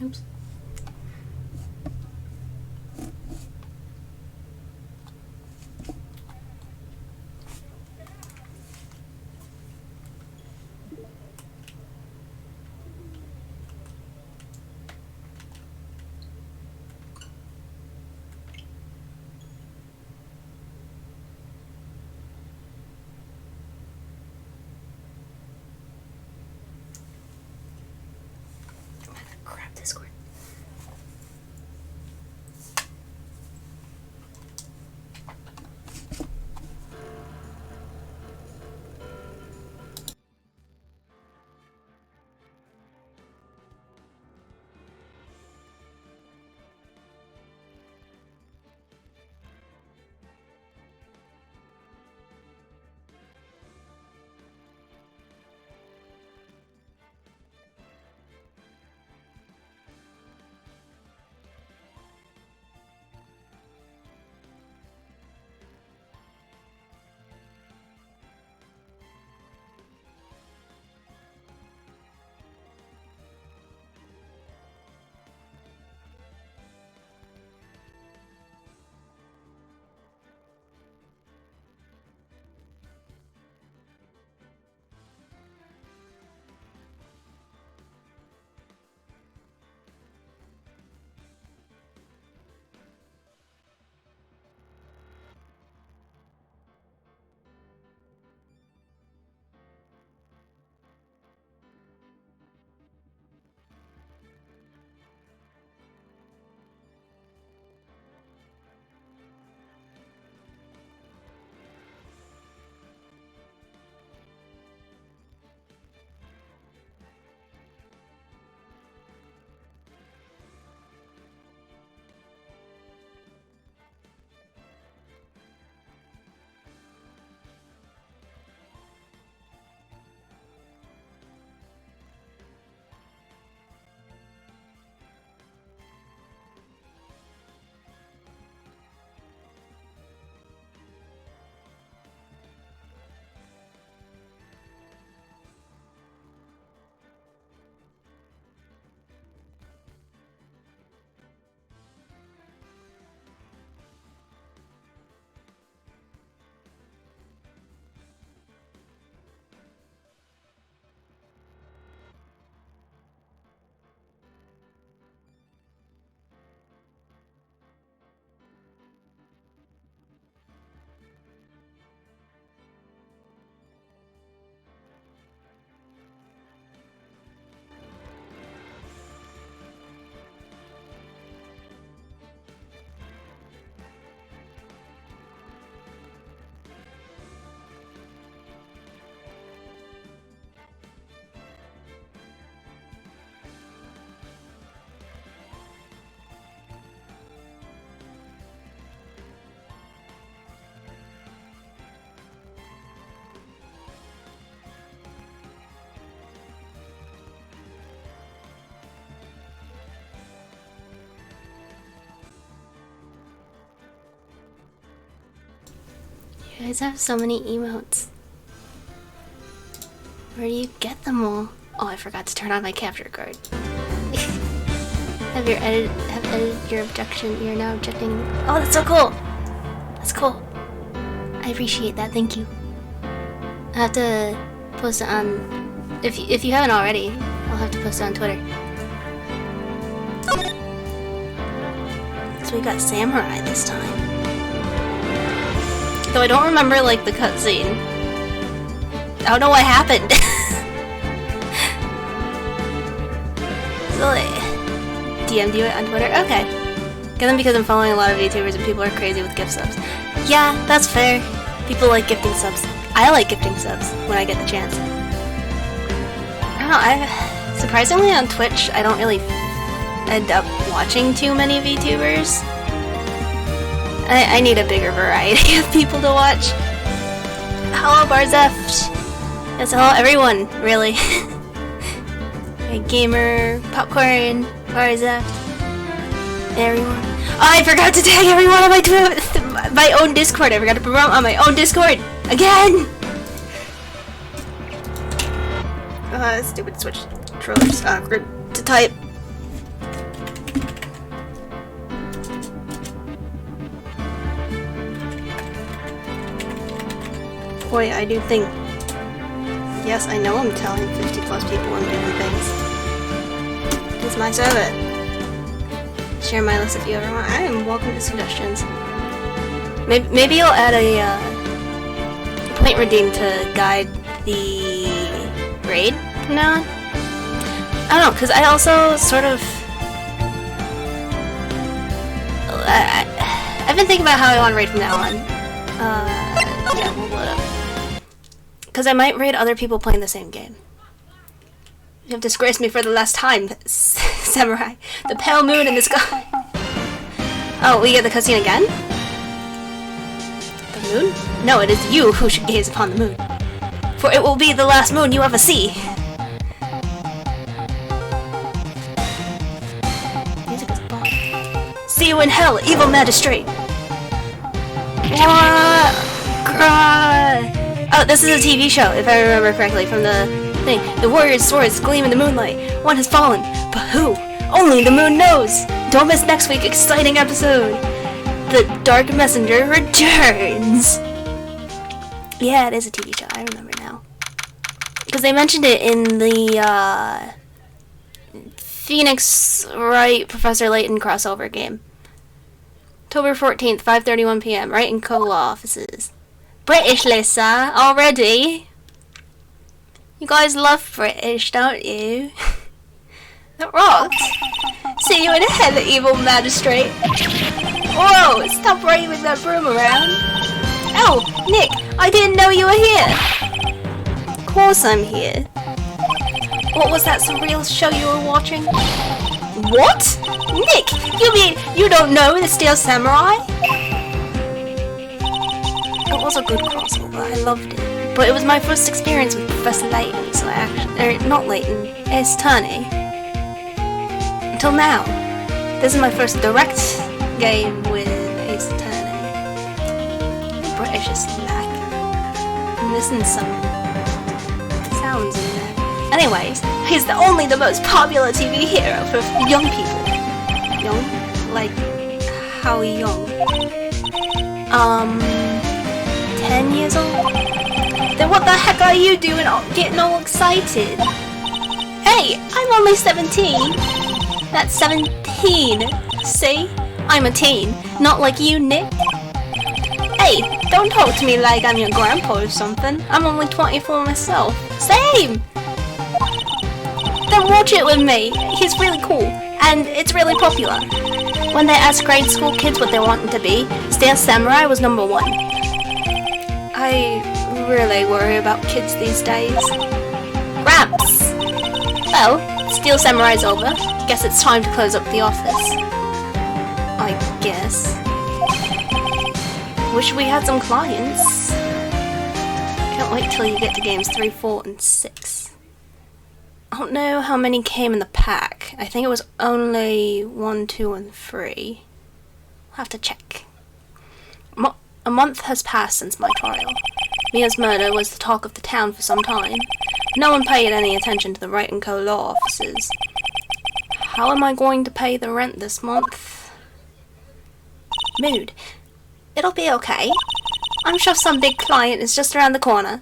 Oops. Crap, Discord. You guys have so many emotes. Where do you get them all? Oh, I forgot to turn on my capture card. have edited your objection. You're now objecting. Oh, that's so cool. That's cool. I appreciate that. Thank you. I have to post it on. If you haven't already, I'll have to post it on Twitter. So we got Samurai this time. Though I don't remember, like, the cutscene. I don't know what happened. Really? DM'd you it on Twitter? Okay. Get them because I'm following a lot of YouTubers and people are crazy with gift subs. Yeah, that's fair. People like gifting subs. I like gifting subs when I get the chance. I don't know, surprisingly on Twitch, I don't really end up watching too many VTubers. I need a bigger variety of people to watch. Hello, Barzeft. Yes, hello, everyone, really. Hey, Gamer, Popcorn, Barzeft, everyone. Oh, I forgot to tag everyone on my own Discord. I forgot to promote on my own Discord again. Stupid Switch controllers, awkward to type. point, I do think... Yes, I know I'm telling 50 plus people I'm doing things. It's my server. Share my list if you ever want. I am welcome to suggestions. Maybe you'll add a point redeem to guide the raid from now on. I don't know, because I also sort of... I've been thinking about how I want to raid from now on. Yeah, we'll blow it up. Because I might raid other people playing the same game. You have disgraced me for the last time, Samurai. The pale moon in the sky. Oh, we get the cutscene again? The moon? No, it is you who should gaze upon the moon. For it will be the last moon you ever see. Music is fun. See you in hell, evil magistrate. What? Oh, this is a TV show, if I remember correctly, from the thing. The warrior's swords gleam in the moonlight. One has fallen, but who? Only the moon knows! Don't miss next week's exciting episode! The Dark Messenger returns! Yeah, it is a TV show, I remember now. Because they mentioned it in the, Phoenix Wright Professor Layton crossover game. October 14th, 5:31 p.m. Wright and Cola offices. British, Lisa, already? You guys love British, don't you? That rocks. See you in hell, evil magistrate. Whoa, stop waving that broom around. Oh, Nick, I didn't know you were here. Of course I'm here. What was that surreal show you were watching? What? Nick, you mean you don't know the Steel Samurai? It was a good crossover, I loved it. But it was my first experience with Professor Layton, so I actually... not Layton, Ace Turney. Until now. This is my first direct game with Ace Turney. The British is slack. I'm missing some sounds in there. Anyways, he's the most popular TV hero for young people. Young? Like, how young? 10 years old? Then what the heck are you doing getting all excited? Hey, I'm only 17. That's 17. See? I'm a teen, not like you, Nick. Hey, don't talk to me like I'm your grandpa or something. I'm only 24 myself. Same! Then watch it with me. He's really cool, and it's really popular. When they asked grade school kids what they wanted to be, Steel Samurai was number 1. I really worry about kids these days. Gramps! Well, Steel Samurai's over. Guess it's time to close up the office. I guess. Wish we had some clients. Can't wait till you get to games 3, 4, and 6. I don't know how many came in the pack. I think it was only 1, 2, and 3. I'll have to check. A month has passed since my trial. Mia's murder was the talk of the town for some time. No one paid any attention to the Wright & Co. law offices. How am I going to pay the rent this month? Mood. It'll be okay. I'm sure some big client is just around the corner.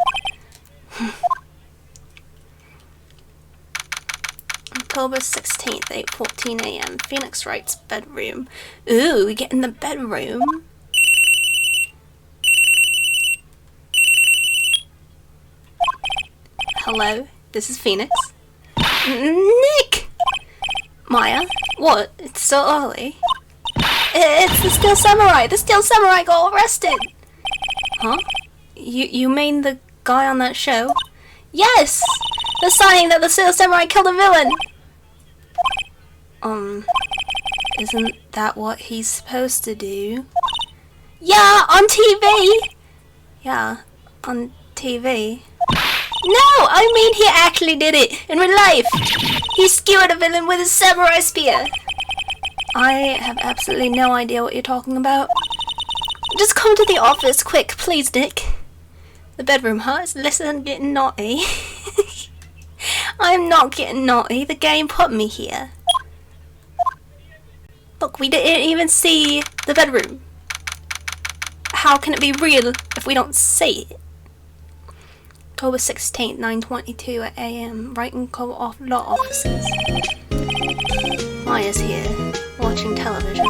October 16th, 8:14 a.m. Phoenix Wright's bedroom. Ooh, we get in the bedroom. Hello, this is Phoenix. Nick! Maya? What? It's so early. It's the Steel Samurai! The Steel Samurai got arrested! Huh? You mean the guy on that show? Yes! The signing that the Steel Samurai killed a villain! Isn't that what he's supposed to do? Yeah, on TV! Yeah, on TV. No, I mean he actually did it in real life. He skewered a villain with his samurai spear. I have absolutely no idea what you're talking about. Just come to the office, quick, please, Nick. The bedroom, huh? Listen, getting naughty. I'm not getting naughty. The game put me here. Look, we didn't even see the bedroom. How can it be real if we don't see it? October 16th, 9:22 AM, Wright and Co. law offices. Maya's here, watching television.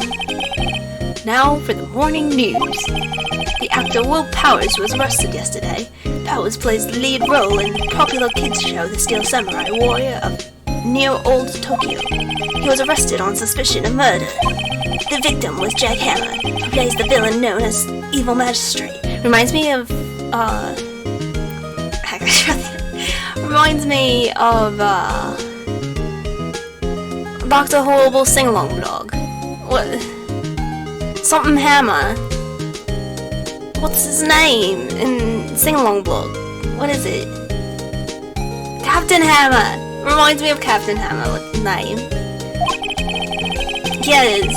Now for the morning news. The actor Will Powers was arrested yesterday. Powers plays the lead role in the popular kids show The Steel Samurai Warrior of near Old Tokyo. He was arrested on suspicion of murder. The victim was Jack Hammer, who plays the villain known as Evil Magistrate. Reminds me of Dr. Horrible Sing-Along Blog. What? Something Hammer. What's his name in Sing-Along Blog? What is it? Captain Hammer. Reminds me of Captain Hammer with the name. Yes.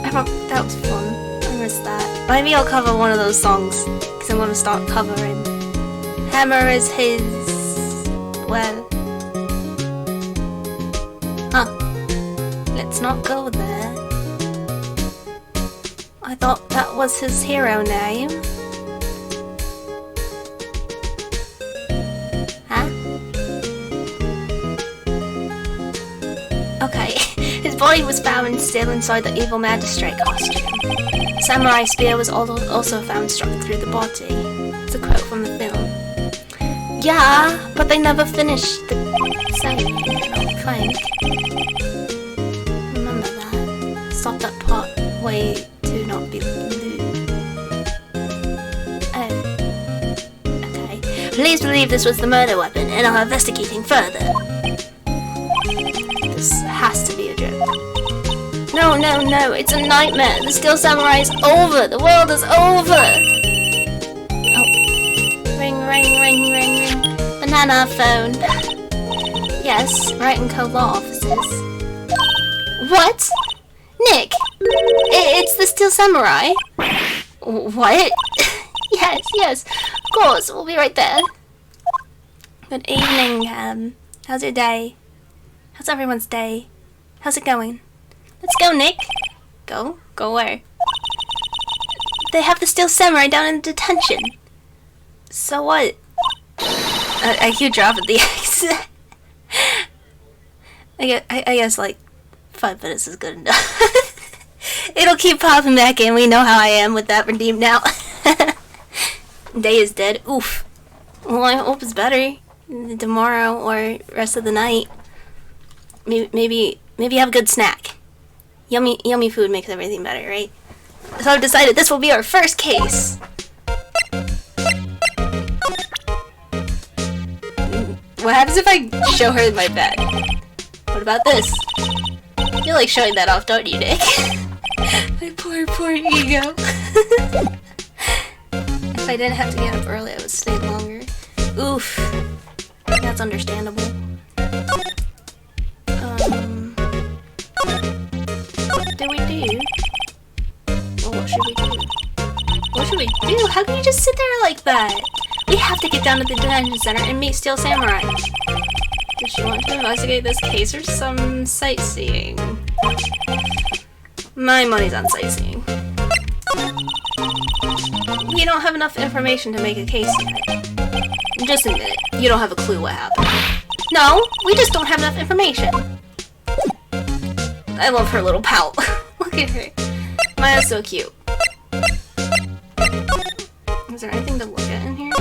I thought that was fun. I missed that. Maybe I'll cover one of those songs, because I'm going to start covering. Hammer is his... well... huh. Let's not go there. I thought that was his hero name. Huh? Okay. His body was found still inside the Evil Magistrate costume. Samurai spear was also found struck through the body. It's a quote from the film. Yeah, but they never finished the saying, I don't think. Remember that. Stop that part. Way to not be lewd. Oh. Okay. Police believe this was the murder weapon and are investigating further. This has to be a joke. No, it's a nightmare. The Steel Samurai is over. The world is over. Oh. Ring. Banana phone. Yes, Wright and Co. law offices. What? Nick! It's the Steel Samurai. What? Yes. Of course, we'll be right there. Good evening, how's your day? How's everyone's day? How's it going? Let's go, Nick. Go? Go where? They have the Steel Samurai down in detention. So what? I keep dropping the X. I guess like 5 minutes is good enough. It'll keep popping back in. We know how I am with that redeem now. Day is dead. Oof. Well, I hope it's better tomorrow or rest of the night. Maybe have a good snack. Yummy food makes everything better, right? So I've decided this will be our first case. What happens if I show her my bed? What about this? You like showing that off, don't you, Nick? My poor ego. If I didn't have to get up early, I would stay longer. Oof. That's understandable. What do we do? Well, what should we do? What should we do? How can you just sit there like that? We have to get down to the detention center and meet Steel Samurai. Does she want to investigate this case or some sightseeing? My money's on sightseeing. You don't have enough information to make a case yet. Just admit it. You don't have a clue what happened. No, we just don't have enough information. I love her little pout. Look at her. Maya's so cute. Is there anything to look at in here?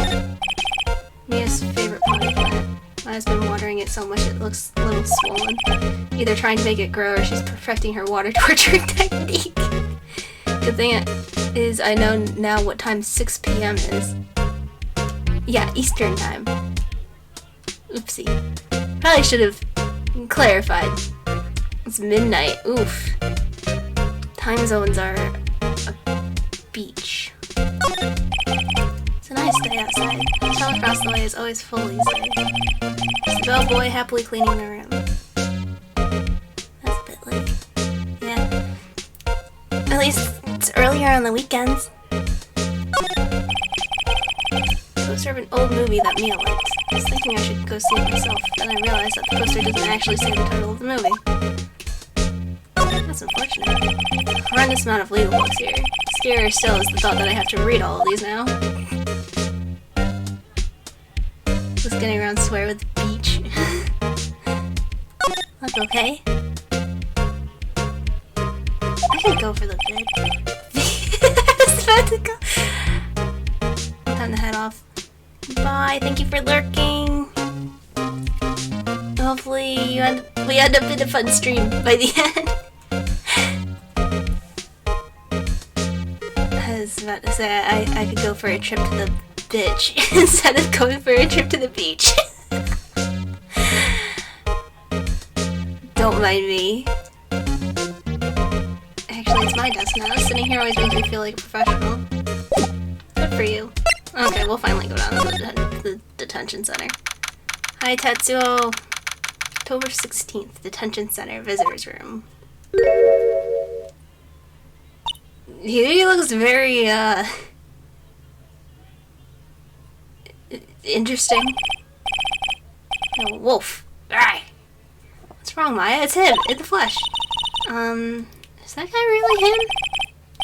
Mia's favorite potted plant. Maya's been watering it so much it looks a little swollen. Either trying to make it grow or she's perfecting her water torturing technique. Good thing is I know now what time 6 p.m. is. Yeah, Eastern time. Oopsie. Probably should have clarified. It's midnight. Oof. Time zones are a beach. It's a nice day outside. The shell across the way is always full these days. There's a bellboy happily cleaning the room. That's a bit late. Yeah. At least it's earlier on the weekends. Poster of an old movie that Mia liked. I was thinking I should go see it myself, then I realized that the poster doesn't actually say the title of the movie. That's unfortunate. Horrendous amount of legal books here. Scarier still is the thought that I have to read all of these now. just getting around swear with beach. That's okay. I could go for the bid. I was about to go. Time to head off. Bye, thank you for lurking. Hopefully we end up in a fun stream by the end. I was about to say I could go for a trip to the bitch instead of going for a trip to the beach. Don't mind me. Actually, it's my desk now. Sitting here always makes me feel like a professional. Good for you. Okay, we'll finally go down to the detention center. Hi, Tetsuo. October 16th, detention center, visitors room. He looks very, interesting. No, wolf. Alright. What's wrong, Maya? It's him, in the flesh. Is that guy really him?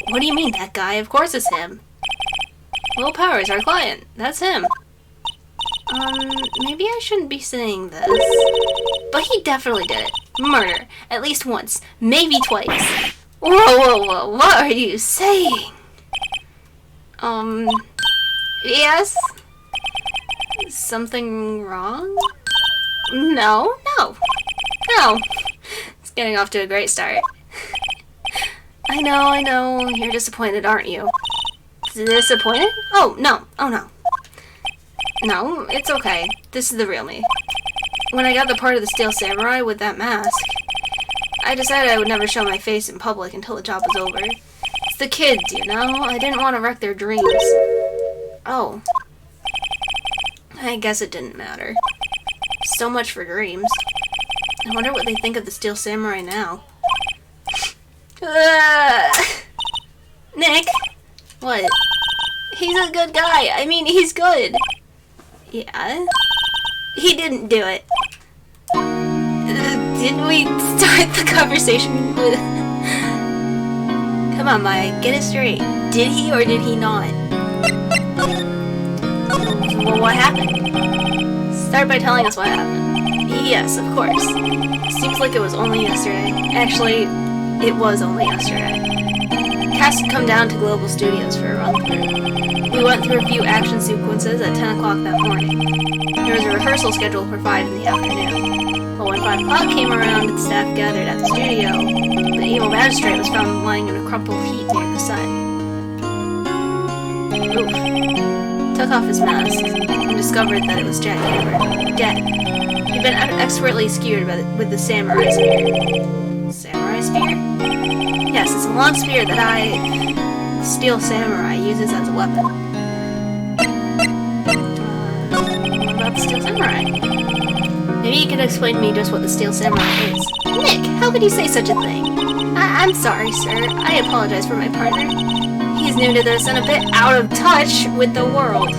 What do you mean, that guy? Of course it's him. Will Powers, our client. That's him. Maybe I shouldn't be saying this. But he definitely did it. Murder. At least once. Maybe twice. Whoa, whoa, whoa. What are you saying? Yes? Something wrong? No. It's getting off to a great start. I know. You're disappointed, aren't you? Disappointed? Oh, no. No, it's okay. This is the real me. When I got the part of the Steel Samurai with that mask, I decided I would never show my face in public until the job was over. It's the kids, you know? I didn't want to wreck their dreams. Oh. I guess it didn't matter. So much for dreams. I wonder what they think of the Steel Samurai now. Nick? What? He's a good guy. I mean, he's good. Yeah? He didn't do it. Didn't we start the conversation with... Come on, Maya, get it straight. Did he or did he not? Well, what happened? Start by telling us what happened. Yes, of course. Seems like it was only yesterday. Actually, it was only yesterday. Cass had come down to Global Studios for a run-through. We went through a few action sequences at 10 o'clock that morning. There was a rehearsal scheduled for 5 in the afternoon. But when 5 o'clock came around, the staff gathered at the studio. The evil magistrate was found lying in a crumpled heap near the set. Oof. Took off his mask and discovered that it was Jack Hammer, dead. He'd been expertly skewered with the samurai spear. Samurai spear? Yes, it's a long spear that Steel Samurai uses as a weapon. What about the Steel Samurai? Maybe you could explain to me just what the Steel Samurai is. Nick, how could you say such a thing? I'm sorry, sir. I apologize for my partner. He's new to this and a bit out of touch with the world.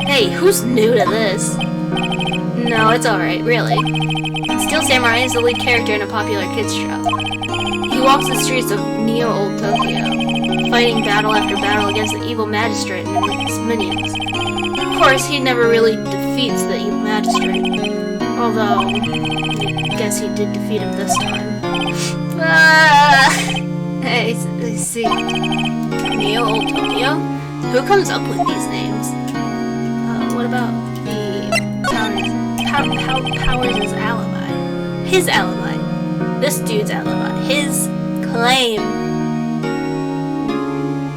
Hey, who's new to this? No, it's alright, really. Steel Samurai is the lead character in a popular kids show. He walks the streets of Neo-Old Tokyo, fighting battle after battle against the evil magistrate and his minions. Of course, he never really defeats the evil magistrate. Although, I guess he did defeat him this time. I see. Neo-Old Tokyo? Who comes up with these names? What about the Powers' alibi? His alibi. This dude's alibi. His claim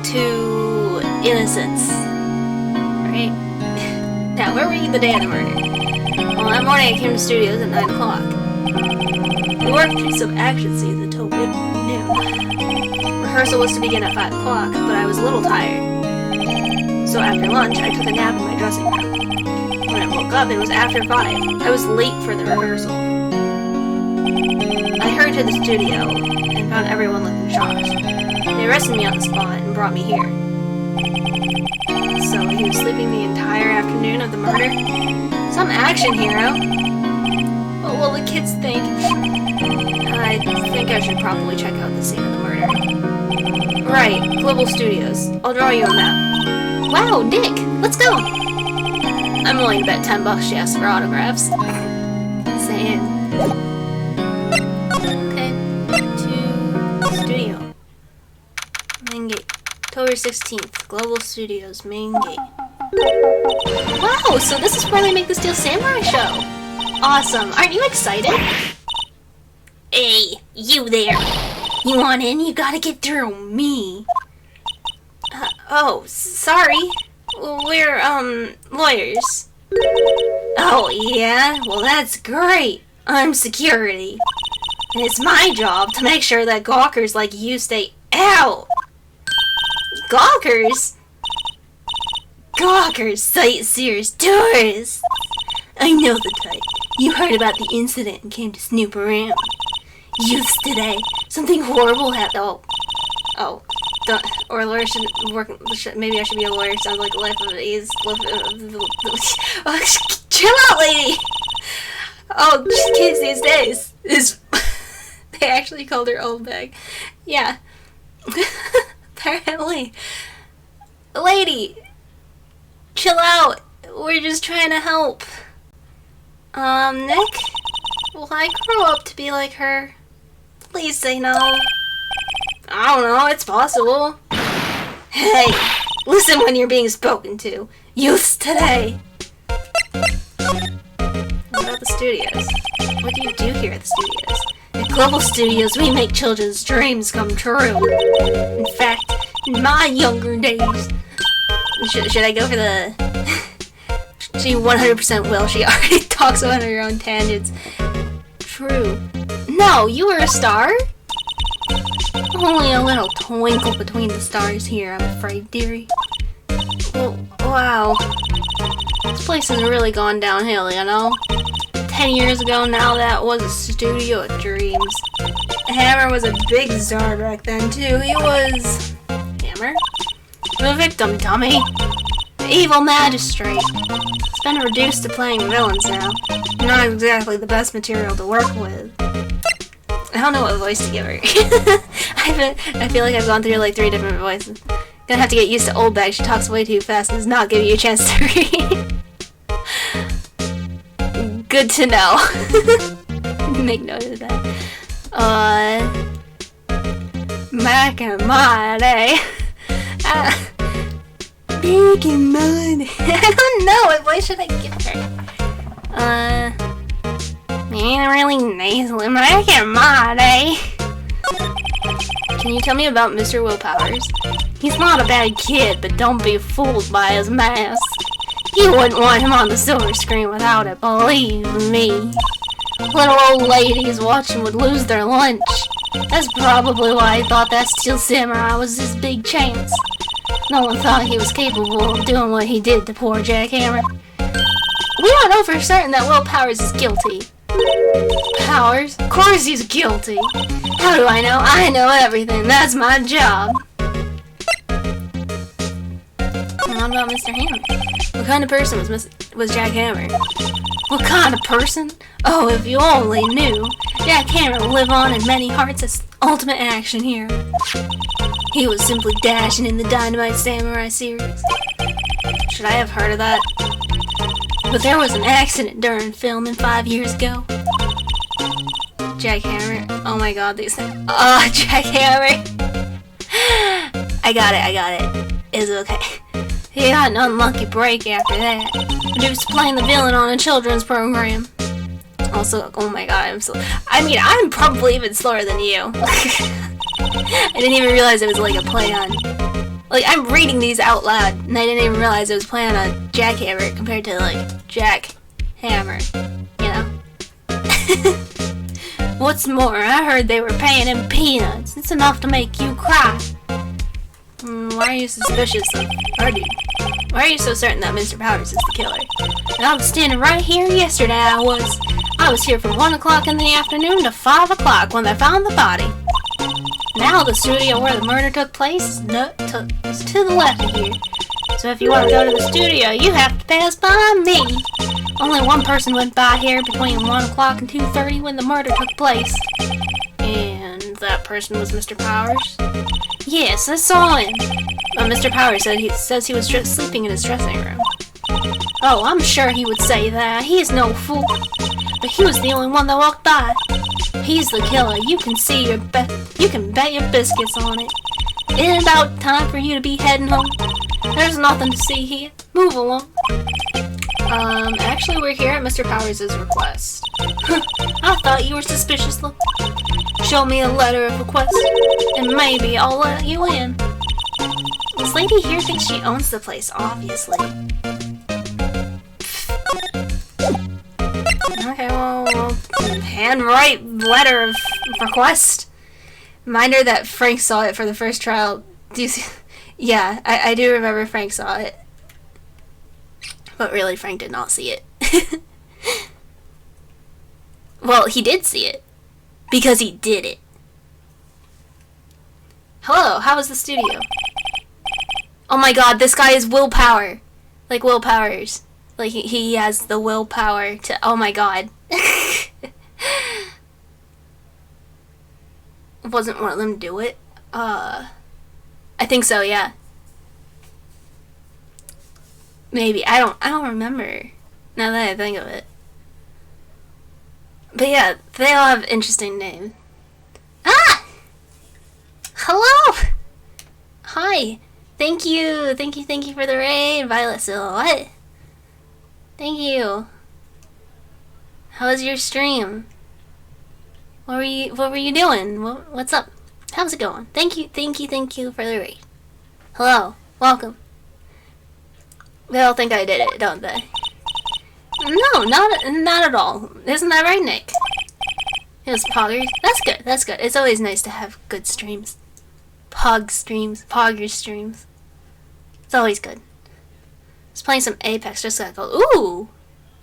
to innocence. Right? Now, where were you the day of the murder? Well, that morning I came to studios at 9 o'clock. We worked through some action scenes until noon. Rehearsal was to begin at 5 o'clock, but I was a little tired. So after lunch, I took a nap in my dressing room. When I woke up, it was after 5. I was late for the rehearsal. I hurried to the studio and found everyone looking shocked. They arrested me on the spot and brought me here. So he was sleeping the entire afternoon of the murder? Some action hero. What will the kids think? I think I should probably check out the scene of the murder. Right, Global Studios. I'll draw you a map. Wow, Nick! Let's go! I'm willing to bet $10 she asks for autographs. Saying. Okay, to studio. Main gate. October 16th, Global Studios, main gate. Wow, so this is where they make the Steel Samurai show. Awesome. Aren't you excited? Hey, you there. You want in? You gotta get through me. Oh, sorry. We're, lawyers. Oh, yeah? Well, that's great. I'm security. And it's my job to make sure that gawkers like you stay out. Gawkers? Gawkers, sightseers, tourists. I know the type. You heard about the incident and came to snoop around. Youths today. Something horrible happened. Oh. Don't, or a lawyer shouldn't work. Maybe I should be a lawyer. Sounds like a life of ease. Chill out, lady! Oh, kids these days. They actually called her old bag. Yeah. Apparently. Lady! Chill out. We're just trying to help. Nick? Will I grow up to be like her? Please say no. I don't know, it's possible. Hey, listen when you're being spoken to. Youths today. What about the studios? What do you do here at the studios? At Global Studios, we make children's dreams come true. In fact, in my younger days... Should I go for the... She 100% will. She already talks on her own tangents. True. No, you were a star? Only a little twinkle between the stars here, I'm afraid, dearie. Well, wow. This place has really gone downhill, you know? 10 years ago now, that was a studio of dreams. Hammer was a big star back then, too. He was... Hammer? The victim, dummy. The evil magistrate. It's been reduced to playing villains now. Not exactly the best material to work with. I don't know what voice to give her. I feel like I've gone through like 3 different voices. Gonna have to get used to old bag. She talks way too fast and does not give you a chance to read. Good to know. Make note of that. Making money. Making money. I don't know. What voice should I give her? Man, really nasally. Making money. Can you tell me about Mr. Willpowers? He's not a bad kid, but don't be fooled by his mask. You wouldn't want him on the silver screen without it, believe me. Little old ladies watching would lose their lunch. That's probably why he thought that Steel Samurai was his big chance. No one thought he was capable of doing what he did to poor Jackhammer. We don't know for certain that Will Powers is guilty. Powers? Of course he's guilty. How do I know? I know everything. That's my job. What about Mr. Hammer? What kind of person was Jack Hammer? What kind of person? Oh, if you only knew. Jack Hammer will live on in many hearts as ultimate action hero. He was simply dashing in the Dynamite Samurai series. Should I have heard of that? But there was an accident during filming 5 years ago. Jack Hammer. Oh my god, these things. Oh, Jack Hammer. I got it. It's okay. He got an unlucky break after that. But he was playing the villain on a children's program. Also, oh my god, I'm probably even slower than you. I didn't even realize it was like a play on... Like, I'm reading these out loud, and I didn't even realize it was playing on a Jackhammer compared to, like, Jack Hammer. You know? What's more, I heard they were paying him peanuts. It's enough to make you cry. Why are you suspicious of Artie? Why are you so certain that Mr. Powers is the killer? And I was standing right here yesterday, I was here from 1 o'clock in the afternoon to 5 o'clock when they found the body. Now the studio where the murder took place is to the left of here. So if you want to go to the studio, you have to pass by me. Only one person went by here between 1 o'clock and 2:30 when the murder took place. And that person was Mr. Powers? Yes, I saw him. Mr. Powers says he was sleeping in his dressing room. Oh, I'm sure he would say that. He's no fool. But he was the only one that walked by. He's the killer. You can bet your biscuits on it. Isn't it about time for you to be heading home? There's nothing to see here. Move along. Actually, we're here at Mr. Powers' request. I thought you were suspicious looking. Show me a letter of request, and maybe I'll let you in. This lady here thinks she owns the place, obviously. Okay, well, handwrite letter of request. Reminder that Frank saw it for the first trial. Do you see? Yeah, I do remember Frank saw it. But really, Frank did not see it. Well, he did see it. Because he did it. Hello, how was the studio? Oh my god, this guy is willpower. Like willpowers. Like he has the willpower to... Oh my god. Wasn't one of them do it? I think so, yeah. Maybe. I don't remember. Now that I think of it. But yeah, they all have interesting names. Ah! Hello! Hi! Thank you for the raid, Violet Silhouette. Thank you. How was your stream? What were you doing? What's up? How's it going? Thank you for the raid. Hello, welcome. They all think I did it, don't they? No, not at all. Isn't that right, Nick? It was poggers. That's good. It's always nice to have good streams. Pogger streams. It's always good. I was playing some Apex, just got called. Ooh!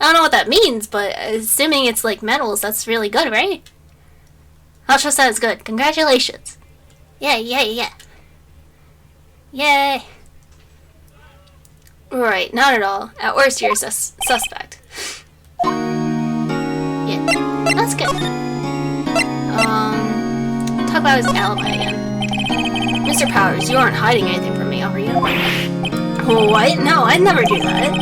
I don't know what that means, but assuming it's like medals, that's really good, right? I'll trust that it's good. Congratulations. Yeah. Yay. Right, not at all. At worst, you're a suspect. Yeah, that's good. Talk about his alibi again. Mr. Powers, you aren't hiding anything from me, are you? What? No, I'd never do that.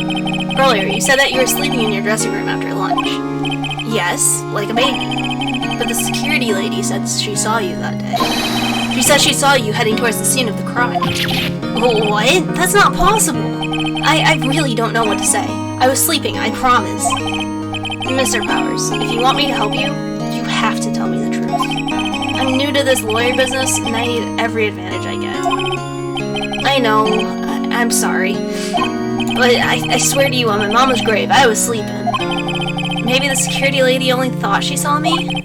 Earlier, you said that you were sleeping in your dressing room after lunch. Yes, like a baby. But the security lady said she saw you that day. She said she saw you heading towards the scene of the crime. What? That's not possible. I really don't know what to say. I was sleeping, I promise. Mr. Powers, if you want me to help you, you have to tell me the truth. I'm new to this lawyer business, and I need every advantage I get. I know, I'm sorry. But I swear to you, on my mama's grave, I was sleeping. Maybe the security lady only thought she saw me?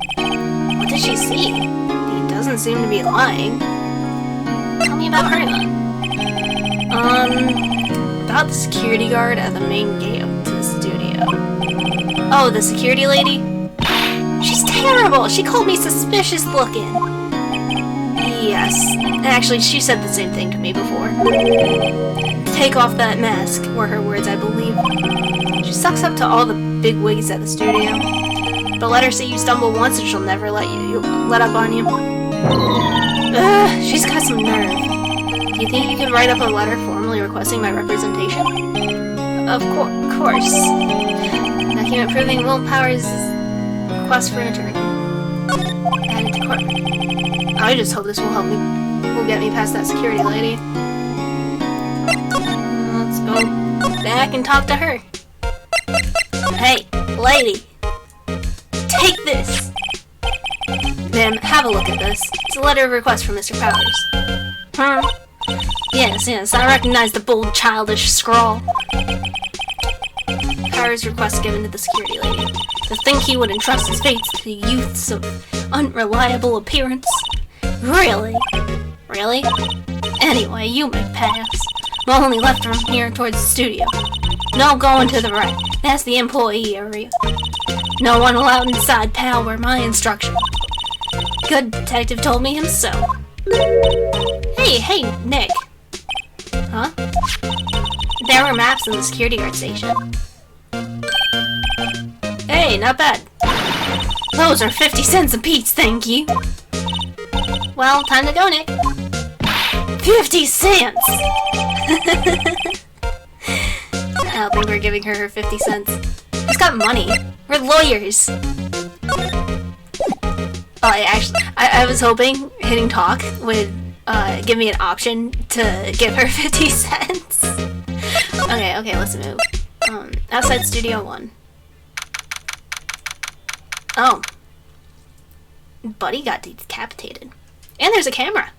What did she see? He doesn't seem to be lying. Tell me about her then. About the security guard at the main gate to the studio. Oh, the security lady? She's terrible! She called me suspicious looking! Yes. Actually, she said the same thing to me before. Take off that mask, were her words, I believe. She sucks up to all the big wigs at the studio. But let her see you stumble once and she'll never let up on you. Ugh, she's got some nerve. Do you think you could write up a letter formally requesting my representation? Of course. Document proving Will Powers' request for an attorney. Add it to court. I just hope this will help me. Will get me past that security lady. Let's go back and talk to her. Hey, lady. Take this. Ma'am, have a look at this. It's a letter of request from Mr. Powers. Yes, I recognize the bold, childish scrawl. Powers' request given to the security lady. To think he would entrust his fate to youths of unreliable appearance. Really? Anyway, you may pass. I'm only left from here towards the studio. No going to the right. That's the employee area. No one allowed inside, pal, were my instruction. Good detective told me himself. Hey, Nick. Huh? There were maps in the security guard station. Hey, not bad. Those are 50 cents apiece, thank you. Well, time to go, Nick. 50 cents! don't think we're giving her 50 cents. Who's got money? We're lawyers. Oh, I was hoping hitting talk would give me an option to give her 50 cents. Okay, let's move. Outside Studio 1. Oh. Buddy got decapitated. And there's a camera.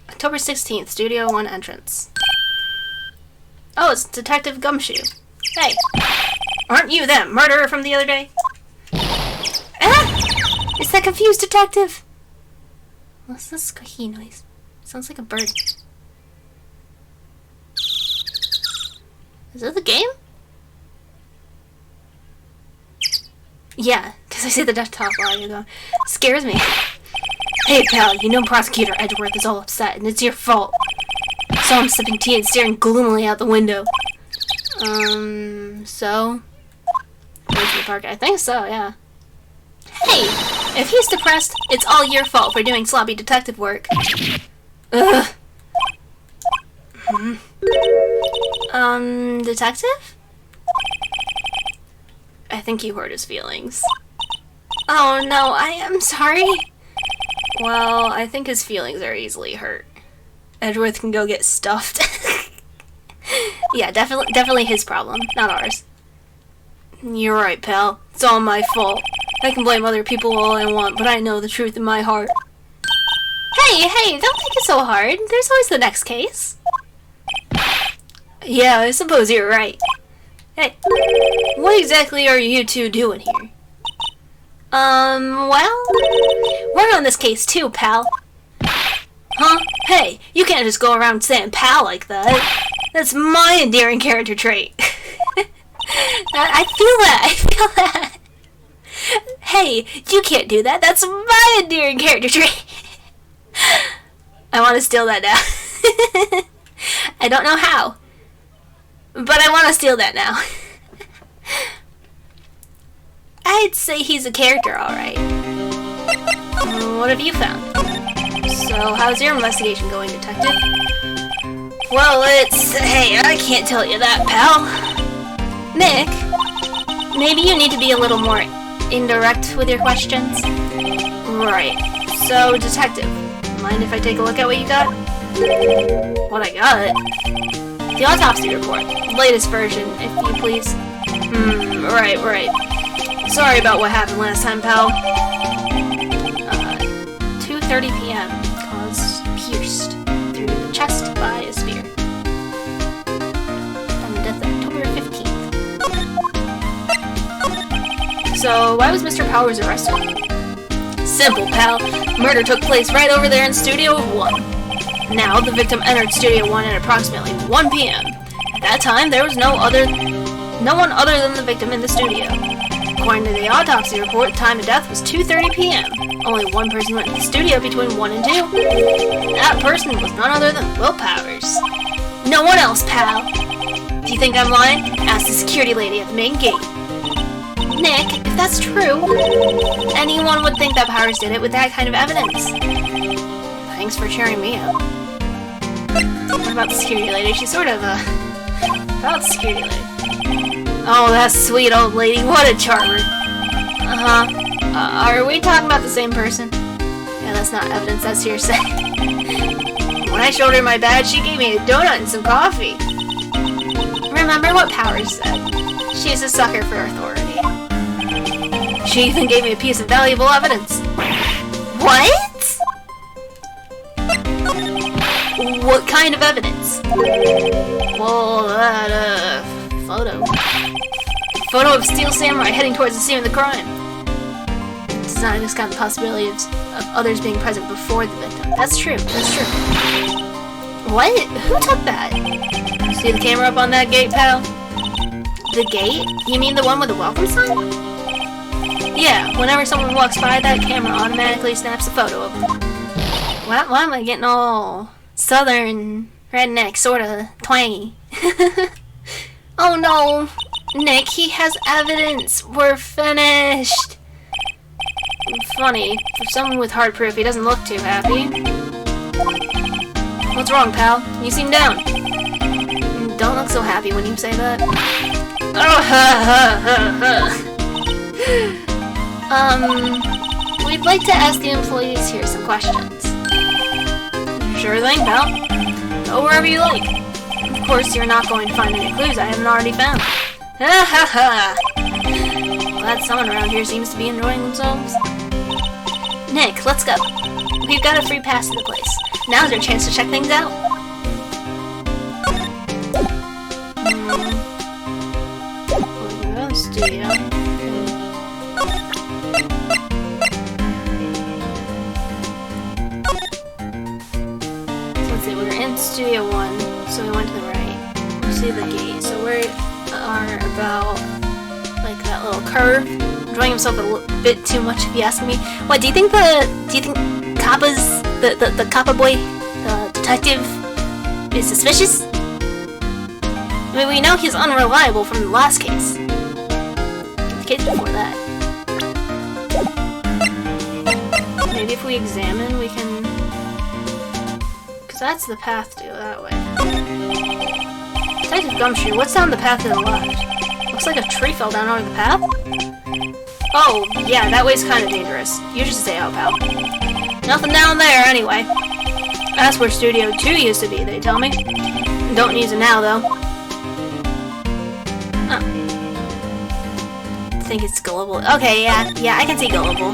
October 16th, Studio 1 entrance. Oh, it's Detective Gumshoe. Hey, aren't you that murderer from the other day? Ah! It's that confused detective. What's this squeaky noise? Sounds like a bird. Is that the game? Yeah, because I see the desktop audio going. Scares me. Hey pal, you know Prosecutor Edgeworth is all upset, and it's your fault. I saw him sipping tea and staring gloomily out the window. So? Basement Park, I think so, yeah. Hey, if he's depressed, it's all your fault for doing sloppy detective work. Ugh. Detective? I think you hurt his feelings. Oh no, I am sorry. Well, I think his feelings are easily hurt. Edgeworth can go get stuffed. Yeah, definitely his problem, not ours. You're right, pal. It's all my fault. I can blame other people all I want, but I know the truth in my heart. Hey, don't take it so hard. There's always the next case. Yeah, I suppose you're right. Hey, what exactly are you two doing here? Well, we're on this case too, pal. Huh? Hey, you can't just go around saying pal like that. That's my endearing character trait. I feel that. Hey, you can't do that. That's my endearing character trait. I want to steal that now. I don't know how, but I want to steal that now. I'd say he's a character, alright. What have you found? So, how's your investigation going, detective? Well, hey, I can't tell you that, pal. Nick, maybe you need to be a little more indirect with your questions? Right. So, detective, mind if I take a look at what you got? What I got? The autopsy report. Latest version, if you please. Right. Sorry about what happened last time, pal. 2:30 p.m. Cause pierced through the chest by a spear. On the death of October 15th. So, why was Mr. Powers arrested? Simple, pal. Murder took place right over there in Studio 1. Now, the victim entered Studio 1 at approximately 1 p.m. At that time, there was no one other than the victim in the studio. According to the autopsy report, time of death was 2:30 p.m. Only one person went to the studio between 1 and 2. That person was none other than Will Powers. No one else, pal. Do you think I'm lying? Ask the security lady at the main gate. Nick, if that's true, anyone would think that Powers did it with that kind of evidence. Thanks for cheering me up. What about the security lady? She's sort of, about the security lady. Oh, that sweet old lady. What a charmer. Are we talking about the same person? Yeah, that's not evidence, that's hearsay. When I showed her my badge, she gave me a donut and some coffee. Remember what Powers said. She's a sucker for authority. She even gave me a piece of valuable evidence. What? What kind of evidence? Well, that, photo. Photo of Steel Samurai heading towards the scene of the crime. Does not discount the possibility of others being present before the victim. That's true. What? Who took that? See the camera up on that gate, pal? The gate? You mean the one with the welcome sign? Yeah, whenever someone walks by, that camera automatically snaps a photo of them. Why am I getting all southern, redneck, sorta twangy? Oh no! Nick, he has evidence! We're finished! Funny, for someone with hard proof, he doesn't look too happy. What's wrong, pal? You seem down. don't look so happy when you say that. We'd like to ask the employees here some questions. Sure thing, pal. Go wherever you like. Of course, you're not going to find any clues I haven't already found. Ha ha ha! Glad someone around here seems to be enjoying themselves. Nick, let's go. We've got a free pass to the place. Now's your chance to check things out. Studio. So let's see, we're in Studio 1, so we went to the right. We see the gate, so we are about like that little curve. Enjoying himself a bit too much, if you ask me. What do you think? Kappa's the Kappa boy, the detective, is suspicious? I mean, we know he's unreliable from the last case. The case before that. Maybe if we examine, we can. Because that's the path to go that way. Detective Gumshoe, what's down the path to the left? Looks like a tree fell down over the path. Oh, yeah, that way's kind of dangerous. You should stay out, pal. Nothing down there, anyway. That's where Studio 2 used to be, they tell me. Don't use it now, though. Oh. I think it's gullible. Okay, yeah, I can see gullible.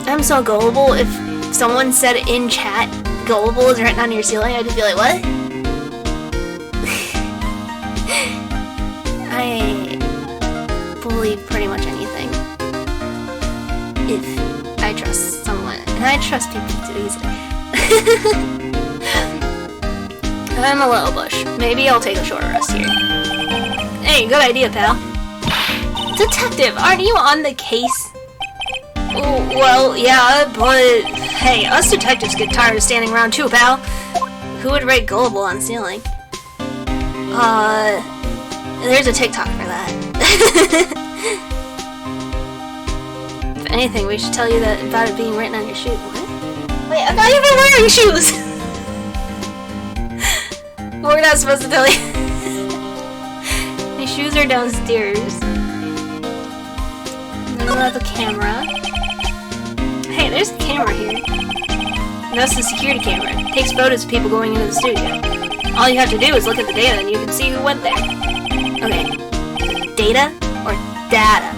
I'm so gullible, if someone said in chat, gullible is written on your ceiling, I'd just be like, what? I believe pretty much anything if I trust someone, and I trust people too easily. I'm a little bush. Maybe I'll take a short rest here. Hey, good idea, pal. Detective, aren't you on the case? Oh, well, yeah, but hey, us detectives get tired of standing around too, pal. Who would write gullible on ceiling? There's a TikTok for that. If anything, we should tell you that about it being written on your shoe. What? Wait, I'm not even wearing shoes! We're not supposed to tell you. My shoes are downstairs. And then we'll have the camera. Hey, there's a camera here. And that's the security camera. It takes photos of people going into the studio. All you have to do is look at the data and you can see who went there. Okay. Data or data?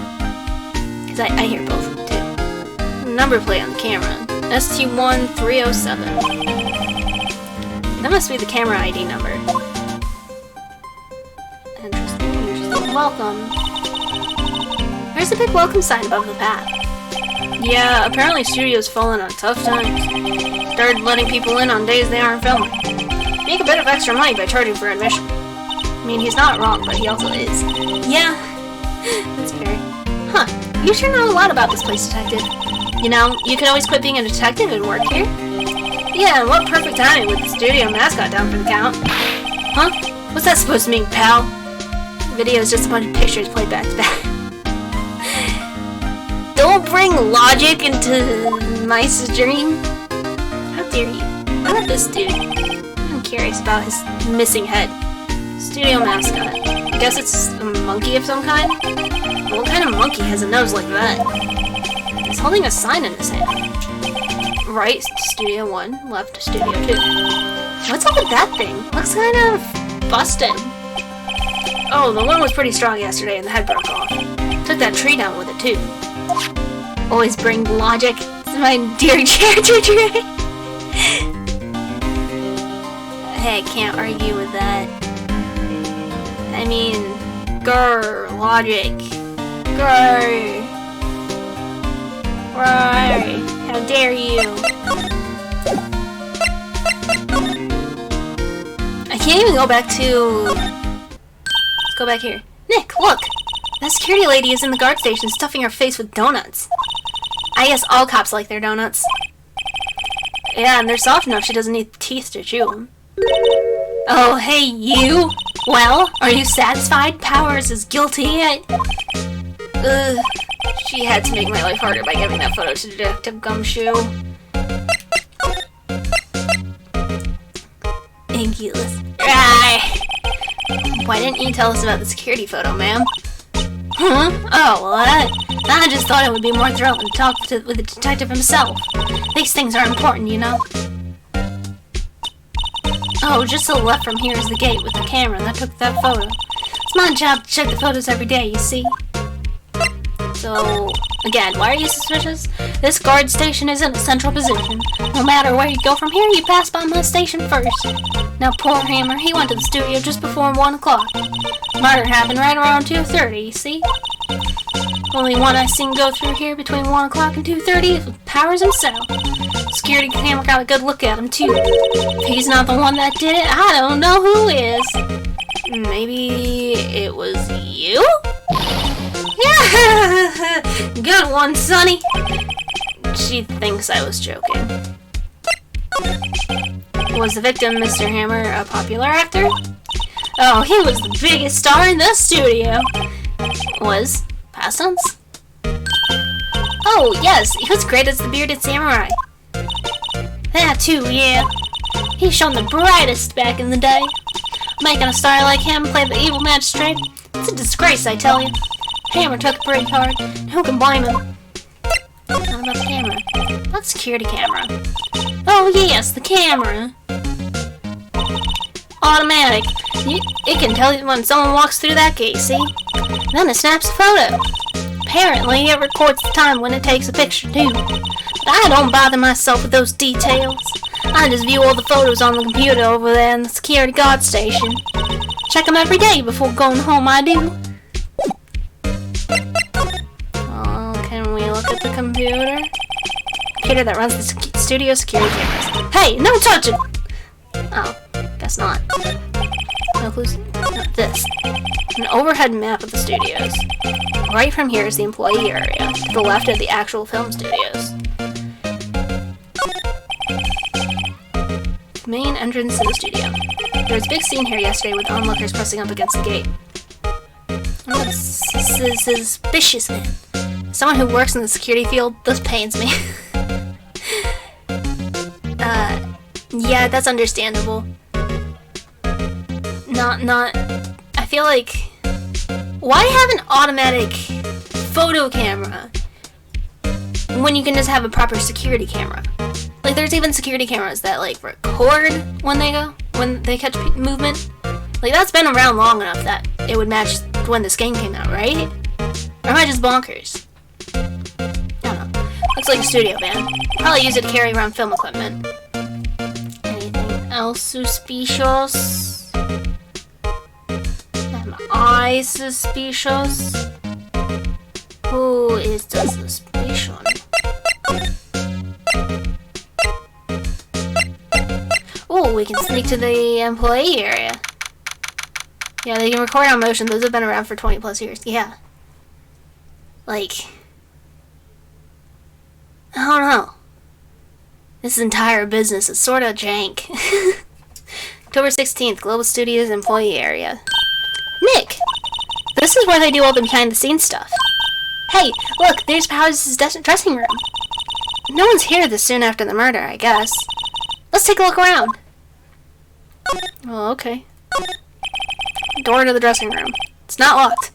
Because I hear both, too. Number plate on the camera. ST1307. That must be the camera ID number. Interesting. Welcome. There's a big welcome sign above the path. Yeah, apparently studio's fallen on tough times. Started letting people in on days they aren't filming. Make a bit of extra money by charging for admission. I mean, he's not wrong, but he also is. Yeah, that's fair. Huh, you sure know a lot about this place, detective. You know, you can always quit being a detective and work here. Yeah, and what perfect timing with the studio mascot down for the count. Huh? What's that supposed to mean, pal? The video is just a bunch of pictures played back to back. Don't bring logic into my stream. How dare you? I love this dude. I'm curious about his missing head. Studio mascot. I guess it's a monkey of some kind? What kind of monkey has a nose like that? He's holding a sign in his hand. Right, Studio 1, left, Studio 2. What's up with that thing? Looks kind of busted. Oh, the one was pretty strong yesterday and the head broke off. Took that tree down with it too. Always bring logic to my dear character trait. Hey, I can't argue with that. I mean, grr, logic. Grr. Right. How dare you? I can't even go back to... Let's go back here. Nick, look! That security lady is in the guard station stuffing her face with donuts. I guess all cops like their donuts. Yeah, and they're soft enough she doesn't need teeth to chew them. Oh, hey, you! Well, are you satisfied? Powers is guilty. She had to make my life harder by giving that photo to Detective Gumshoe. Right. Why didn't you tell us about the security photo, ma'am? Huh? Oh, well, I just thought it would be more thrilling to talk with the detective himself. These things are important, you know. Oh, just to the left from here is the gate with the camera that took that photo. It's my job to check the photos every day, you see. So, again, why are you suspicious? This guard station is in a central position. No matter where you go from here, you pass by my station first. Now, poor Hammer, he went to the studio just before 1 o'clock. Murder happened right around 2:30, you see? Only one I seen go through here between 1 o'clock and 2:30 is with Powers himself. Security camera got a good look at him, too. If he's not the one that did it, I don't know who is. Maybe it was you? Yeah! Good one, Sonny! She thinks I was joking. Was the victim, Mr. Hammer, a popular actor? Oh, he was the biggest star in the studio. Was? Past tense? Oh, yes, he was great as the bearded samurai. That too, yeah. He's shown the brightest back in the day. Making a star like him play the evil magistrate? It's a disgrace, I tell you. Hammer took it pretty hard. Who can blame him? Not about the camera. About security camera. Oh yes, the camera. Automatic. It can tell you when someone walks through that gate, see? Then it snaps a photo. Apparently, it records the time when it takes a picture, too. But I don't bother myself with those details. I just view all the photos on the computer over there in the security guard station. Check them every day before going home, I do. Can we look at the computer? Computer that runs the studio security cameras. Hey, no touching! Oh, guess not. No clues. Not this. An overhead map of the studios. Right from here is the employee area. To the left are the actual film studios. Main entrance to the studio. There was a big scene here yesterday with onlookers pressing up against the gate. Oh, suspicious, man. Someone who works in the security field, this pains me. Yeah, that's understandable. I feel like, why have an automatic photo camera when you can just have a proper security camera? Like, there's even security cameras that, like, record when they catch movement. Like, that's been around long enough that it would match when this game came out, right? Or am I just bonkers? I don't know. Looks like a studio van. Probably use it to carry around film equipment. Anything else suspicious? Am I suspicious? Who is the suspicion? Oh, we can sneak to the employee area. Yeah, they can record on motion. Those have been around for 20 plus years. Yeah. Like, I don't know. This entire business is sort of jank. October 16th, Global Studios employee area. Nick! This is where they do all the behind-the-scenes stuff. Hey, look, there's Powers' dressing room. No one's here this soon after the murder, I guess. Let's take a look around. Oh, okay. Door to the dressing room. It's not locked.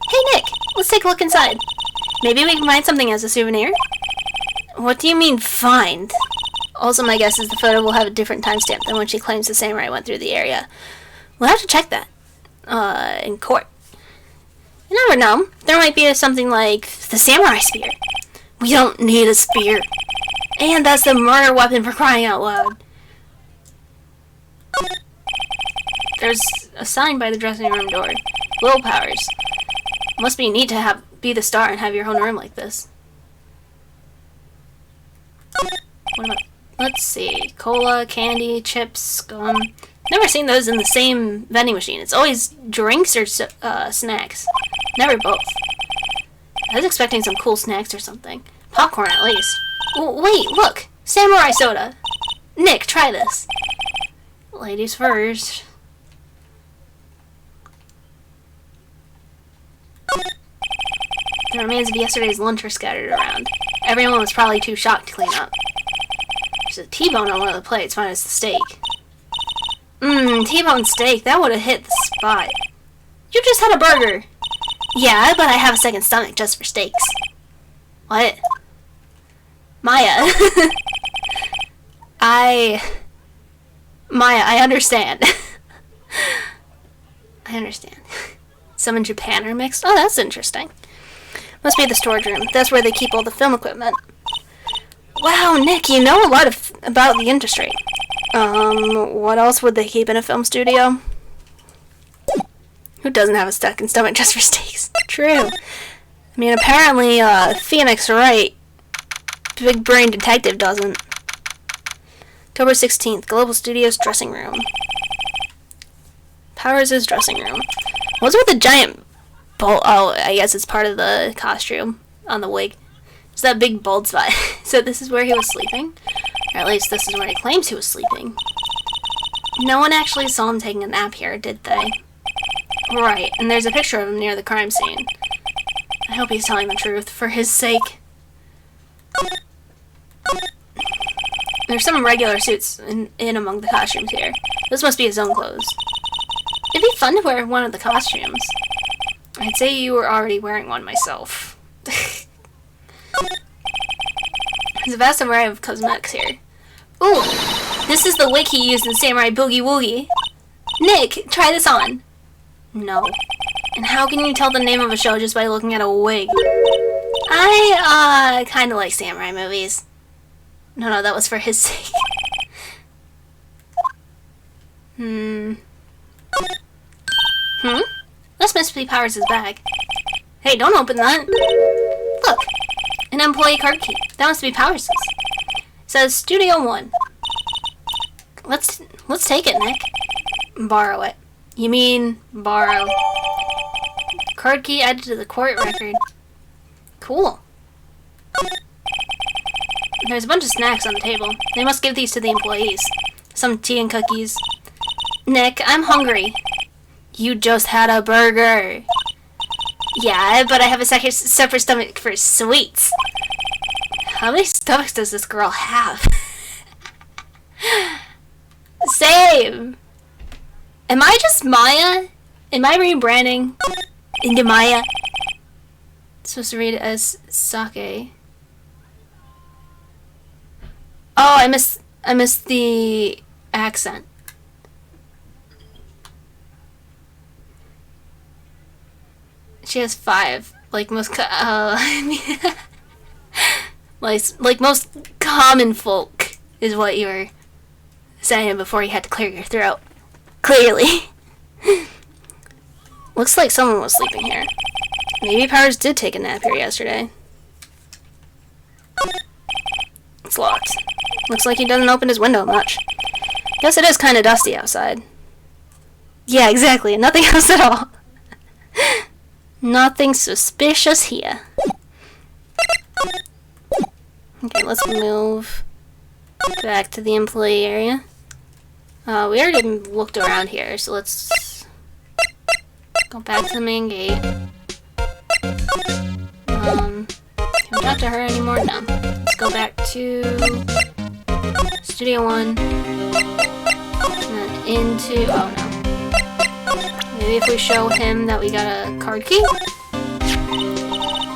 Hey, Nick, let's take a look inside. Maybe we can find something as a souvenir? What do you mean, find? Also, my guess is the photo will have a different timestamp than when she claims the samurai went through the area. We'll have to check that. In court. You never know. There might be something like the samurai spear. We don't need a spear. And that's the murder weapon, for crying out loud. There's a sign by the dressing room door. Will Powers. Must be neat to be the star and have your own room like this. What about, let's see, cola, candy, chips, gum. Never seen those in the same vending machine. It's always drinks or snacks. Never both. I was expecting some cool snacks or something. Popcorn at least. Oh, wait, look! Samurai soda! Nick, try this. Ladies first. The remains of yesterday's lunch are scattered around. Everyone was probably too shocked to clean up. There's a T-bone on one of the plates, minus the steak. T-bone steak. That would have hit the spot. You just had a burger. Yeah, but I have a second stomach just for steaks. What? Maya. Maya, I understand. I understand. Some in Japan are mixed. Oh, that's interesting. Must be the storage room. That's where they keep all the film equipment. Wow, Nick, you know a lot about the industry. What else would they keep in a film studio? Who doesn't have a second stomach just for steaks? True. I mean, apparently, Phoenix Wright, big brain detective, doesn't. October 16th, Global Studios dressing room. Powers' dressing room. What's with the giant bulb? Oh, I guess it's part of the costume on the wig. It's that big bald spot. So this is where he was sleeping? Or at least this is where he claims he was sleeping. No one actually saw him taking a nap here, did they? Right, and there's a picture of him near the crime scene. I hope he's telling the truth, for his sake. There's some regular suits in among the costumes here. This must be his own clothes. It'd be fun to wear one of the costumes. I'd say you were already wearing one myself. There's a vast array of cosmetics here. Ooh, this is the wig he used in Samurai Boogie Woogie. Nick, try this on. No. And how can you tell the name of a show just by looking at a wig? I, kinda like samurai movies. No, that was for his sake. This must be Powers' bag. Hey, don't open that. Look, an employee card key. That must be Powers'. It says Studio 1. Let's take it, Nick. Borrow it. You mean borrow. Card key added to the court record. Cool. There's a bunch of snacks on the table. They must give these to the employees. Some tea and cookies. Nick, I'm hungry. You just had a burger. Yeah, but I have a separate stomach for sweets. How many stomachs does this girl have? Same. Am I just Maya? Am I rebranding into Maya? It's supposed to read as sake. Oh, I missed the accent. She has 5, like most like most common folk is what you were saying before you had to clear your throat. Clearly. Looks like someone was sleeping here. Maybe Powers did take a nap here yesterday. It's locked. Looks like he doesn't open his window much. Guess it is kind of dusty outside. Yeah, exactly. Nothing else at all. Nothing suspicious here. Okay, let's move back to the employee area. We already looked around here, so let's go back to the main gate. Can we talk to her anymore? No. Let's go back to Studio 1. And then into... oh no. Maybe if we show him that we got a card key?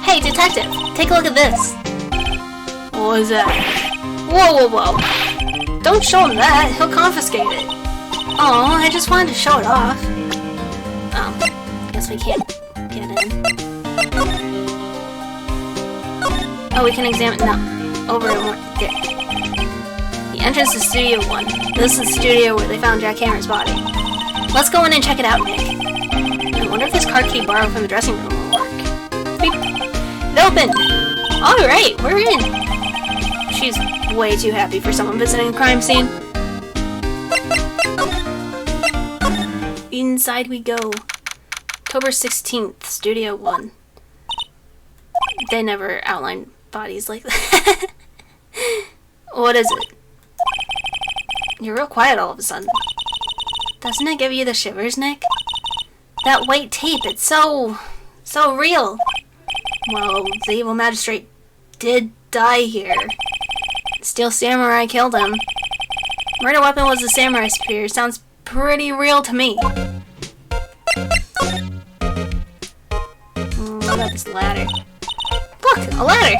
Hey, detective! Take a look at this! What was that? Whoa! Don't show him that! He'll confiscate it! Oh, I just wanted to show it off. Oh, guess we can't get in. Oh, we can examine... no. Over and one. There. The entrance to Studio 1. This is the studio where they found Jack Hammer's body. Let's go in and check it out, Nick. I wonder if this card key borrowed from the dressing room will work. Beep. It opened! Alright, we're in! She's way too happy for someone visiting a crime scene. Inside we go. October 16th, Studio 1. They never outline bodies like that. What is it? You're real quiet all of a sudden. Doesn't it give you the shivers, Nick? That white tape, it's so real. Well, the evil magistrate did die here. Steel Samurai killed him. Murder weapon was a samurai spear. Sounds pretty real to me. What about this ladder? Look, a ladder!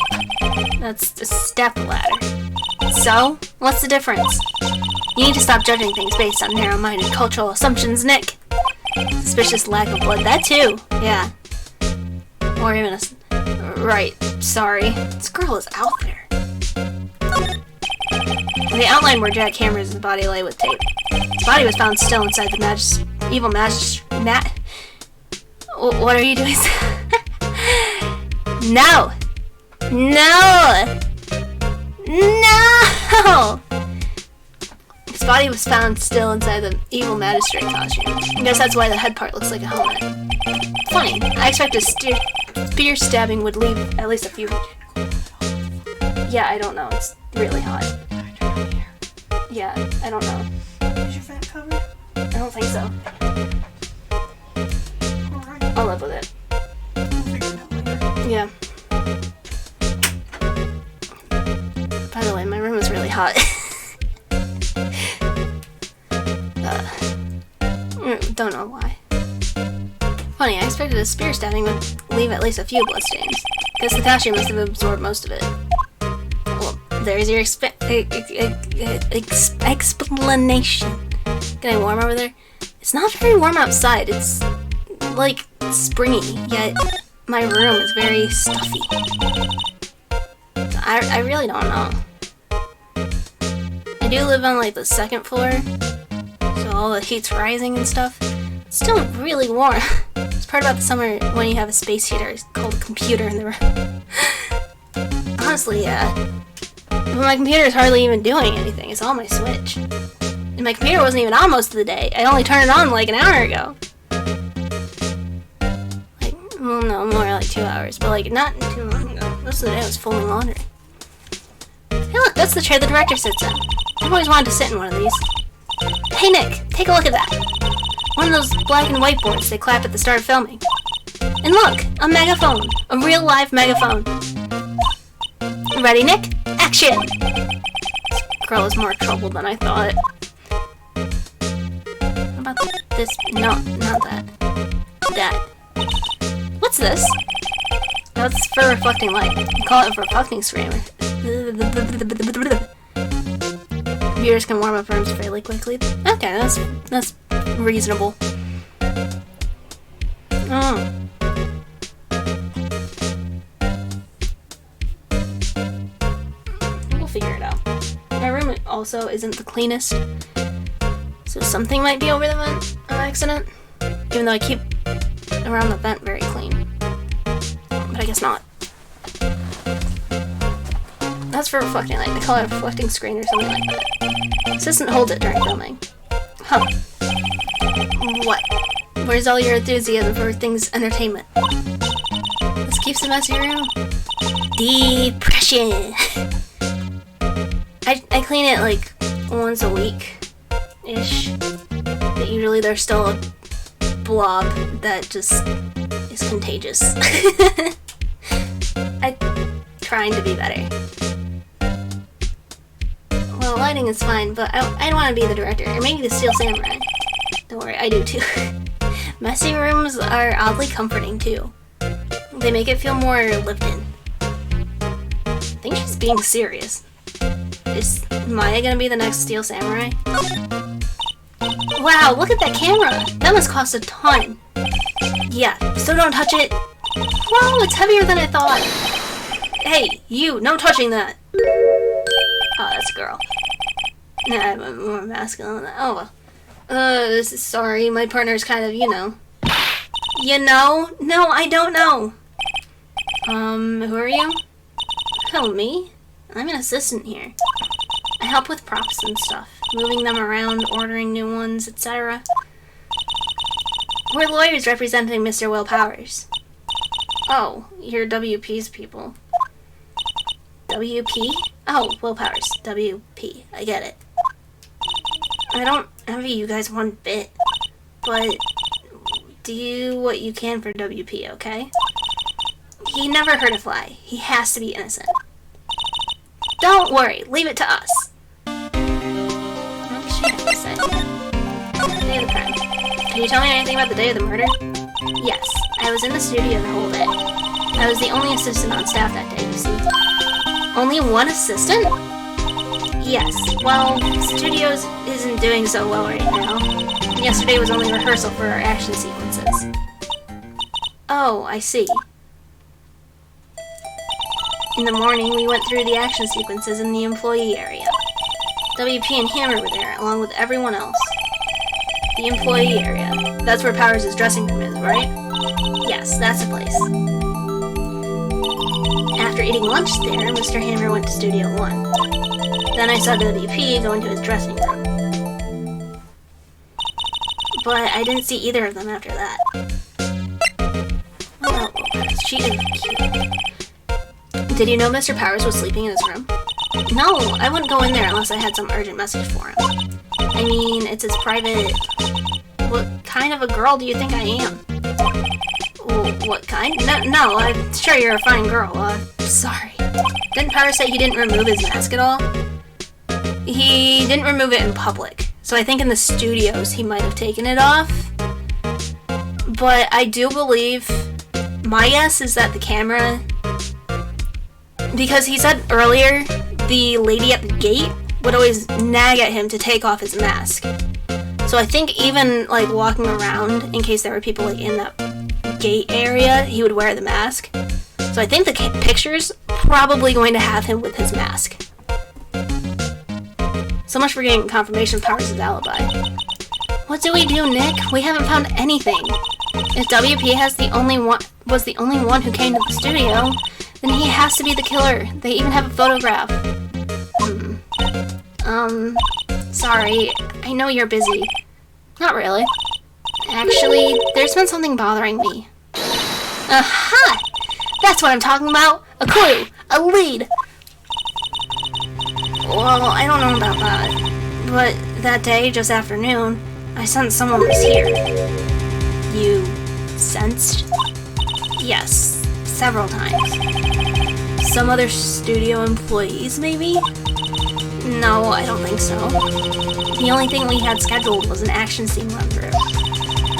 That's a step ladder. So, what's the difference? You need to stop judging things based on narrow-minded cultural assumptions, Nick. Suspicious lack of blood, that too. Yeah. Or even a... Right, sorry. This girl is out there. The outline where Jack Cameron's body lay with tape. His body was found still inside the evil What are you doing? No! No! No! His body was found still inside the evil magistrate costume. I guess that's why the head part looks like a helmet. Funny, I expected spear stabbing would leave at least a few. Yeah, I don't know. It's really hot. Yeah, I don't know. Is your fat covered? I don't think so. Alright. I'll live with it. We'll figure it out later. Yeah. By the way, my room is really hot. Don't know why. Funny, I expected a spear stabbing would leave at least a few bloodstains. Guess the costume must have absorbed most of it. Well, there's your explanation. Getting warm over there? It's not very warm outside. It's like springy, yet my room is very stuffy. I really don't know. I do live on like the second floor, so all the heat's rising and stuff. It's still really warm. It's part about the summer when you have a space heater called a computer in the room. Honestly, yeah. But my computer is hardly even doing anything. It's all my Switch. And my computer wasn't even on most of the day. I only turned it on like an hour ago. Like, well, no, more like 2 hours, but like not too long ago. Most of the day I was folding laundry. Hey look, that's the chair the director sits in. I've always wanted to sit in one of these. Hey Nick, take a look at that. One of those black and white boards they clap at the start of filming. And look, a megaphone. A real live megaphone. Ready, Nick? Action! This girl is more trouble than I thought. How about this? No, not that. That. What's this? That's for reflecting light. You call it a reflecting screen. Computers can warm up rooms fairly quickly. Okay, that's reasonable. Oh. We'll figure it out. My room also isn't the cleanest, so something might be over the vent on accident. Even though I keep around the vent very clean. But I guess not. That's for reflecting light. They call it a reflecting screen or something like that. Assistant holds it during filming. Huh. What? Where's all your enthusiasm for things entertainment? This keeps a messy room. Depression. I clean it like once a week-ish. But usually there's still a blob that just is contagious. I'm trying to be better. Well, lighting is fine, but I don't want to be the director, or maybe the Steel Samurai. Don't worry, I do too. Messy rooms are oddly comforting too. They make it feel more lived in. I think she's being serious. Is Maya gonna be the next Steel Samurai? Wow, look at that camera! That must cost a ton. Yeah, so don't touch it. Wow, it's heavier than I thought. Hey, you, no touching that. Oh, that's a girl. Nah, I'm more masculine than that. Oh, well. Sorry, my partner's kind of, you know. You know? No, I don't know. Who are you? Oh, me? I'm an assistant here. I help with props and stuff. Moving them around, ordering new ones, etc. We're lawyers representing Mr. Will Powers. Oh, you're WP's people. WP? Oh, Will Powers. WP. I get it. I don't envy you guys one bit, but do what you can for WP, okay? He never hurt a fly. He has to be innocent. Don't worry. Leave it to us. What does she have to say? Can you tell me anything about the day of the murder? Yes, I was in the studio the whole day. I was the only assistant on staff that day, you see. Only one assistant? Yes, well, studios isn't doing so well right now. Yesterday was only rehearsal for our action sequences. Oh, I see. In the morning, we went through the action sequences in the employee area. WP and Hammer were there, along with everyone else. The employee area. That's where Powers' dressing room is, right? Yes, that's the place. After eating lunch there, Mr. Hammer went to Studio 1. Then I saw WP go into his dressing room. But I didn't see either of them after that. Oh, she is cute. Did you know Mr. Powers was sleeping in his room? No, I wouldn't go in there unless I had some urgent message for him. I mean, it's his private... What kind of a girl do you think I am? What kind? No, I'm sure you're a fine girl. Sorry. Didn't Powers say he didn't remove his mask at all? He didn't remove it in public. So I think in the studios he might have taken it off. But I do believe... My guess is that the camera... Because he said earlier, the lady at the gate would always nag at him to take off his mask. So I think even, like, walking around, in case there were people, like, in that gate area, he would wear the mask. So I think the picture's probably going to have him with his mask. So much for getting confirmation of Powers' alibi. What do we do, Nick? We haven't found anything. If WP was the only one who came to the studio, then he has to be the killer. They even have a photograph. Sorry. I know you're busy. Not really. Actually, there's been something bothering me. Aha! That's what I'm talking about! A clue! A lead! Well, I don't know about that. But that day, just after noon, I sensed someone was here. You sensed? Yes, several times. Some other studio employees, maybe? No, I don't think so. The only thing we had scheduled was an action scene run-through.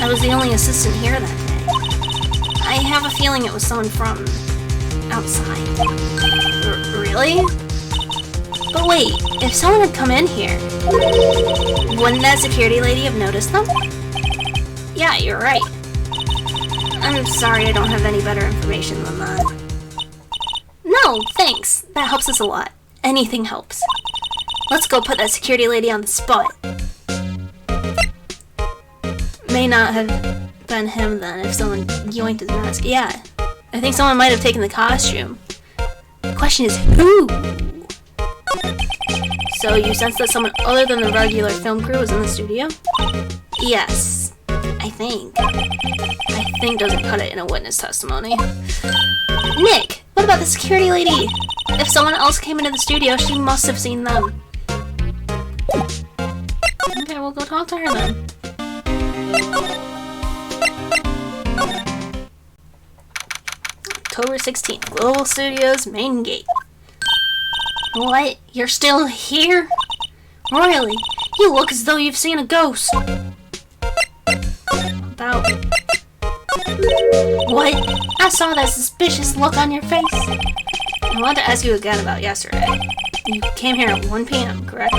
I was the only assistant here that day. I have a feeling it was someone from outside. Really? But wait, if someone had come in here, wouldn't that security lady have noticed them? Yeah, you're right. I'm sorry I don't have any better information than that. No, thanks. That helps us a lot. Anything helps. Let's go put that security lady on the spot. May not have been him then if someone yoinked his mask. Yeah, I think someone might have taken the costume. The question is who? So you sense that someone other than the regular film crew was in the studio? Yes, I think. I think doesn't cut it in a witness testimony. Nick, what about the security lady? If someone else came into the studio, she must have seen them. Okay, we'll go talk to her then. October 16th, Global Studios main gate. What? You're still here? Really? You look as though you've seen a ghost. About... What? I saw that suspicious look on your face. I wanted to ask you again about yesterday. You came here at 1 p.m., correct?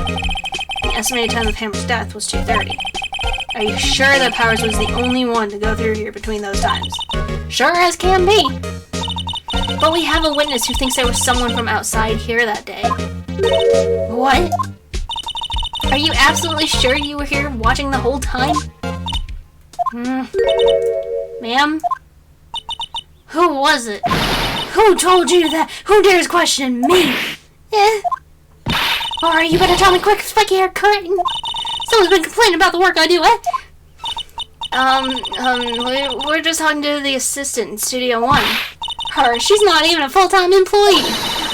The estimated time of Hammer's death was 2:30. Are you sure that Powers was the only one to go through here between those times? Sure as can be. But we have a witness who thinks there was someone from outside here that day. What? Are you absolutely sure you were here watching the whole time? Ma'am? Who was it? Who told you that? Who dares question me? Alright, you better tell me quick, spiky hair curtain. Someone's been complaining about the work I do, we're just talking to the assistant in Studio 1. Her, she's not even a full-time employee.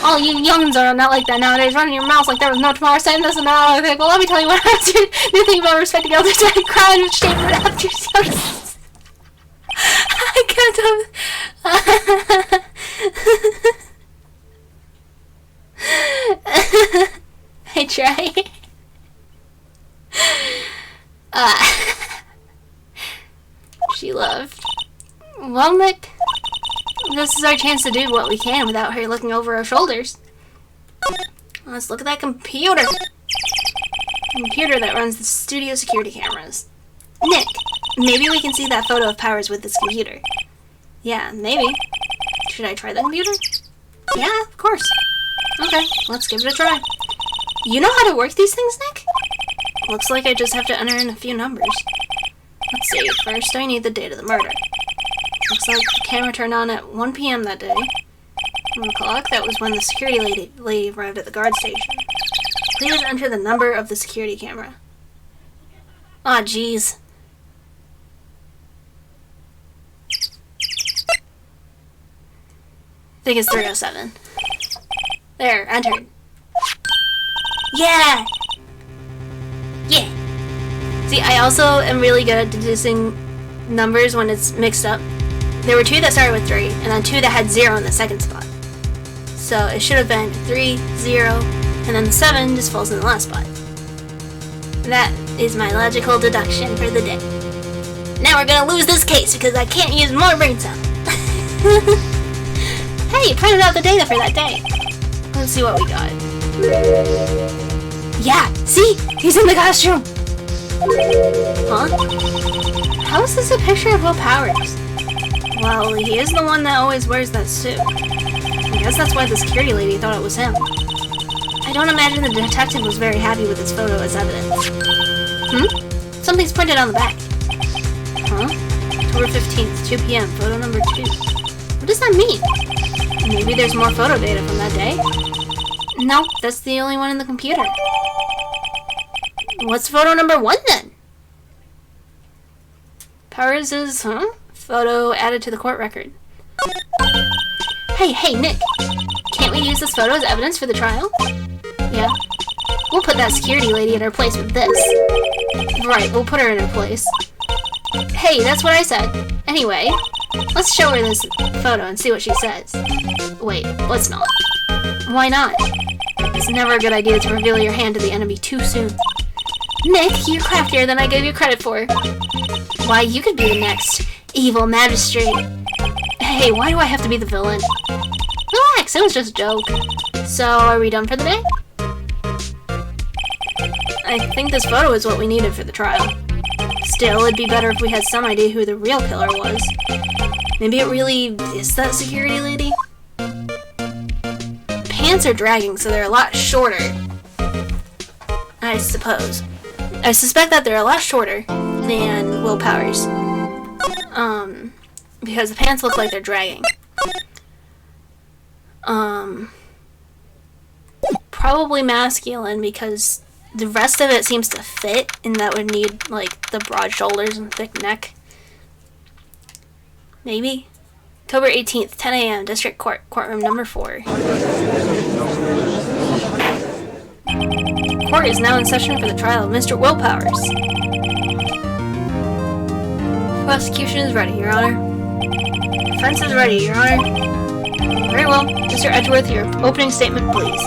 All you youngins are not like that nowadays, running your mouths like there was no tomorrow, saying this and that. Okay, well, let me tell you what else new thing about respecting elders, I cried and shame for after yours. I can't tell. I try. loved. Well, Nick, this is our chance to do what we can without her looking over our shoulders. Let's look at that computer. Computer that runs the studio security cameras. Nick, maybe we can see that photo of Powers with this computer. Yeah, maybe. Should I try the computer? Yeah, of course. Okay, let's give it a try. You know how to work these things, Nick? Looks like I just have to enter in a few numbers. Let's see, first I need the date of the murder. Looks like the camera turned on at 1 p.m. that day. 1 o'clock, that was when the security lady arrived at the guard station. Please enter the number of the security camera. Aw, jeez. I think it's 307. There, entered. Yeah! Yeah! See, I also am really good at deducing numbers when it's mixed up. There were 2 that started with 3, and then 2 that had 0 in the second spot. So it should have been 3, 0, and then the 7 just falls in the last spot. That is my logical deduction for the day. Now we're gonna lose this case because I can't use more brain cells. Hey, you printed out the data for that day. Let's see what we got. Yeah, see? He's in the costume! Huh? How is this a picture of Will Powers? Well, he is the one that always wears that suit. I guess that's why the security lady thought it was him. I don't imagine the detective was very happy with this photo as evidence. Something's printed on the back. Huh? October 15th, 2 p.m., photo number 2. What does that mean? Maybe there's more photo data from that day? Nope, that's the only one in the computer. What's photo number 1 then? Powers is, photo added to the court record. Hey, Nick! Can't we use this photo as evidence for the trial? Yeah. We'll put that security lady in her place with this. Right, we'll put her in her place. Hey, that's what I said. Anyway, let's show her this photo and see what she says. Wait, let's not. Why not? It's never a good idea to reveal your hand to the enemy too soon. Nick, you're craftier than I gave you credit for. Why, you could be the next evil magistrate. Hey, why do I have to be the villain? Relax, it was just a joke. So, are we done for the day? I think this photo is what we needed for the trial. Still, it'd be better if we had some idea who the real killer was. Maybe it really is that security lady? Pants are dragging, so they're a lot shorter. I suppose. I suspect that they're a lot shorter than Will Powers. Because the pants look like they're dragging. Probably masculine because the rest of it seems to fit, and that would need, like, the broad shoulders and thick neck. Maybe? October 18th, 10 a.m., District Court, courtroom number 4. Court is now in session for the trial of Mr. Will Powers. Prosecution is ready, Your Honor. Defense is ready, Your Honor. Very well. Mr. Edgeworth, your opening statement, please.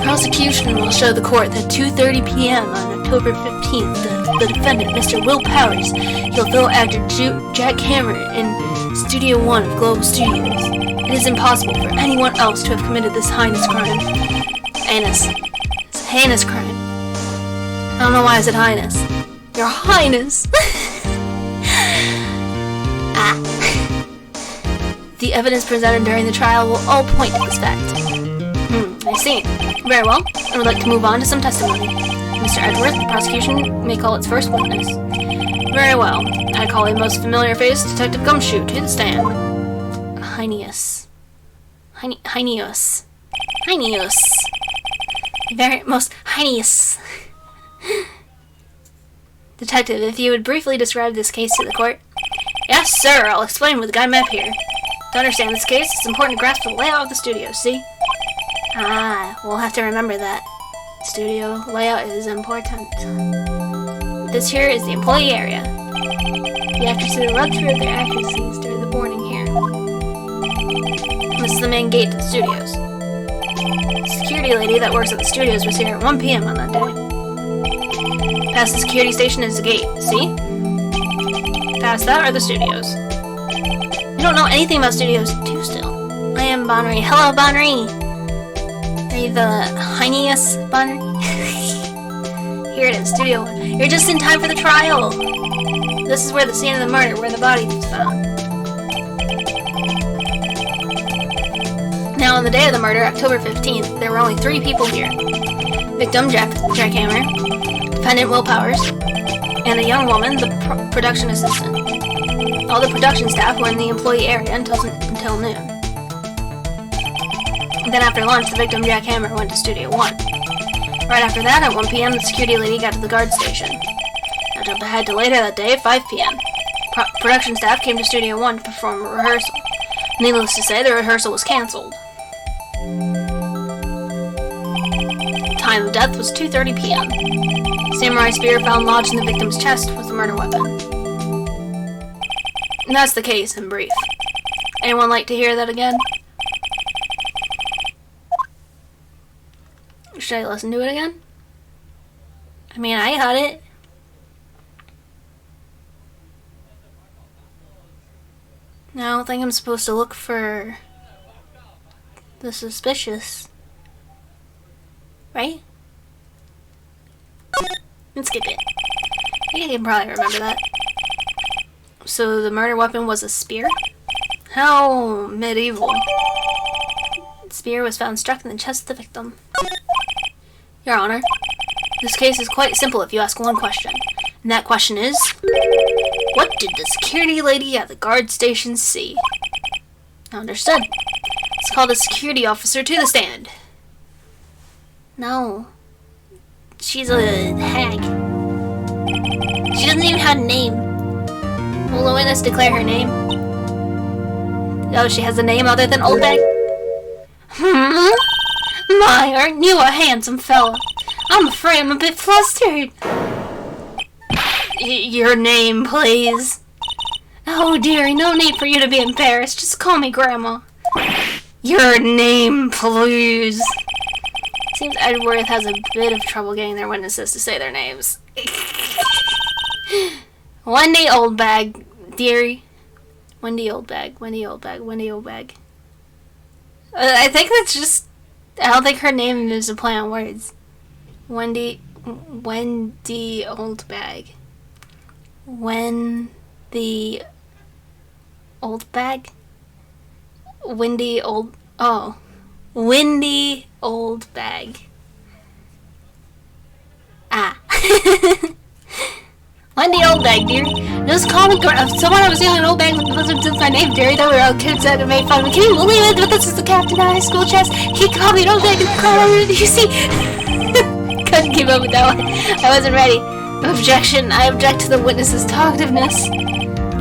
Prosecution will show the court that 2:30 p.m. on October 15th, the defendant, Mr. Will Powers, killed fellow actor Jack Hammer in Studio 1 of Global Studios. It is impossible for anyone else to have committed this heinous crime. Heinous. It's a heinous crime. I don't know why I said highness. Your Highness! The evidence presented during the trial will all point to this fact. I see. Very well. I would like to move on to some testimony. Mr. Edgeworth, the prosecution may call its first witness. Very well. I call a most familiar face, Detective Gumshoe, to the stand. Heinous. Heinous. Very most heinous. Detective, if you would briefly describe this case to the court. Yes, sir. I'll explain with the guide map here. To understand this case, it's important to grasp the layout of the studio, see? We'll have to remember that. Studio layout is important. This here is the employee area. The actors to the left here are their acting scenes during the boarding here. This is the main gate to the studios. The security lady that works at the studios was here at 1 p.m. on that day. Past the security station is the gate, see? past that are the studios. You don't know anything about studios 2 still. I am Bonnery. Hello, Bonnery! Are you the heiniest Bonnery? Here it is, Studio 1. You're just in time for the trial! This is where the scene of the murder, where the body was found. Now, on the day of the murder, October 15th, there were only 3 people here. Victim, Jackhammer, Defendant, Will Powers, and a young woman, the production assistant. All the production staff were in the employee area until noon. Then after lunch, the victim, Jackhammer, went to Studio 1. Right after that, at 1 p.m., the security lady got to the guard station. Now jump ahead to later that day, 5 p.m. Production staff came to Studio 1 to perform a rehearsal. Needless to say, the rehearsal was cancelled. Time of death was 2:30 p.m. Samurai spear found lodged in the victim's chest was the murder weapon. And that's the case in brief. Anyone like to hear that again? Should I listen to it again? I mean, I got it. I don't think I'm supposed to look for the suspicious. Right? Let's skip it. I think I can probably remember that. So the murder weapon was a spear? How medieval. The spear was found struck in the chest of the victim. Your Honor, this case is quite simple if you ask one question. And that question is, what did the security lady at the guard station see? Understood. Let's call the security officer to the stand. No. She's a hag. She doesn't even have a name. Will the witness declare her name? Oh, she has a name other than Old Bag? My, aren't you a handsome fella? I'm afraid I'm a bit flustered. Your name, please. Oh, dearie, no need for you to be embarrassed. Just call me Grandma. Your name, please. Seems Edgeworth has a bit of trouble getting their witnesses to say their names. Wendy Oldbag, dearie. Wendy Oldbag, Wendy Oldbag, Wendy Oldbag. I think that's just... I don't think her name is a play on words. Wendy Oldbag. Wendy Oldbag? Wendy Old... Oh. Wendy Oldbag. Ah. Wendy Oldbag, dear. Just call me someone I was yelling Oldbag since my name, dearie. There were all kids that made fun of me. Can you believe it? But this is the captain of high school chess. He called me Oldbag in the car. You see? Couldn't keep up with that one. I wasn't ready. Objection. I object to the witness's talkativeness.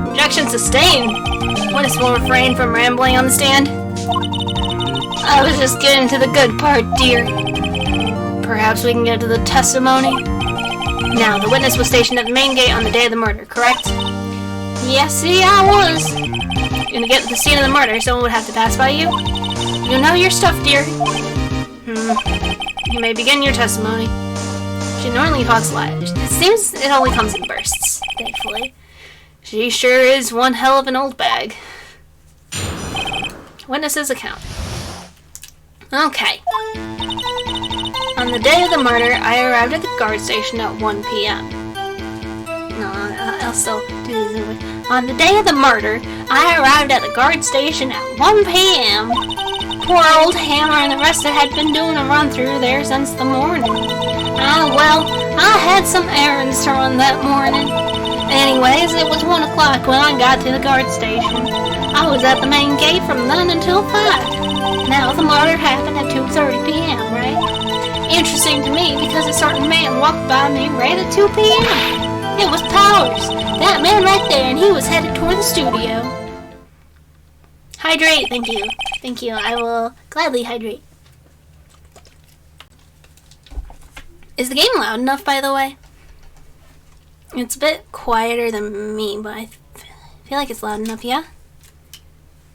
Objection sustained. Witness will refrain from rambling on the stand. I was just getting to the good part, dear. Perhaps we can get to the testimony. Now, the witness was stationed at the main gate on the day of the murder, correct? Yes, see, I was. To get to the scene of the murder, someone would have to pass by you. You know your stuff, dear. You may begin your testimony. She normally talks live. It seems it only comes in bursts, thankfully. She sure is one hell of an old bag. Witness's account. Okay. On the day of the murder, I arrived at the guard station at 1 p.m. No, I'll still do these anyway. On the day of the murder, I arrived at the guard station at 1 p.m. Poor old Hammer and the rest had been doing a run-through there since the morning. Well, I had some errands to run that morning. Anyways, it was 1 o'clock when I got to the guard station. I was at the main gate from then until 5. Now, the murder happened at 2:30 p.m., right? Interesting to me because a certain man walked by me right at 2 p.m. It was Powers, that man right there, and he was headed toward the studio. Hydrate, thank you. Thank you, I will gladly hydrate. Is the game loud enough, by the way? It's a bit quieter than me, but I feel like it's loud enough, yeah?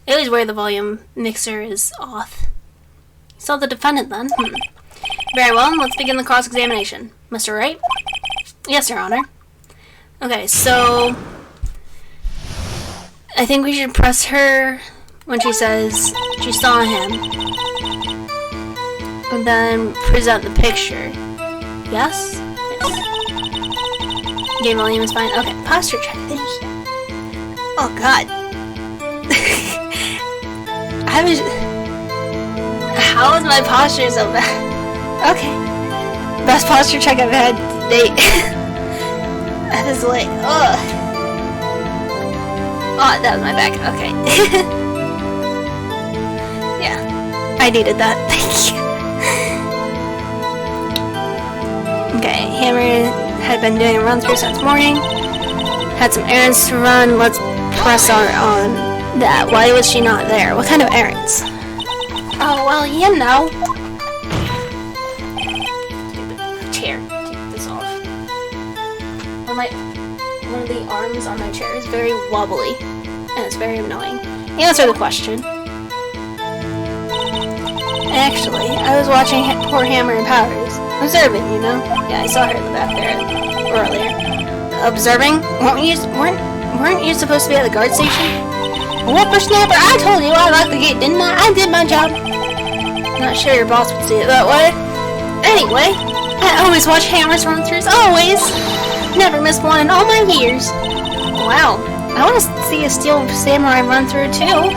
I always wear the volume mixer is off. So the defendant then. Very well, let's begin the cross-examination. Mr. Wright? Yes, Your Honor. Okay, so I think we should press her when she says she saw him. And then present the picture. Yes? Yes. Game volume is fine. Okay, posture check. Thank you. Oh god. How is my posture so bad? Okay. Best posture check I've had to date. That is like, ugh. Oh, that was my back. Okay. Yeah. I needed that. Thank you. Okay, Hammer had been doing a run-through since morning. Had some errands to run. Let's press on that. Why was she not there? What kind of errands? Oh, well, you know. Chair. Take this off. One of the arms on my chair is very wobbly. And it's very annoying. Answer the question. Actually, I was watching poor Hammer and Powers. Observing, you know? Yeah, I saw her in the back there earlier. Observing? Weren't you supposed to be at the guard station? Whippersnapper, I told you I locked the gate, didn't I? I did my job. Not sure your boss would see it that way. Anyway, I always watch Hammer's run-throughs, always. Never missed one in all my years. Wow, I want to see a Steel Samurai run-through too.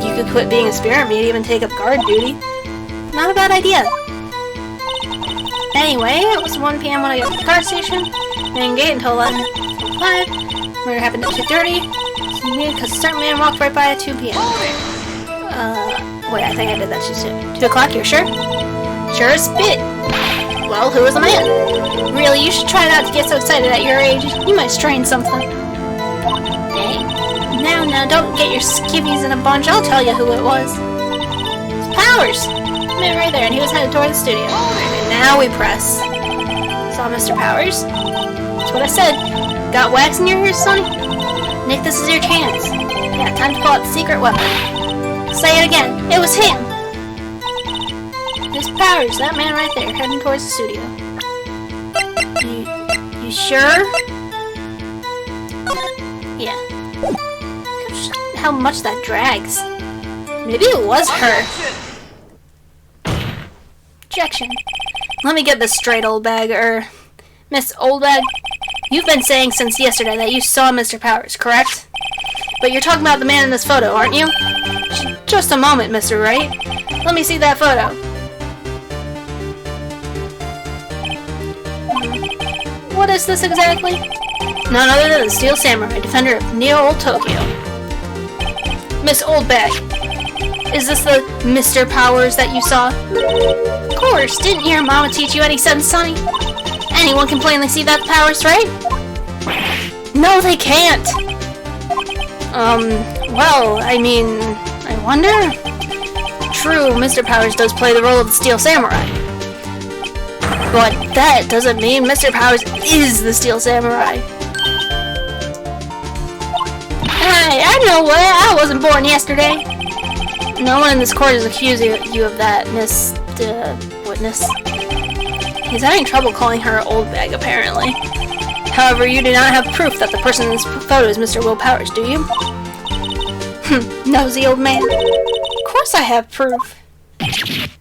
You could quit being a spirit medium and take up guard duty. Not a bad idea. Anyway, it was 1 p.m. when I got to the guard station. Main gate until 11:05. Murder happened at 2:30. Because a certain man walked right by at 2 p.m. Wait, I think I did that too soon. 2 o'clock, you're sure? Sure as spit. Well, who was the man? Really, you should try not to get so excited at your age. You might strain something. Hey, now, don't get your skivvies in a bunch. I'll tell you who it was. It's Powers. Man right there, and he was headed toward the studio. And now we press. Saw Mr. Powers? That's what I said. Got wax in your ears, Sonny? Nick, this is your chance. Yeah, time to pull out the secret weapon. Say it again. It was him. It's Powers, that man right there, heading towards the studio. You sure? Yeah. How much that drags. Maybe it was her. Objection. Let me get this straight, old bag, Miss Oldbag. You've been saying since yesterday that you saw Mr. Powers, correct? But you're talking about the man in this photo, aren't you? Just a moment, Mr. Wright. Let me see that photo. What is this exactly? None other than the Steel Samurai, defender of Neo-Old Tokyo. Miss Oldbag, is this the Mr. Powers that you saw? Of course, didn't your mama teach you any sense, Sonny? Anyone can plainly see that Powers, right? No, they can't! Well, I mean, I wonder? True, Mr. Powers does play the role of the Steel Samurai. But that doesn't mean Mr. Powers is the Steel Samurai. Hey, I know what, I wasn't born yesterday. No one in this court is accusing you of that, Miss, Witness. He's having trouble calling her old bag, apparently. However, you do not have proof that the person in this photo is Mr. Will Powers, do you? Nosy old man. Of course I have proof.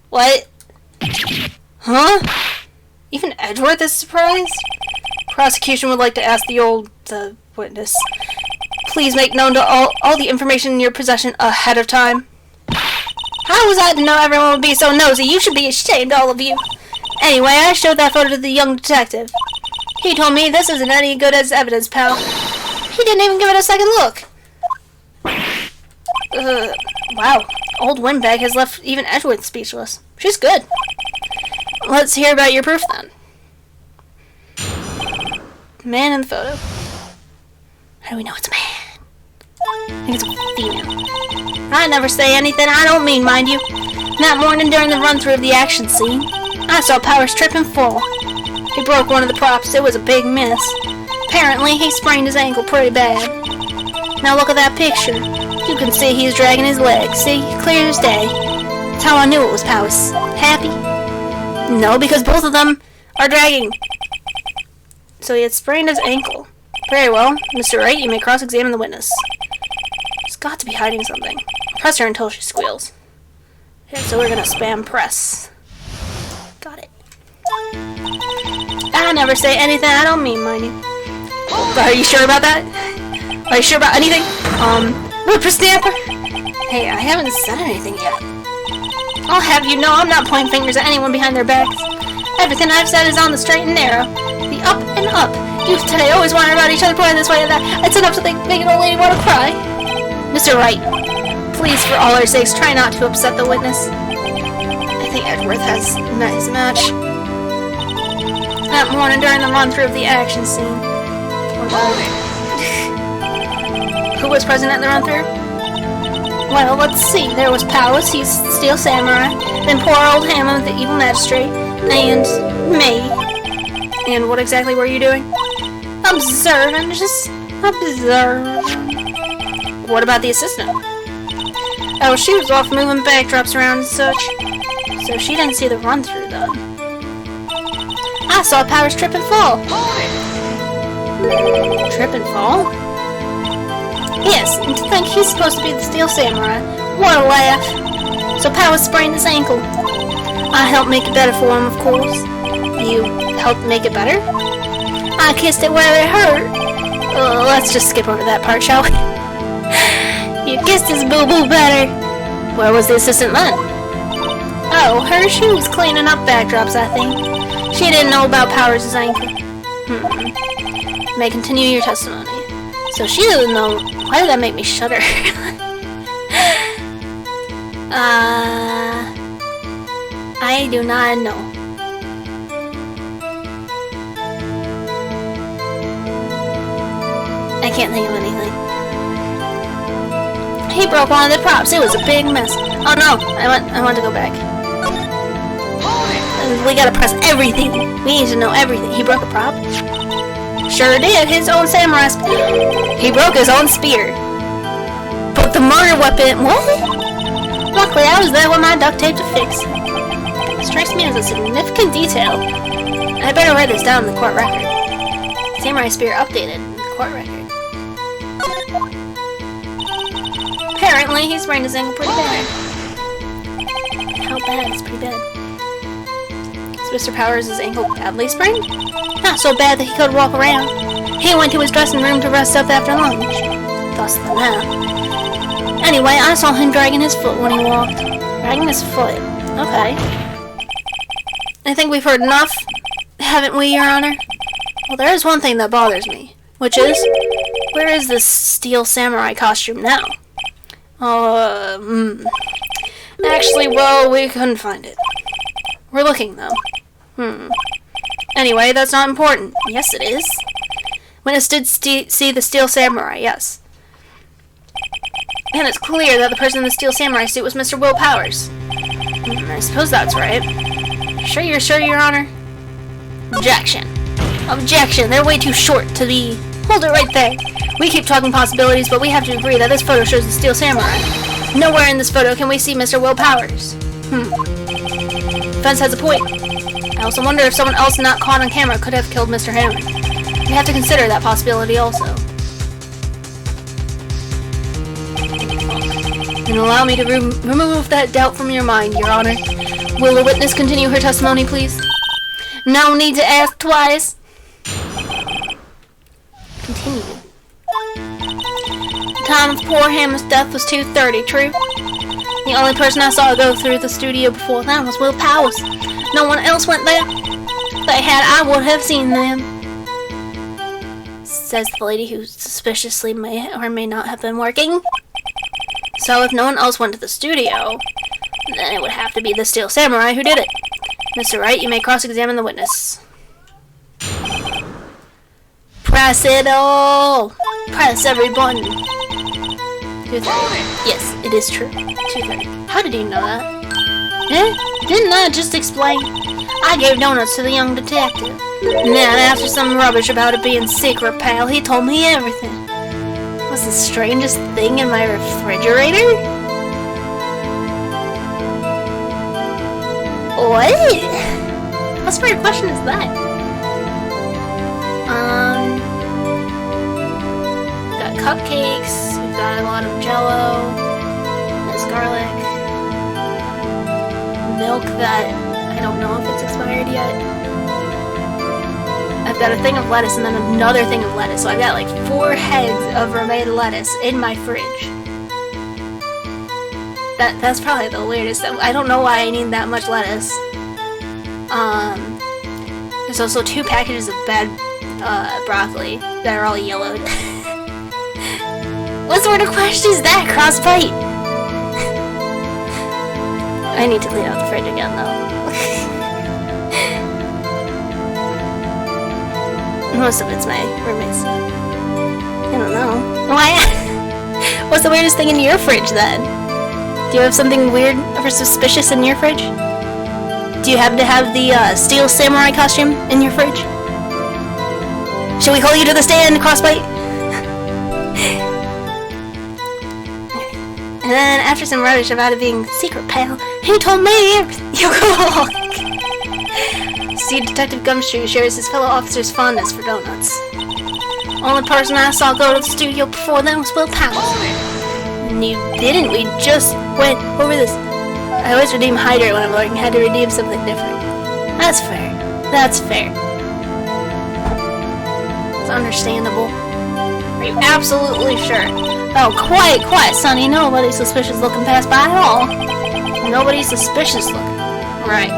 What? Huh? Even Edgeworth is surprised? Prosecution would like to ask the witness. Please make known to all the information in your possession ahead of time. How was I to know everyone would be so nosy? You should be ashamed, all of you. Anyway, I showed that photo to the young detective. He told me this isn't any good as evidence, pal. He didn't even give it a second look. Wow. Old Windbag has left even Edgeworth speechless. She's good. Let's hear about your proof, then. Man in the photo. How do we know it's a man? I think it's a female. I never say anything I don't mean, mind you. That morning during the run-through of the action scene, I saw Powers trip and fall. He broke one of the props. It was a big miss. Apparently, he sprained his ankle pretty bad. Now look at that picture. You can see he's dragging his leg. See? Clear as day. That's how I knew it was Powers. Happy? No, because both of them are dragging. So he had sprained his ankle. Very well. Mr. Wright, you may cross-examine the witness. got to be hiding something. Press her until she squeals. Okay, so we're gonna spam press. Got it. I never say anything I don't mean, mind you. Are you sure about that? Are you sure about anything? Whippersnapper? Hey, I haven't said anything yet. I'll have you know I'm not pointing fingers at anyone behind their backs. Everything I've said is on the straight and narrow. The up and up. You today always wonder about each other going this way and that. It's enough to make an old lady want to cry. Mr. Wright, please, for all our sakes, try not to upset the witness. I think Edgeworth has met his match. That morning during the run-through of the action scene. Who was present at the run-through? Well, let's see. There was Powers, he's Steel Samurai, then poor old Hammond, the evil magistrate, and me. And what exactly were you doing? Observing, just observing. What about the assistant? Oh, she was off moving backdrops around and such. So she didn't see the run-through, though. I saw Powers trip and fall. Trip and fall? Yes, and to think he's supposed to be the Steel Samurai. What a laugh. So Powers sprained his ankle. I helped make it better for him, of course. You helped make it better? I kissed it where it hurt. Let's just skip over that part, shall we? You kissed his boo-boo better. Where was the assistant then? Oh, she was cleaning up backdrops, I think. She didn't know about Powers' ankle. May continue your testimony. So she doesn't know. Why did that make me shudder? I do not know. I can't think of anything. He broke one of the props. It was a big mess. Oh no! I want to go back. We gotta press everything. We need to know everything. He broke a prop? Sure did. His own samurai he broke his own spear. But the murder weapon... What? Luckily, I was there with my duct tape to fix. Strikes me as a significant detail. I better write this down in the court record. Samurai spear updated in the court record. Apparently, he sprained his ankle pretty bad. How bad? It's pretty bad. Is Mr. Powers' ankle badly sprained? Not so bad that he couldn't walk around. He went to his dressing room to rest up after lunch. Thus the nap. Anyway, I saw him dragging his foot when he walked. Dragging his foot? Okay. I think we've heard enough, haven't we, Your Honor? Well, there is one thing that bothers me, which is, where is this Steel Samurai costume now? Actually, well, we couldn't find it. We're looking, though. Anyway, that's not important. Yes, it is. Witness did see the Steel Samurai, yes. And it's clear that the person in the Steel Samurai suit was Mr. Will Powers. I suppose that's right. Sure, Your Honor? Objection. Objection. They're way too short to be... Hold it right there. We keep talking possibilities, but we have to agree that this photo shows the Steel Samurai. Nowhere in this photo can we see Mr. Will Powers. Defense has a point. I also wonder if someone else not caught on camera could have killed Mr. Hammond. We have to consider that possibility also. And allow me to remove that doubt from your mind, Your Honor. Will the witness continue her testimony, please? No need to ask twice. Continue. The time of poor Hammond's death was 2:30, true? The only person I saw go through the studio before that was Will Powers. No one else went there. If they had, I would have seen them. Says the lady who suspiciously may or may not have been working. So if no one else went to the studio, then it would have to be the Steel Samurai who did it. Mr. Wright, you may cross-examine the witness. Press it all! Press every button. 2:30. Yes, it is true. 2:30. How did you know that? Eh? Didn't I just explain? I gave donuts to the young detective. And then after some rubbish about it being secret, pal, he told me everything. What's the strangest thing in my refrigerator? What? What sort of question is that? Got cupcakes. got a lot of Jello. There's garlic. Milk that I don't know if it's expired yet. I've got a thing of lettuce and then another thing of lettuce. So I've got like 4 heads of romaine lettuce in my fridge. That's probably the weirdest. I don't know why I need that much lettuce. There's also 2 packages of bad broccoli that are all yellowed. What sort of question is that, Crossbite? I need to clean out the fridge again, though. Most of it's my roommate's stuff. I don't know. Why? What's the weirdest thing in your fridge, then? Do you have something weird or suspicious in your fridge? Do you happen to have the steel samurai costume in your fridge? Should we hold you to the stand, Crossbite? And then, after some rubbish about it being secret pal, he told me everything. You go. See, Detective Gumshoe shares his fellow officer's fondness for donuts. Only person I saw go to the studio before them was Will Powell. And you didn't. We just went over this. I always redeem Hydrate when I'm working. Had to redeem something different. That's fair. That's fair. It's understandable. Are you absolutely sure? Oh, quiet, Sonny. Nobody's suspicious looking past by at all. Nobody's suspicious looking. Right.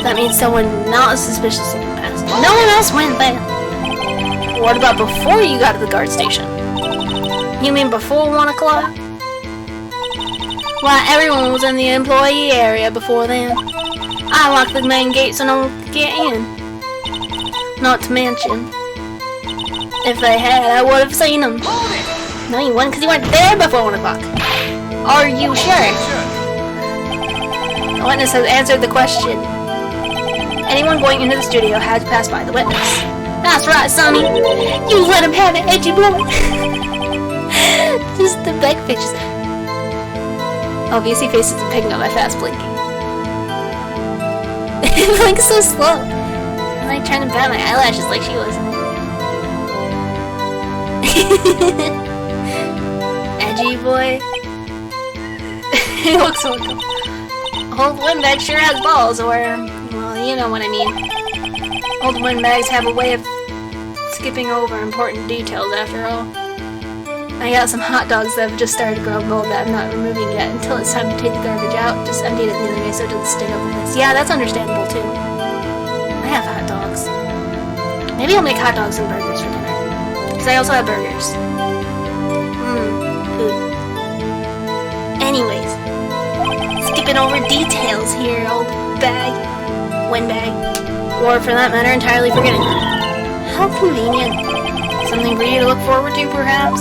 That means someone not suspicious looking past. No one else went there. What about before you got to the guard station? You mean before 1 o'clock? Why, everyone was in the employee area before then. I locked the main gate so no one could get in. Not to mention, if they had, I would have seen them. No, you wouldn't, because you weren't there before 1 o'clock. Are you sure? The witness has answered the question. Anyone going into the studio had to pass by the witness. That's right, Sonny. You let him have it, edgy boy. Just the back pictures. Oh, VC Face isn't picking up my fast blinking. It blinks so slow. I'm like trying to bat my eyelashes like she wasn't. Edgy boy. He looks so cool. Old windbag sure has balls, or, well, you know what I mean. Old windbags have a way of skipping over important details after all. I got some hot dogs that have just started to grow mold that I'm not removing yet until it's time to take the garbage out. Just emptied it the other day so it doesn't stink up the place. Yeah, that's understandable too. I have hot dogs. Maybe I'll make hot dogs and burgers for dinner. Because I also have burgers. Food. Anyways. Skipping over details here, old bag. Windbag. Or for that matter, entirely forgetting them. How convenient. Something for you to look forward to, perhaps?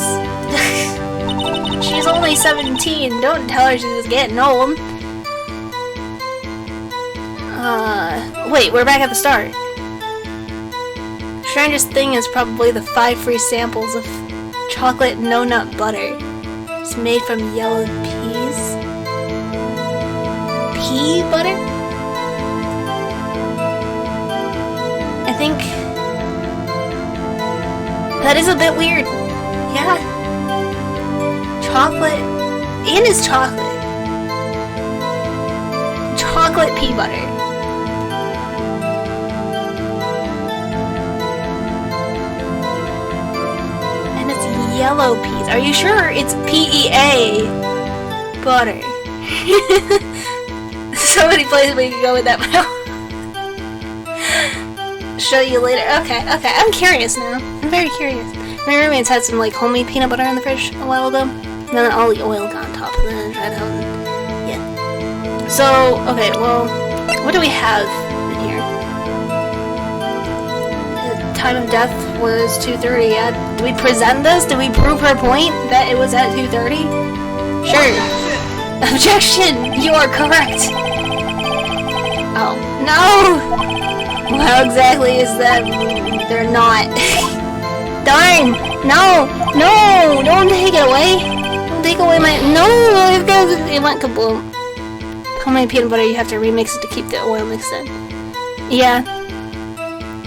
She's only 17. Don't tell her she's getting old. Wait, we're back at the start. Strangest thing is probably the 5 free samples of chocolate no-nut butter. It's made from yellow peas. Pea butter? I think that is a bit weird. Yeah. Chocolate. And it's chocolate. Chocolate pea butter. And it's yellow peas. Are you sure it's PEA butter? So many places we could go with that. Show you later. Okay, I'm curious now. I'm very curious. My roommates had some like homemade peanut butter in the fridge a while ago. And then all the oil got on top, and then I tried it out. And, yeah. So, okay, well, what do we have in here? The time of death was 2:30. Yeah. Do we present this? Do we prove her point that it was at 2:30? Sure. Objection! You are correct. Oh no! How exactly is that? They're not. Darn! No! No! Don't take it away! Don't take away my... No! It went kaboom. How many peanut butter you have to remix it to keep the oil mixed in? Yeah.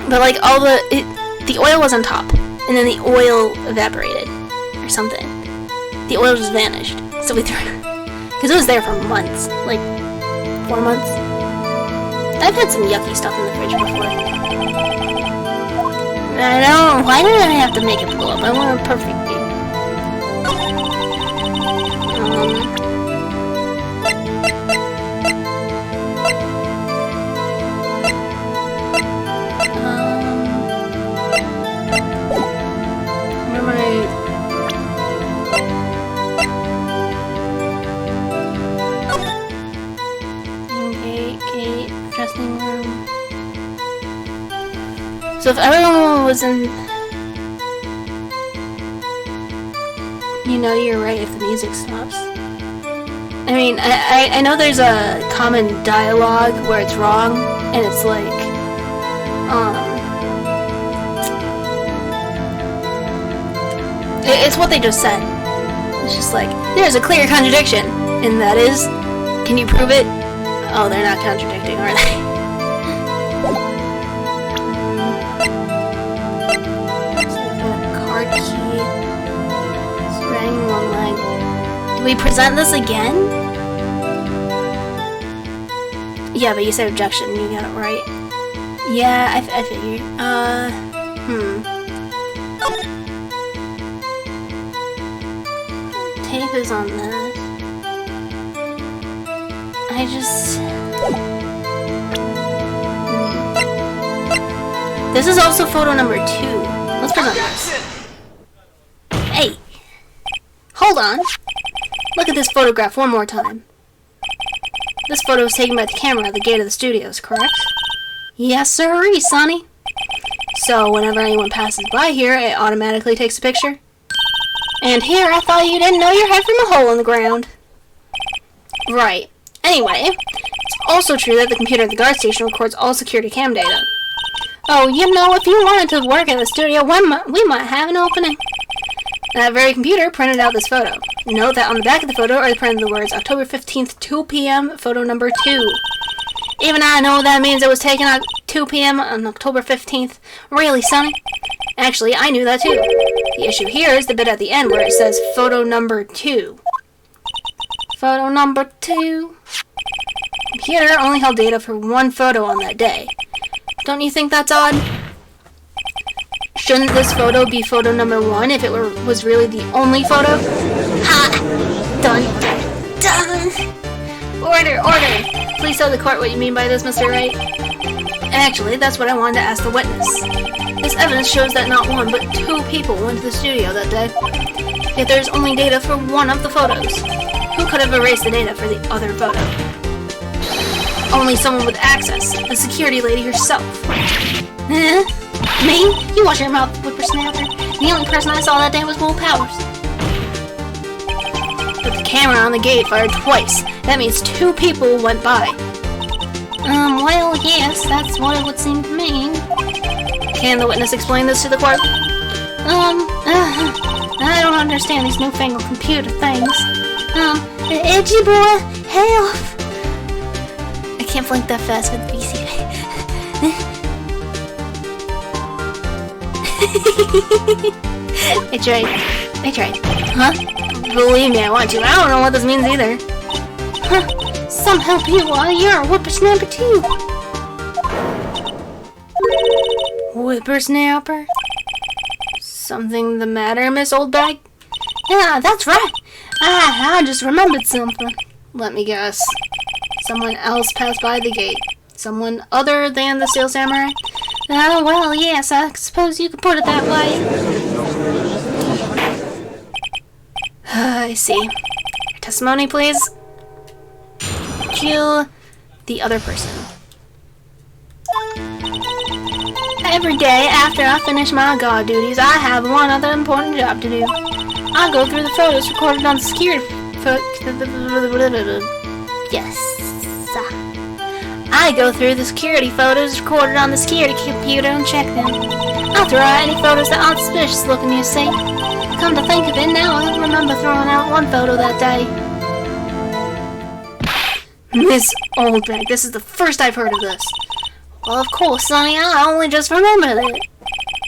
But like all the oil was on top. And then the oil evaporated. Or something. the oil just vanished. So we threw it. Because it was there for months. Like, 4 months. I've had some yucky stuff in the fridge before. I don't. Why did I have to make it blow up? I want a perfect game. Where am I? Gate, dressing room. So if everyone was in... You know you're right if the music stops. I mean, I know there's a common dialogue where it's wrong, and it's like, it's what they just said. It's just like, there's a clear contradiction, and that is, can you prove it? Oh, they're not contradicting, are they? Card key. Spreading one leg. Do we present this again? Yeah, but you said objection. You got it right. Yeah, I figured. Tape is on this. I just... This is also photo number 2. Let's present this. Hey! Hold on! Look at this photograph one more time. This photo was taken by the camera at the gate of the studios, correct? Yes, sirree, Sonny. So, whenever anyone passes by here, it automatically takes a picture? And here, I thought you didn't know your head from a hole in the ground. Right. Anyway, it's also true that the computer at the guard station records all security cam data. Oh, you know, if you wanted to work at the studio, we might have an opening. That very computer printed out this photo. Note that on the back of the photo are printed the words October 15th, 2 p.m., photo number 2. Even I know that means it was taken at 2 p.m. on October 15th. Really, Sonny? Actually, I knew that too. The issue here is the bit at the end where it says photo number 2. Photo number 2. Computer only held data for one photo on that day. Don't you think that's odd? Shouldn't this photo be photo number 1 if it was really the only photo? Ha! Done. Done! Order! Please tell the court what you mean by this, Mr. Wright. Actually, that's what I wanted to ask the witness. This evidence shows that not 1, but 2 people went to the studio that day. Yet there's only data for one of the photos. Who could have erased the data for the other photo? Only someone with access. The security lady herself. Eh? Me? You watch your mouth, whippersnapper. The only person I saw that day was Will Powers. But the camera on the gate fired twice. That means 2 people went by. Well, yes, that's what it would seem to mean. Can the witness explain this to the court? I don't understand these newfangled computer things. Edgy boy, help! I can't blink that fast with the PC. I tried. Huh? Believe me, I want to. I don't know what this means either. Huh? Some help you while you're a whippersnapper too. Whippersnapper? Something the matter, Miss Oldbag? Yeah, that's right. I just remembered something. Let me guess. Someone else passed by the gate. Someone other than the Steel Samurai? Well, yes, I suppose you could put it that way. I see. Testimony, please. Kill the other person. Every day after I finish my guard duties, I have one other important job to do. I go through the photos recorded on the security... Yes. I go through the security photos recorded on the security computer and check them. I throw out any photos that aren't suspicious looking, you see. Come to think of it, now I remember throwing out one photo that day. Miss Oldbag, this is the first I've heard of this. Well, of course, Sonny, I only just remembered it.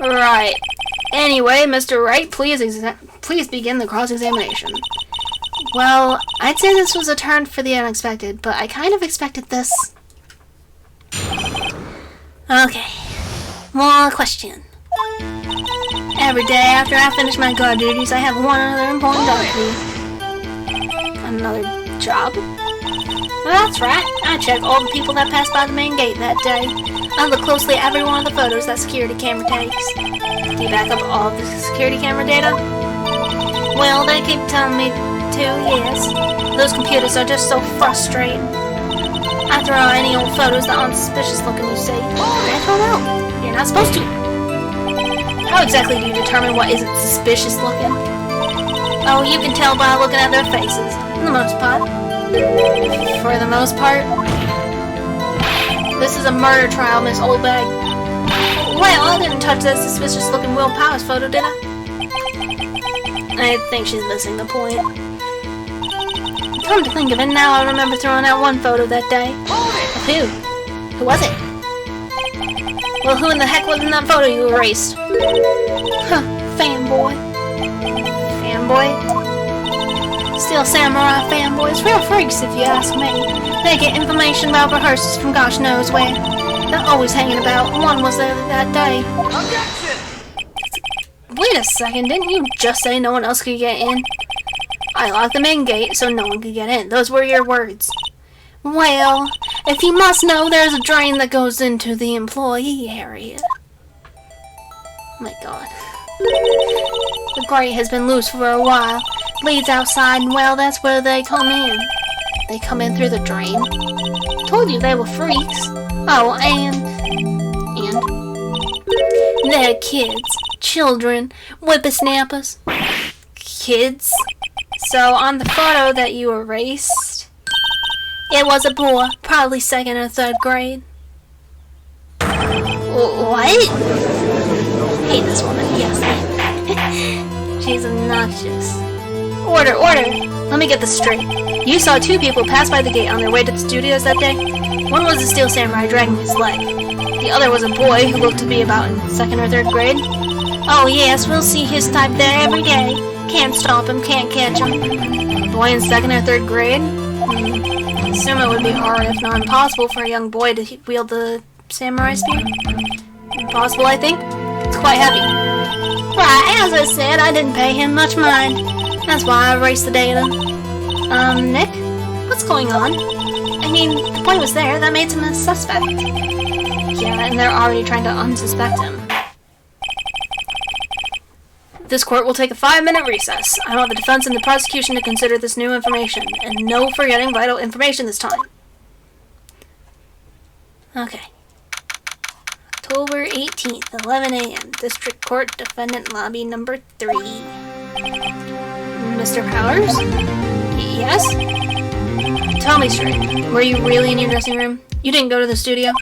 Right. Anyway, Mr. Wright, please Please begin the cross-examination. Well, I'd say this was a turn for the unexpected, but I kind of expected this. Okay. More question. Every day after I finish my guard duties, I have one other important job to do. Another job? Well, that's right. I check all the people that pass by the main gate that day. I look closely at every one of the photos that security camera takes. Do you back up all of the security camera data? Well, they keep telling me to, yes. Those computers are just so frustrating. I throw out any old photos that aren't suspicious looking, you see. I don't know. You're not supposed to. How exactly do you determine what isn't suspicious looking? Oh, you can tell by looking at their faces, for the most part. For the most part? This is a murder trial, Miss Oldbag. Well, I didn't touch that suspicious looking Will Powers photo, did I? I think she's missing the point. Come to think of it, now I remember throwing out one photo that day. Of who? Who was it? Well, who in the heck was in that photo you erased? Huh, fanboy. Fanboy? Steel Samurai fanboys, real freaks if you ask me. They get information about rehearsals from gosh knows where. They're always hanging about. One was there that day. Wait a second, didn't you just say no one else could get in? I locked the main gate so no one could get in. Those were your words. Well, if you must know, there's a drain that goes into the employee area. My god. The grate has been loose for a while. Leads outside, and well, that's where they come in. They come in through the drain. Told you they were freaks. Oh, and they're kids. Children. Whippersnappers. Kids. So, on the photo that you erased, it was a boy, probably 2nd or 3rd grade. What? Hate this woman, yes. She's obnoxious. Order, order! Let me get this straight. You saw 2 people pass by the gate on their way to the studios that day? One was a Steel Samurai dragging his leg. The other was a boy who looked to be about in 2nd or 3rd grade. Oh yes, we'll see his type there every day. Can't stop him, can't catch him. Boy in 2nd or 3rd grade? Assume it would be hard, if not impossible, for a young boy to wield the samurai spear. Impossible, I think. It's quite heavy. Right, as I said, I didn't pay him much mind. That's why I erased the data. Nick? What's going on? I mean, the boy was there, that made him a suspect. Yeah, and they're already trying to unsuspect him. This court will take a 5-minute recess. I want the defense and the prosecution to consider this new information, and no forgetting vital information this time. Okay. October 18th, 11 a.m. District Court, Defendant Lobby number 3. Mr. Powers? Yes? Tell me straight. Were you really in your dressing room? You didn't go to the studio?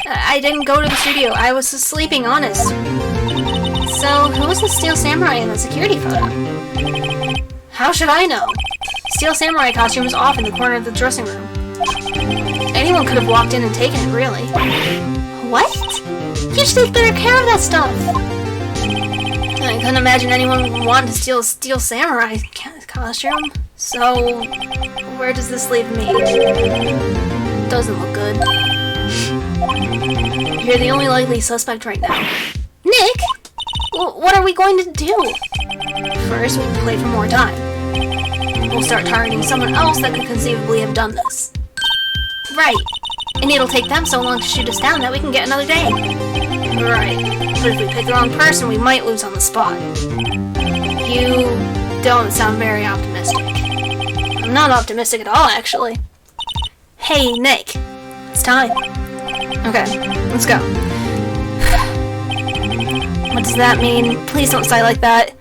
I didn't go to the studio. I was sleeping, honest. So, who was the Steel Samurai in the security photo? How should I know? Steel Samurai costume was off in the corner of the dressing room. Anyone could have walked in and taken it, really. What? You should take better care of that stuff. I couldn't imagine anyone wanting to steal a Steel Samurai costume. So, where does this leave me? Doesn't look good. You're the only likely suspect right now. Nick? What are we going to do? First, we play for more time. We'll start targeting someone else that could conceivably have done this. Right. And it'll take them so long to shoot us down that we can get another day. Right. But if we pick the wrong person, we might lose on the spot. You don't sound very optimistic. I'm not optimistic at all, actually. Hey, Nick. It's time. Okay, let's go. What does that mean? Please don't sigh like that.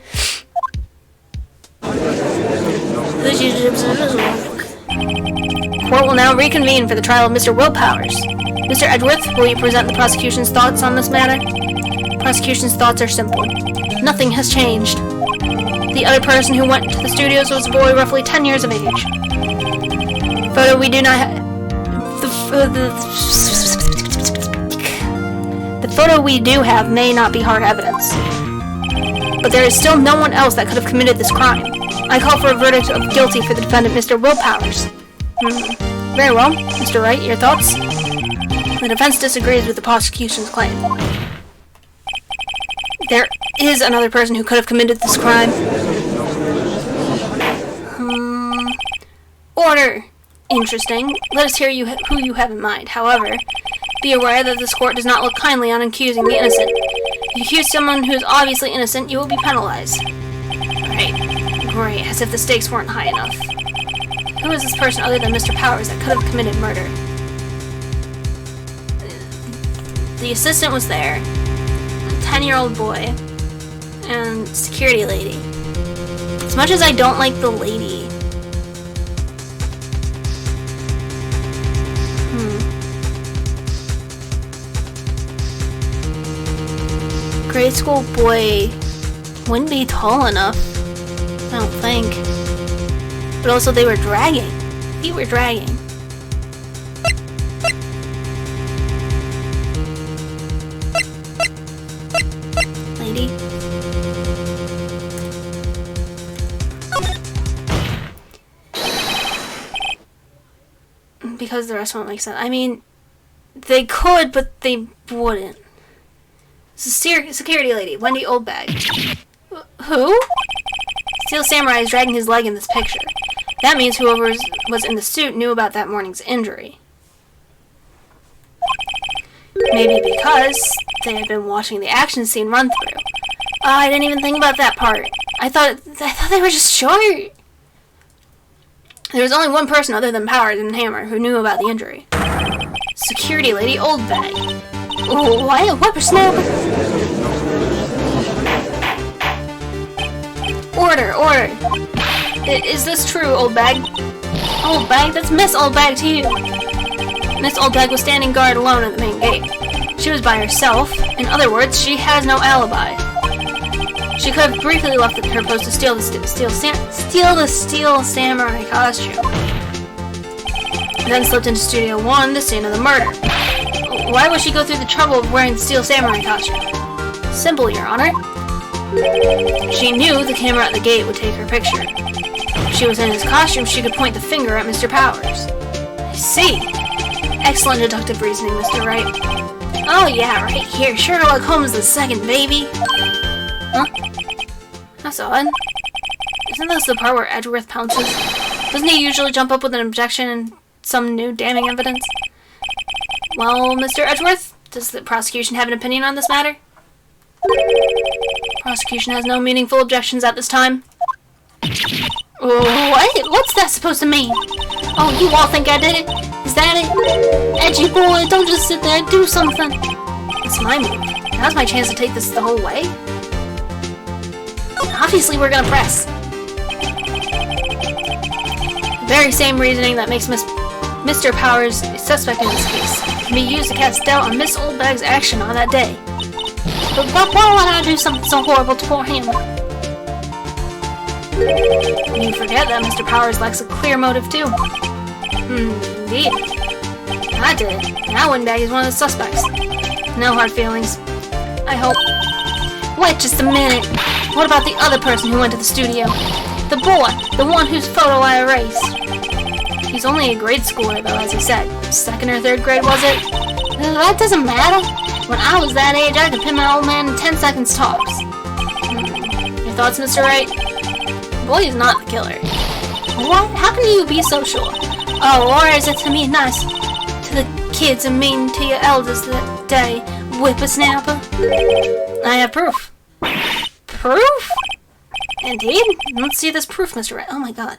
Court will now reconvene for the trial of Mr. Will Powers. Mr. Edgeworth, will you present the prosecution's thoughts on this matter? Prosecution's thoughts are simple. Nothing has changed. The other person who went to the studios was a boy roughly 10 years of age. Photo we do not have... The photo we do have may not be hard evidence. But there is still no one else that could have committed this crime. I call for a verdict of guilty for the defendant, Mr. Willpowers. Very well. Mr. Wright, your thoughts? The defense disagrees with the prosecution's claim. There is another person who could have committed this crime. Order. Interesting. Let us hear who you have in mind. However, be aware that this court does not look kindly on accusing the innocent. If you accuse someone who is obviously innocent, you will be penalized. Right. Great, as if the stakes weren't high enough. Who is this person other than Mr. Powers that could have committed murder? The assistant was there, a 10-year-old boy, and security lady. As much as I don't like the lady, grade school boy wouldn't be tall enough, I don't think. But also they were dragging. Feet were dragging. Lady. Because the rest won't make sense. I mean, they could, but they wouldn't. Security lady, Wendy Oldbag. Who? Steel Samurai is dragging his leg in this picture. That means whoever was in the suit knew about that morning's injury. Maybe because they had been watching the action scene run through. Oh, I didn't even think about that part. I thought they were just short. There was only one person other than Powers and Hammer who knew about the injury. Security lady Oldbag. Oh, why a whippersnapper? Order. Is this true, Oldbag? Oldbag? That's Miss Oldbag to you. Miss Oldbag was standing guard alone at the main gate. She was by herself. In other words, she has no alibi. She could have briefly left her post to steal the Steel Samurai costume. Then slipped into Studio 1, the scene of the murder. Why would she go through the trouble of wearing the Steel Samurai costume? Simple, Your Honor. She knew the camera at the gate would take her picture. If she was in his costume, she could point the finger at Mr. Powers. I see. Excellent deductive reasoning, Mr. Wright. Oh yeah, right here. Sherlock Holmes II, baby. Huh? That's odd. Isn't this the part where Edgeworth pounces? Doesn't he usually jump up with an objection and some new damning evidence? Well, Mr. Edgeworth, does the prosecution have an opinion on this matter? Prosecution has no meaningful objections at this time. What? What's that supposed to mean? Oh, you all think I did it? Is that it? Edgy boy, don't just sit there, do something. It's my move. Now's my chance to take this the whole way. Obviously, we're gonna press. The very same reasoning that makes Mr. Powers a suspect in this case can be used to cast doubt on Miss Oldbag's action on that day. But why would I do something so horrible to poor him? You forget that Mr. Powers lacks a clear motive too. Indeed. I did. Now Windbag is one of the suspects. No hard feelings. I hope. Wait just a minute. What about the other person who went to the studio? The boy, the one whose photo I erased. He's only a grade schooler though, as he said. 2nd or 3rd grade, was it? That doesn't matter. When I was that age, I could pin my old man in 10 seconds tops. Your thoughts, Mr. Wright? The boy is not the killer. What? How can you be so sure? Oh, or is it to me nice to the kids and mean to your elders that day, whippersnapper? I have proof. Proof? Indeed? Let's see this proof, Mr. Wright. Oh my god.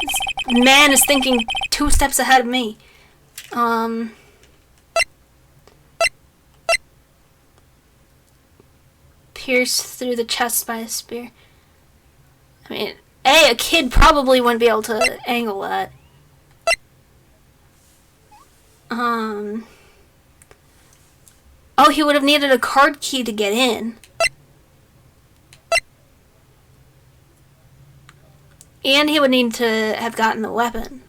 This man is thinking 2 steps ahead of me. Pierced through the chest by a spear. I mean, a kid probably wouldn't be able to angle that. Oh, he would have needed a card key to get in. And he would need to have gotten the weapon.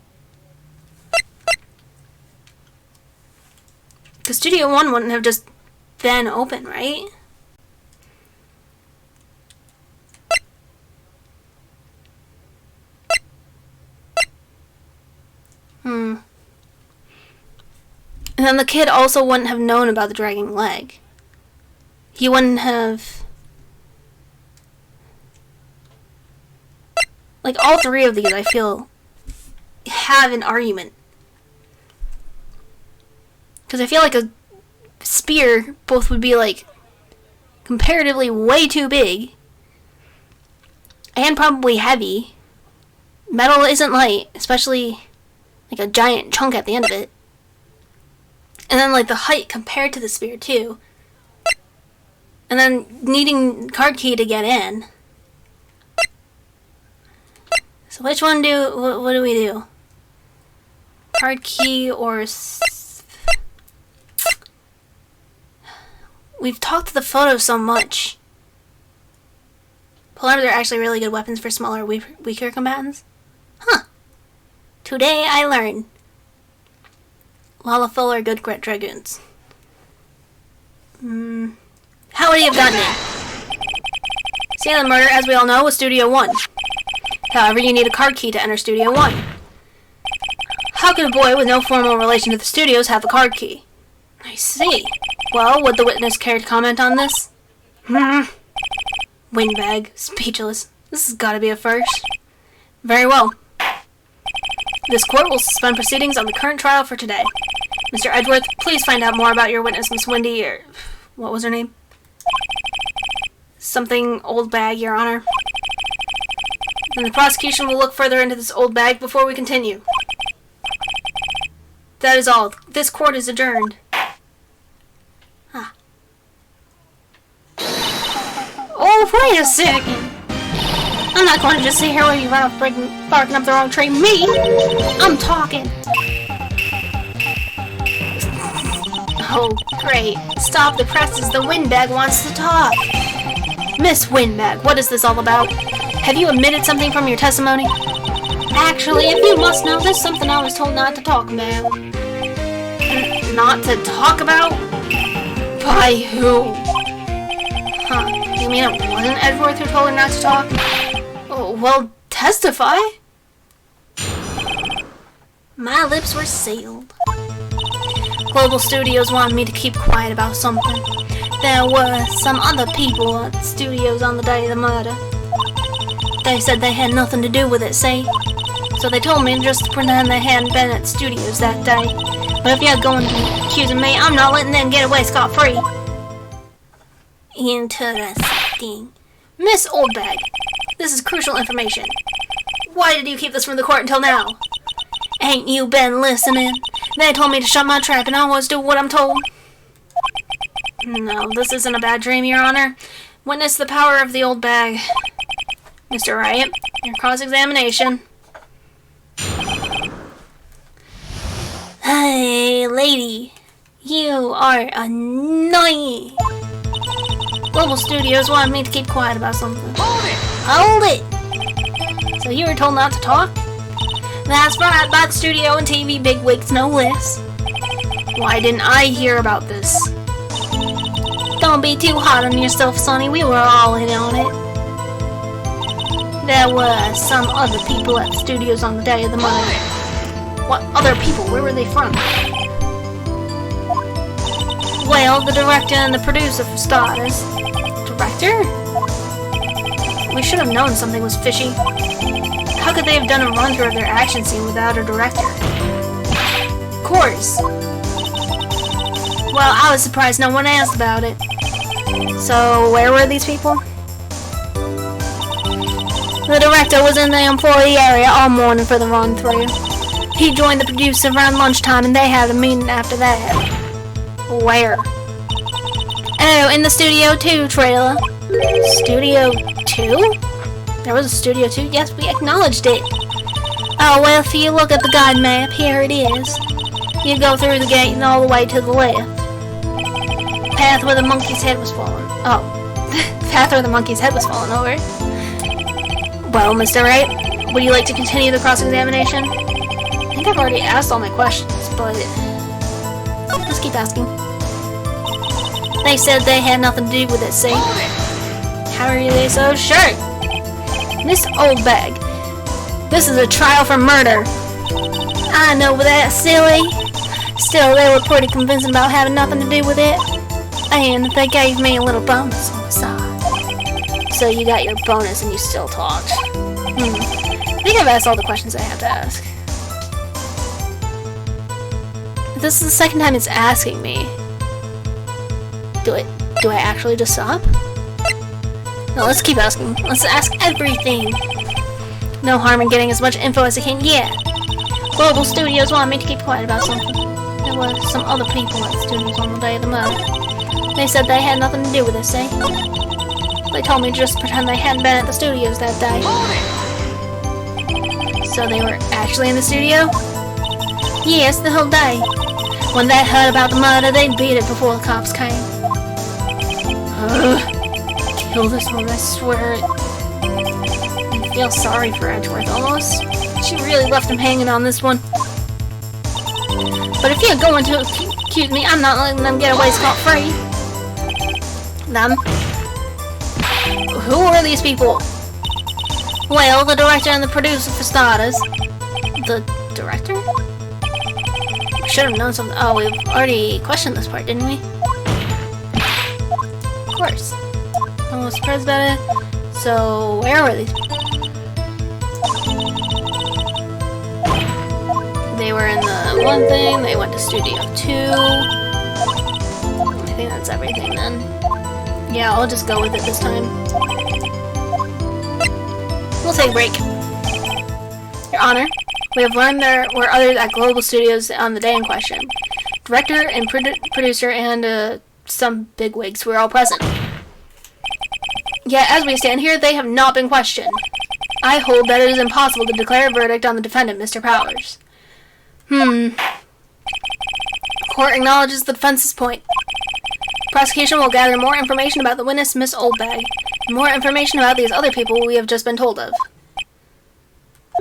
Because Studio 1 wouldn't have just been open, right? then the kid also wouldn't have known about the dragging leg. He wouldn't have... Like, all three of these, I feel, have an argument. Because I feel like a spear both would be, like, comparatively way too big. And probably heavy. Metal isn't light, especially, like, a giant chunk at the end of it. And then, like, the height compared to the spear, too. And then needing card key to get in. So which one what do we do? Card key or... We've talked to the photos so much. Polearms are actually really good weapons for smaller, weaker combatants. Huh. Today I learned. Lalafil are good dragoons. How would he have gotten in? Scene of the murder, as we all know, was Studio 1. However, you need a card key to enter Studio 1. How could a boy with no formal relation to the studios have a card key? I see. Well, would the witness care to comment on this? Windbag, speechless. This has got to be a first. Very well. This court will suspend proceedings on the current trial for today. Mr. Edgeworth, please find out more about your witness, Miss Wendy, or... What was her name? Something Old Bag, Your Honor. Then the prosecution will look further into this old bag before we continue. That is all. This court is adjourned. Huh. Oh, wait a second. I'm not going to just sit here while you run off barking up the wrong tree. Me! I'm talking. Oh, great. Stop the presses. The Windbag wants to talk. Miss Windbag, what is this all about? Have you omitted something from your testimony? Actually, if you must know, there's something I was told not to talk about. Not to talk about? By who? Huh, you mean it wasn't Edgeworth who told her not to talk? Oh, well, testify? My lips were sealed. Global Studios wanted me to keep quiet about something. There were some other people at the studios on the day of the murder. They said they had nothing to do with it, see? So they told me just to pretend they hadn't been at studios that day. But if you're going to be accusing me, I'm not letting them get away scot-free. Interesting. Miss Oldbag, this is crucial information. Why did you keep this from the court until now? Ain't you been listening? They told me to shut my trap and I always do what I'm told. No, this isn't a bad dream, Your Honor. Witness the power of the old bag. Mr. Wright, your cross-examination. Hey, lady. You are annoying. Global Studios wanted me to keep quiet about something. Hold it! So you were told not to talk? That's right, by the studio and TV bigwigs, no less. Why didn't I hear about this? Don't be too hard on yourself, Sonny. We were all in on it. There were some other people at the studios on the day of the murder. What other people? Where were they from? Well, the director and the producer for starters. Director? We should have known something was fishy. How could they have done a run-through of their action scene without a director? Of course. Well, I was surprised no one asked about it. So, where were these people? The director was in the employee area all morning for the run-through. He joined the producer around lunchtime and they had a meeting after that. Where? Oh, in the Studio 2 trailer. Studio 2? There was a Studio 2? Yes, we acknowledged it. Oh, well, if you look at the guide map, here it is. You go through the gate and all the way to the left. Path where the monkey's head was falling. Oh. Path where the monkey's head was falling over. Well, Mr. Wright, would you like to continue the cross-examination? I think I've already asked all my questions, but... let's keep asking. They said they had nothing to do with it, see? How are they so sure? Miss Oldbag, this is a trial for murder. I know that, silly. Still, they were pretty convincing about having nothing to do with it. And they gave me a little bonus on the side. So you got your bonus and you still talked. I think I've asked all the questions I have to ask. This is the second time it's asking me. Do I actually just stop? No, let's keep asking. Let's ask everything. No harm in getting as much info as I can get. Global Studios wanted me to keep quiet about something. There were some other people at the studios on the day of the murder. They said they had nothing to do with this, eh? They told me to just pretend they hadn't been at the studios that day. So they were actually in the studio? Yes, the whole day. When they heard about the murder, they beat it before the cops came. Kill this one, I swear it. I feel sorry for Edgeworth, almost. She really left him hanging on this one. But if you're going to accuse me, I'm not letting them get away scot-free. Them? Who are these people? Well, the director and the producer, for starters. The director? We should have known something. Oh, we've already questioned this part, didn't we? Of course. I'm a little surprised about it. So, where were these people? They were in the one thing, they went to Studio 2. I think that's everything then. Yeah, I'll just go with it this time. We'll take a break. Your Honor, we have learned there were others at Global Studios on the day in question. Director and producer and some bigwigs were all present. Yet, as we stand here, they have not been questioned. I hold that it is impossible to declare a verdict on the defendant, Mr. Powers. The court acknowledges the defense's point. Prosecution will gather more information about the witness, Miss Oldbag, and more information about these other people we have just been told of.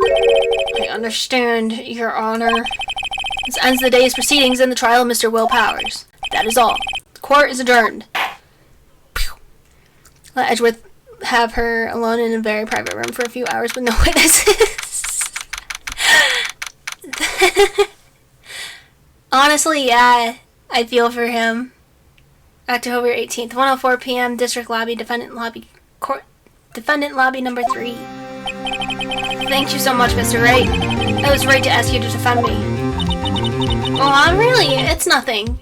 I understand, Your Honor. This ends the day's proceedings in the trial of Mr. Will Powers. That is all. The court is adjourned. Let Edgeworth have her alone in a very private room for a few hours with no witnesses. Honestly, yeah, I feel for him. October 18th, 1:04 p.m. District Lobby, Defendant Lobby number 3. Thank you so much, Mr. Wright. I was right to ask you to defend me. Aw, really? It's nothing.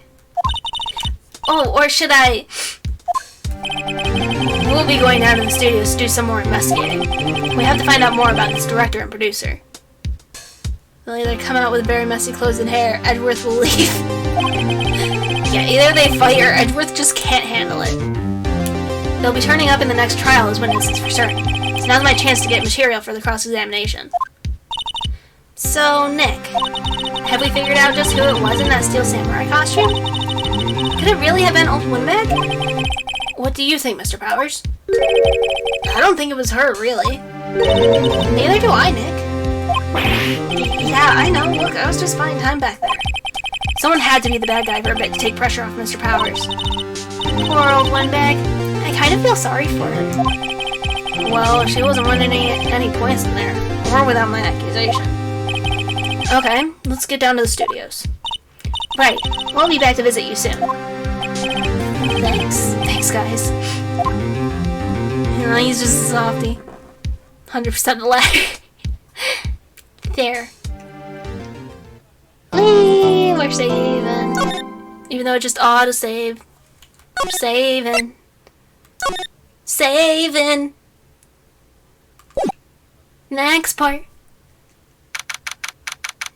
Oh, or should I... We'll be going down to the studios to do some more investigating. We have to find out more about this director and producer. They'll either come out with very messy clothes and hair, Edgeworth will leave. Yeah, either they fight or Edgeworth just can't handle it. They'll be turning up in the next trial as witnesses for certain. So now's my chance to get material for the cross-examination. So, Nick, have we figured out just who it was in that steel samurai costume? Could it really have been Old Windbag? What do you think, Mr. Powers? I don't think it was her, really. Neither do I, Nick. Yeah, I know. Look, I was just buying time back there. Someone had to be the bad guy for a bit to take pressure off Mr. Powers. Poor Old Windbag. I kind of feel sorry for her. Well, she wasn't winning any points in there, or without my accusation. Okay, let's get down to the studios. Right, we'll be back to visit you soon. Thanks guys. You know, he's just a softie. 100% the lag. There. Whee! We're saving. Even though it just auto-save. We're saving. Saving. Next part.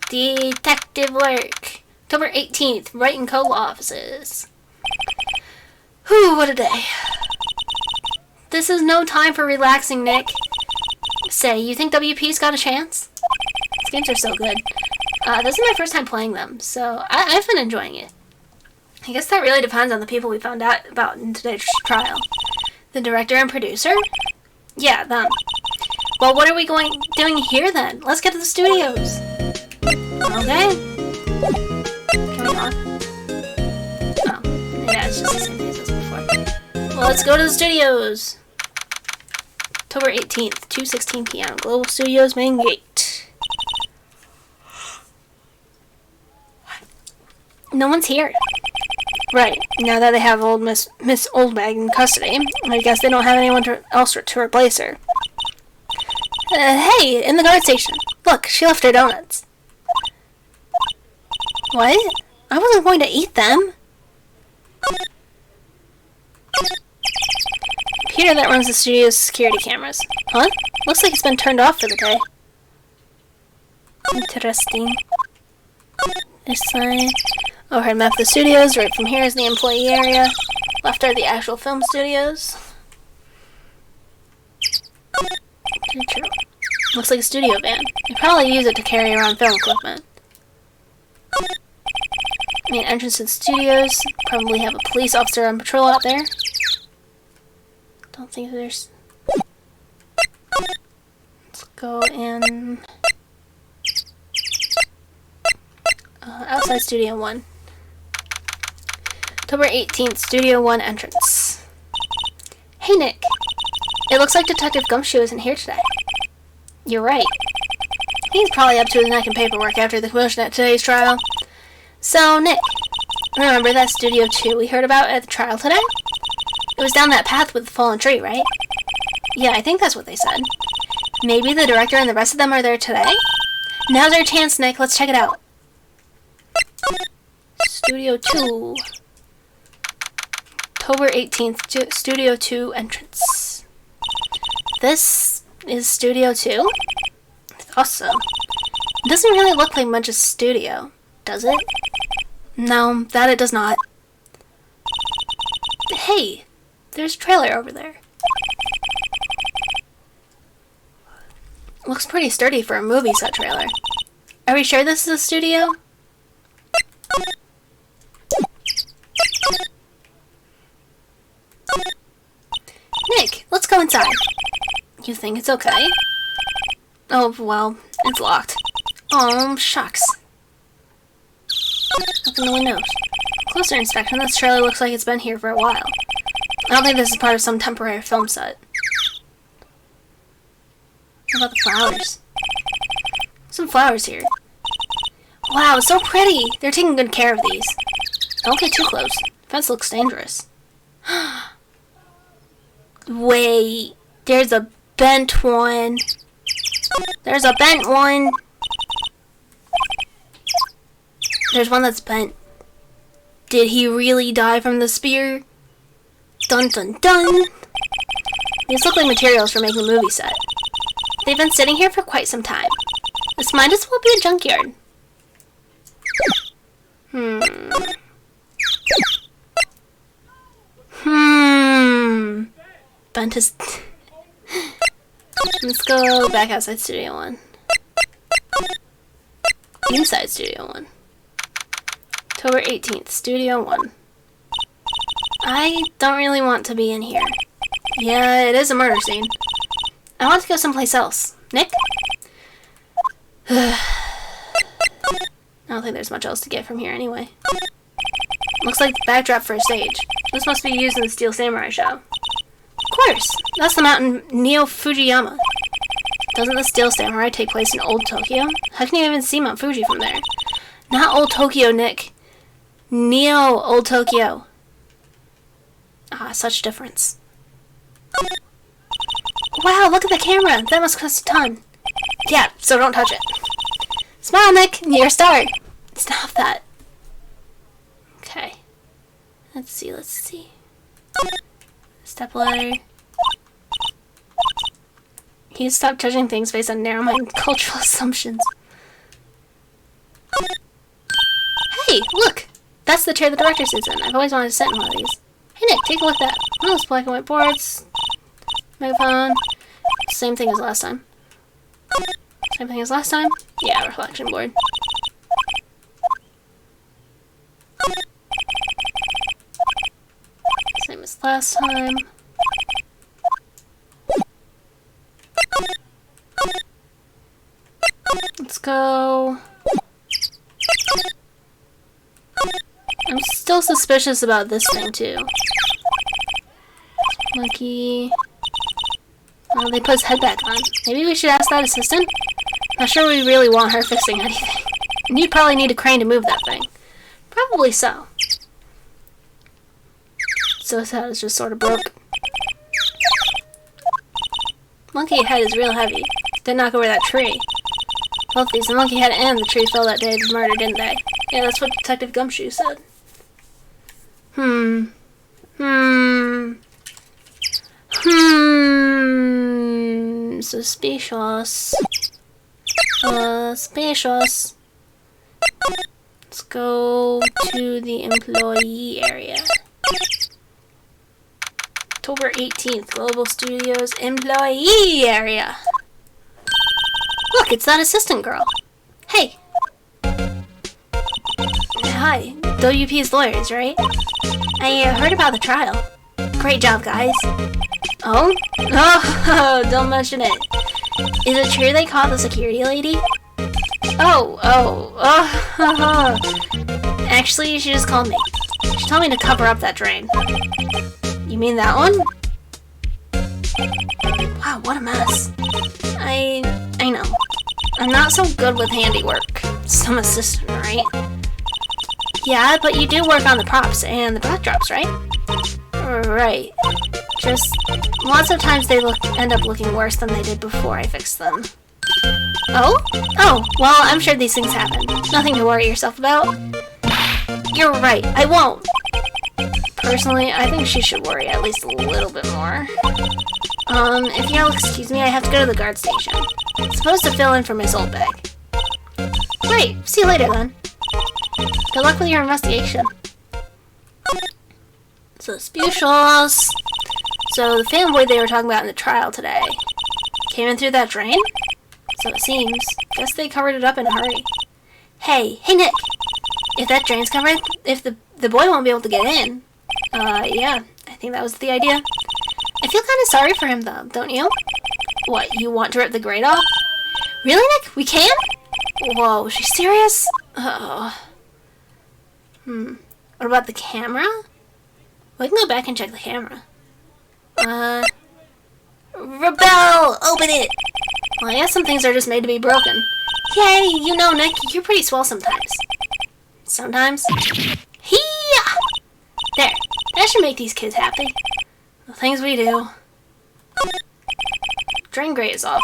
Detective work. October 18th, Wright & Co. offices. Whew, what a day. This is no time for relaxing, Nick. Say, you think WP's got a chance? These games are so good. This is my first time playing them, so I've been enjoying it. I guess that really depends on the people we found out about in today's trial. The director and producer? Yeah, them. Well, what are we doing here then? Let's get to the studios. Okay. Turn it on. Oh, yeah, it's just the same thing as before. Well, let's go to the studios. October 18th, 2:16 p.m. Global Studios main gate. No one's here. Right. Now that they have old Miss Oldbag in custody, I guess they don't have anyone else to replace her. Hey, in the guard station. Look, she left her donuts. What? I wasn't going to eat them. Computer that runs the studio's security cameras. Huh? Looks like it's been turned off for the day. Interesting. This side. Overhead map of the studios. Right from here is the employee area. Left are the actual film studios. Looks like a studio van. They probably use it to carry around film equipment. Main entrance to the studios. Probably have a police officer on patrol out there. Don't think there's... Let's go in... outside Studio 1. October 18th, Studio 1 entrance. Hey, Nick. It looks like Detective Gumshoe isn't here today. You're right. He's probably up to his neck in paperwork after the commotion at today's trial. So, Nick, remember that Studio 2 we heard about at the trial today? It was down that path with the fallen tree, right? Yeah, I think that's what they said. Maybe the director and the rest of them are there today? Now's our chance, Nick. Let's check it out. Studio 2. October 18th, Studio 2 entrance. This is Studio 2? I thought so. It doesn't really look like much of a studio, does it? No, that it does not. Hey, there's a trailer over there. Looks pretty sturdy for a movie set trailer. Are we sure this is a studio? Nick, let's go inside. You think it's okay? Oh, well, it's locked. Oh, shucks. Open the windows. Closer inspection, this trailer looks like it's been here for a while. I don't think this is part of some temporary film set. What about the flowers? Some flowers here. Wow, so pretty! They're taking good care of these. Don't get too close. The fence looks dangerous. Wait, there's a bent one. There's a bent one. There's one that's bent. Did he really die from the spear? Dun dun dun! These look like materials for making a movie set. They've been sitting here for quite some time. This might as well be a junkyard. Bent his... Let's go back outside Studio 1. Inside Studio 1. October 18th, Studio 1. I don't really want to be in here. Yeah, it is a murder scene. I want to go someplace else. Nick? I don't think there's much else to get from here anyway. Looks like the backdrop for a stage. This must be used in the Steel Samurai show. Of course! That's the mountain Neo Fujiyama. Doesn't the Steel Samurai take place in Old Tokyo? How can you even see Mount Fuji from there? Not Old Tokyo, Nick. Neo Old Tokyo. Ah, such difference. Wow, look at the camera! That must cost a ton. Yeah, so don't touch it. Smile, Nick! You're a star! Stop that. Okay. Let's see. Step ladder. You stop judging things based on narrow-minded cultural assumptions. Hey, look! That's the chair the director sits in. I've always wanted to sit in one of these. Hey Nick, take a look at that. Oh, it's black and white boards. Megaphone. Same thing as last time. Same thing as last time? Yeah, reflection board. Same as last time. Let's go. I'm still suspicious about this thing too. Monkey. Oh, they put his head back on. Maybe we should ask that assistant? Not sure we really want her fixing anything. And you'd probably need a crane to move that thing. Probably so. So his head is just sort of broke. Monkey head is real heavy. Didn't knock over that tree. Both these, the monkey head and the tree fell that day of the murder, didn't they? Yeah, that's what Detective Gumshoe said. Suspicious. Suspicious. Let's go to the employee area. October 18th, Global Studios employee area. Look, it's that assistant girl. Hey. Hi, WP's lawyers, right? I heard about the trial. Great job, guys. Oh? Oh, don't mention it. Is it true they caught the security lady? Oh. Actually, she just called me. She told me to cover up that drain. You mean that one? Wow, what a mess. I know. I'm not so good with handiwork. Some assistant, right? Yeah, but you do work on the props and the backdrops, right? Right. Just lots of times they end up looking worse than they did before I fixed them. Oh? Oh, well, I'm sure these things happen. Nothing to worry yourself about. You're right, I won't. Personally, I think she should worry at least a little bit more. If you'll excuse me, I have to go to the guard station. I'm supposed to fill in for Miss Oldbag. Great, see you later then. Good luck with your investigation. Suspicious. So the fanboy they were talking about in the trial today came in through that drain? So it seems. Guess they covered it up in a hurry. Hey Nick! If that drain's covered, if the boy won't be able to get in. Yeah, I think that was the idea. I feel kind of sorry for him though, don't you? What, you want to rip the grate off? Really, Nick? We can? Whoa, is she serious? Oh. What about the camera? We can go back and check the camera. Rebel! Open it! Well, I guess some things are just made to be broken. Yay! You know, Nick, you're pretty swell sometimes. Sometimes? Hee-yah! There. That should make these kids happy. The things we do. Drain grate is off.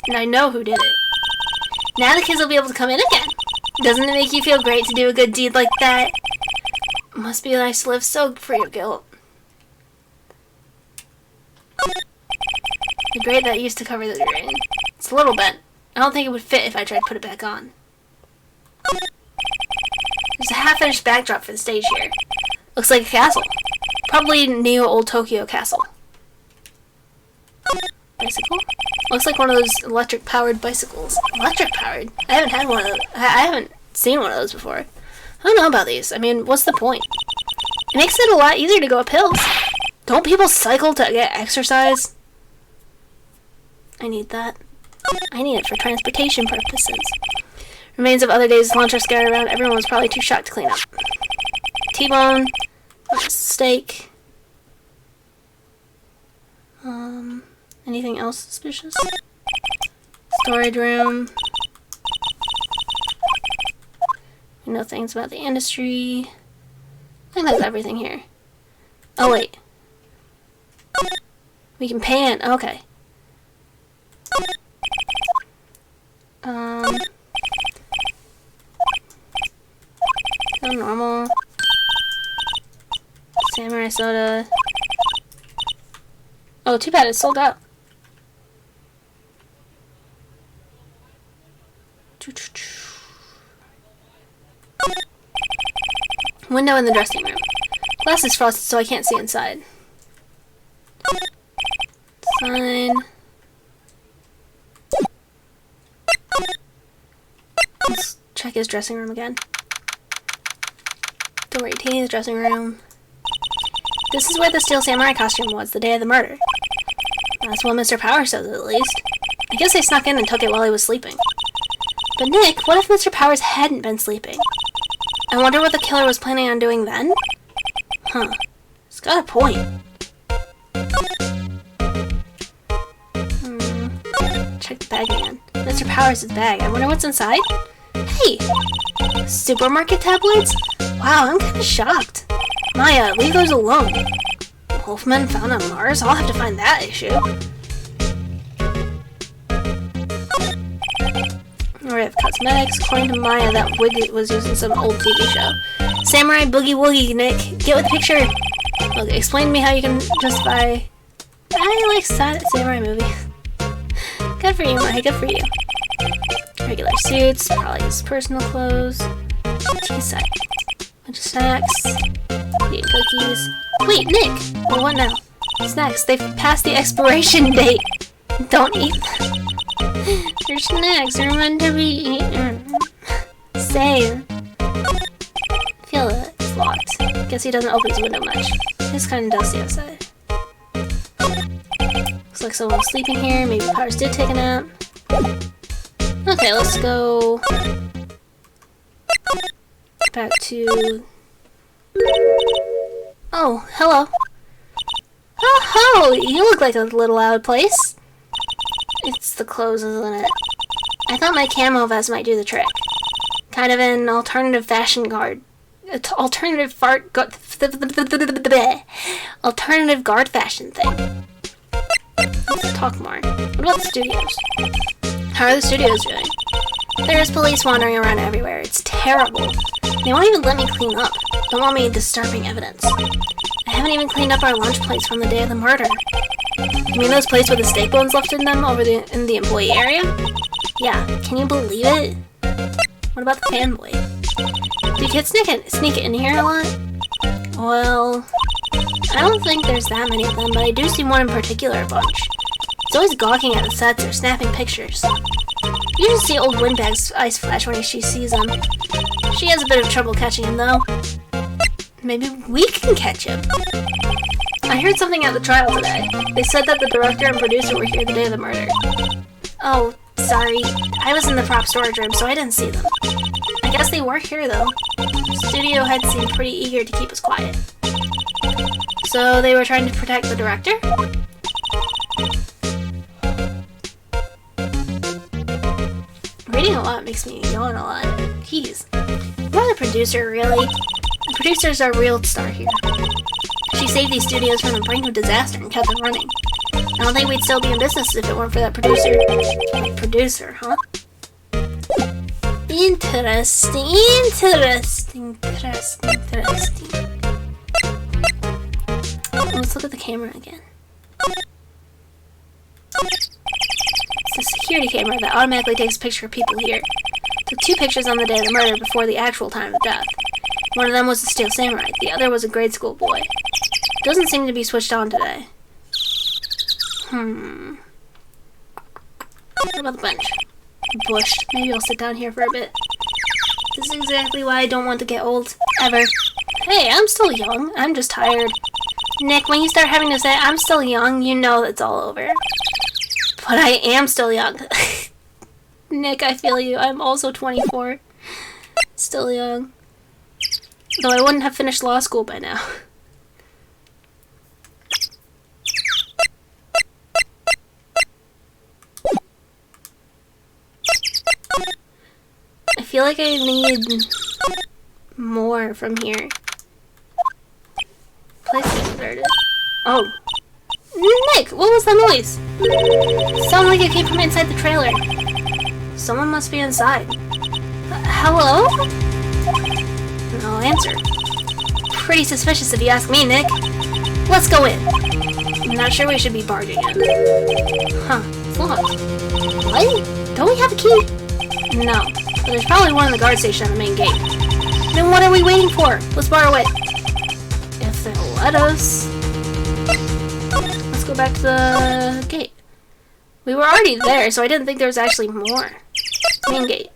And I know who did it. Now the kids will be able to come in again. Doesn't it make you feel great to do a good deed like that? Must be nice to live so free of guilt. The grate that used to cover the drain. It's a little bent. I don't think it would fit if I tried to put it back on. There's a half-finished backdrop for the stage here. Looks like a castle. Probably Neo Old Tokyo Castle. Bicycle? Looks like one of those electric-powered bicycles. Electric-powered? I haven't had one of those. I haven't seen one of those before. I don't know about these. I mean, what's the point? It makes it a lot easier to go up hills. Don't people cycle to get exercise? I need that. I need it for transportation purposes. Remains of other days' lunch are scattered around. Everyone was probably too shocked to clean up. T-bone. Steak. Anything else suspicious? Storage room. We know things about the industry. I think that's everything here. Oh, wait. We can pan. Okay. Normal. Samurai soda. Oh, too bad it's sold out. Window in the dressing room. Glass is frosted so I can't see inside. Sign. Let's check his dressing room again. Door 18, the dressing room. This is where the Steel Samurai costume was the day of the murder. That's what Mr. Power says, at least. I guess they snuck in and took it while he was sleeping. But Nick, what if Mr. Powers hadn't been sleeping? I wonder what the killer was planning on doing then? Huh. It's got a point. Check the bag again. Mr. Powers' bag. I wonder what's inside? Hey! Supermarket tabloids? Wow, I'm kinda shocked. Maya, leave those alone. Wolfman found on Mars? I'll have to find that issue. Alright, I have cosmetics. According to Maya, that wig was used in some old TV show. Samurai Boogie Woogie, Nick. Get with the picture. Okay, explain to me how you can justify... I like samurai movies. Good for you, Maya. Good for you. Regular suits, probably his personal clothes. Tea set. Bunch of snacks. Eating cookies. Wait, Nick! Well, what now? Snacks. They've passed the expiration date. Don't eat them. They're snacks. They're meant to be eaten. Same. Feel it. It's locked. Guess he doesn't open his window much. It's kind of dusty outside. Looks like someone's sleeping here. Maybe Powers did take a nap. Okay, let's go back to... Oh, hello. Oh, you look like a little out of place. It's the clothes, isn't it? I thought my camo vest might do the trick. Kind of an alternative fashion guard. Alternative guard fashion thing. Let's talk more. What about the studios? How are the studios doing? There's police wandering around everywhere. It's terrible. They won't even let me clean up. Don't want me disturbing evidence. I haven't even cleaned up our lunch plates from the day of the murder. You mean those plates with the steak bones left in them over in the employee area? Yeah, can you believe it? What about the fanboy? Do kids sneak in here a lot? Well, I don't think there's that many of them, but I do see one in particular a bunch. He's always gawking at the sets or snapping pictures. You just see old Windbag's eyes flash when she sees him. She has a bit of trouble catching him, though. Maybe we can catch him. I heard something at the trial today. They said that the director and producer were here the day of the murder. Oh, sorry. I was in the prop storage room, so I didn't see them. I guess they were here, though. The studio head seemed pretty eager to keep us quiet. So they were trying to protect the director? Reading a lot makes me yawn a lot. Jeez. You're the producer, really? The producer's our real star here. She saved these studios from the brink of disaster and kept them running. I don't think we'd still be in business if it weren't for that producer. Producer, huh? Interesting. Let's look at the camera again. It's a security camera that automatically takes a picture of people here. Took 2 pictures on the day of the murder before the actual time of death. One of them was a steel samurai, the other was a grade school boy. Doesn't seem to be switched on today. What about the bench? Bush. Maybe I'll sit down here for a bit. This is exactly why I don't want to get old. Ever. Hey, I'm still young. I'm just tired. Nick, when you start having to say, I'm still young, you know it's all over. But I am still young. Nick, I feel you. I'm also 24. Still young. Though I wouldn't have finished law school by now. I feel like I need more from here. Place is deserted. Oh. Nick, what was that noise? It sounded like it came from inside the trailer. Someone must be inside. Hello? No answer. Pretty suspicious if you ask me, Nick. Let's go in. I'm not sure we should be barging in. Huh, it's locked. What? Don't we have a key? No, but there's probably one in the guard station at the main gate. Then what are we waiting for? Let's borrow it. If they'll let us. Let's go back to the gate. We were already there, so I didn't think there was actually more. Main gate.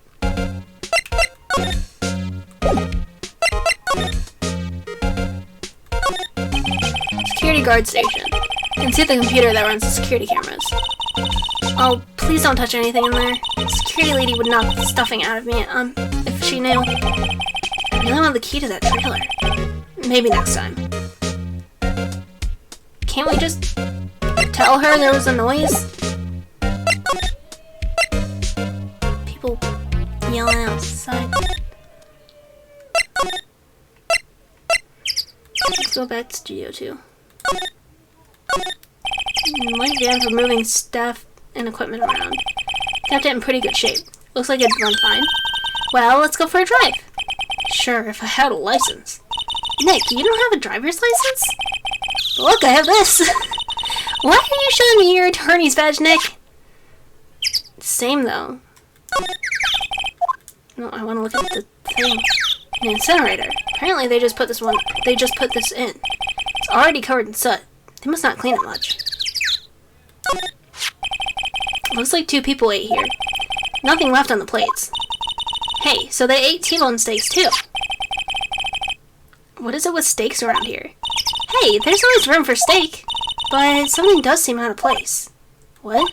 Security guard station. You can see the computer that runs the security cameras. Oh, please don't touch anything in there. The security lady would knock the stuffing out of me, if she knew. I really want the key to that trailer. Maybe next time. Can't we just tell her there was a noise? People yelling outside. Let's go back to Studio 2. Might be for moving stuff and equipment around. Kept it in pretty good shape. Looks like it'd run fine. Well, let's go for a drive. Sure, if I had a license. Nick, you don't have a driver's license? Look, I have this. Why are you showing me your attorney's badge, Nick? Same though. No, I want to look at the thing. An incinerator. Apparently they just put this in. It's already covered in soot. They must not clean it much. Looks like 2 people ate here. Nothing left on the plates. Hey, so they ate T-bone steaks too. What is it with steaks around here? Hey, there's always room for steak. But something does seem out of place. What?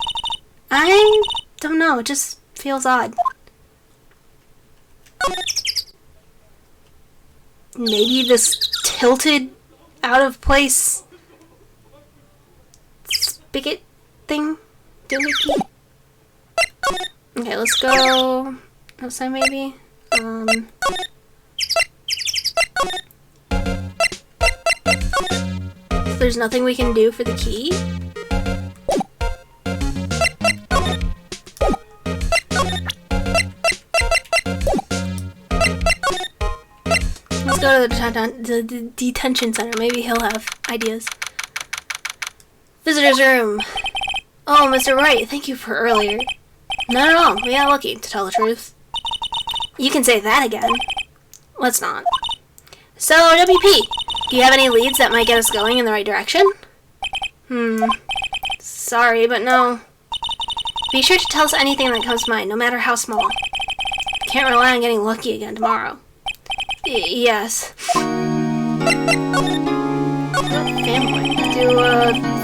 I don't know, it just feels odd. Maybe this tilted, out of place spigot thing? Doohickey? Okay, let's go outside maybe. There's nothing we can do for the key? Let's go to the detention center. Maybe he'll have ideas. Visitor's room. Oh, Mr. Wright, thank you for earlier. Not at all. We got lucky, to tell the truth. You can say that again. Let's not. So, WP, do you have any leads that might get us going in the right direction? Sorry, but no. Be sure to tell us anything that comes to mind, no matter how small. Can't rely on getting lucky again tomorrow. Yes. Fanboy. Do,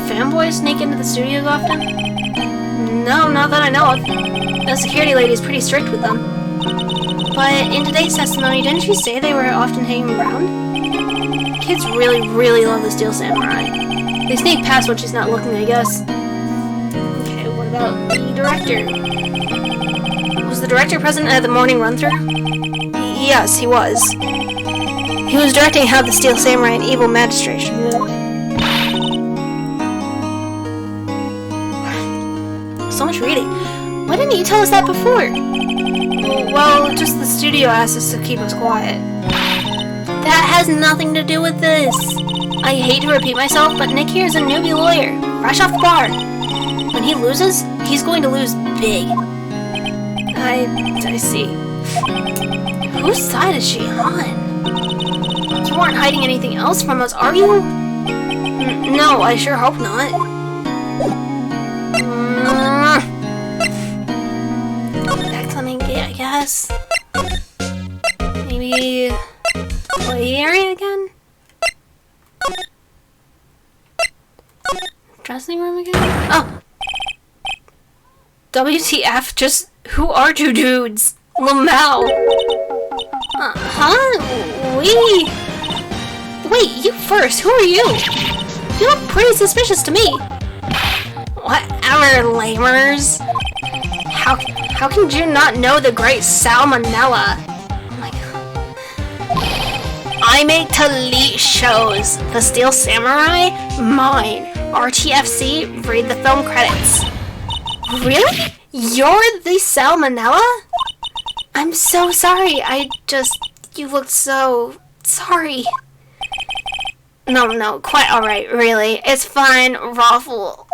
fanboys sneak into the studios often? No, not that I know of. The security lady is pretty strict with them. But in today's testimony, didn't she say they were often hanging around? Kids really love the Steel Samurai. They sneak past when she's not looking, I guess. Okay, what about the director? Was the director present at the morning run-through? Yes, he was. He was directing how the Steel Samurai and Evil Magistrate should move. So much reading. Why didn't you tell us that before? Well, just the studio asked us to keep us quiet. That has nothing to do with this. I hate to repeat myself, but Nick here is a newbie lawyer, fresh off the bar. When he loses, he's going to lose big. I see. Whose side is she on? You weren't hiding anything else from us, are you? No, I sure hope not. Back to main gate, I guess. Maybe play area again? Dressing room again? Oh! WTF, just who are 2 dudes? Lamau! Huh? Wait, you first, who are you? You look pretty suspicious to me. Whatever, lamers. How can you not know the great salmonella? Oh my god. I make elite shows. The Steel Samurai? Mine. RTFC? Read the film credits. Really? You're the salmonella? I'm so sorry. You looked so sorry. No, quite alright, really. It's fine, Raffle.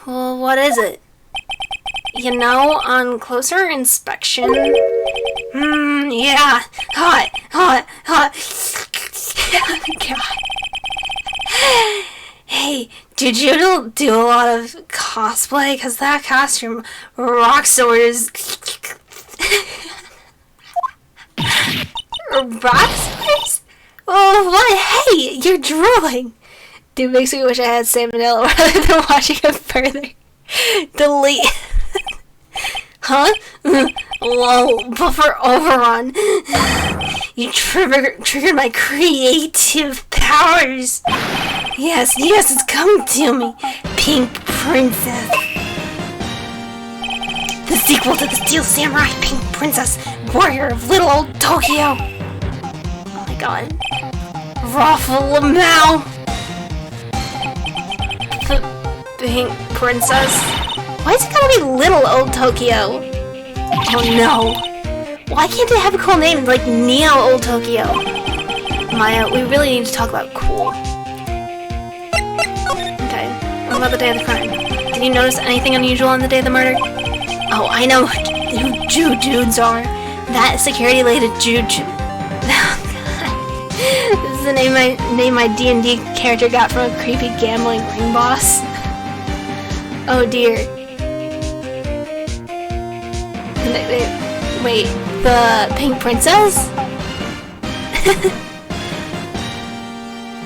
Well, what is it? You know, on closer inspection... yeah. Hot. God. Hey, did you do a lot of cosplay? Because that costume rocks yours. Rocks? Oh, what? Hey, you're drooling. Dude, makes me wish I had salmonella rather than watching it further. Delete. Huh? Lol, buffer overrun. You triggered my creative powers. Yes, it's coming to me. Pink Princess. The sequel to the Steel Samurai, Pink Princess, Warrior of Little Old Tokyo. Oh my god. Ruffle mouth. The pink princess. Why is it gotta be little old Tokyo? Oh no. Why can't it have a cool name like Neo Old Tokyo? Maya, we really need to talk about cool. Okay, what about the day of the crime? Did you notice anything unusual on the day of the murder? Oh, I know who Judes are. That security lady Jude. Oh god. This is the name my D&D character got from a creepy gambling ring boss. Oh dear. Wait, the pink princess?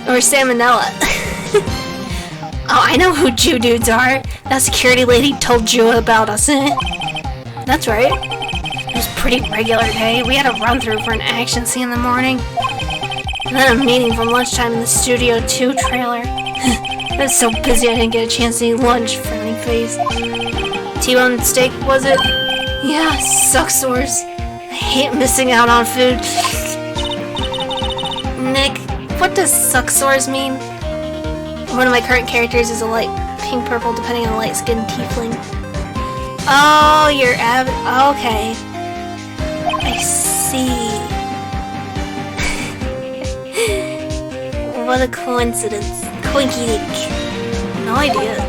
Or salmonella? Oh, I know who Jew dudes are. That security lady told Jew about us. That's right. It was a pretty regular day. We had a run-through for an action scene in the morning. And then a meeting from lunchtime in the Studio 2 trailer. I was so busy I didn't get a chance to eat lunch, frowning face. T-bone steak, was it? Yeah, sucks sores. I hate missing out on food. Nick, what does suck sores mean? One of my current characters is a light pink-purple, depending on the light-skinned tiefling. Oh, you're okay. I see. What a coincidence. Quinky dink. No idea.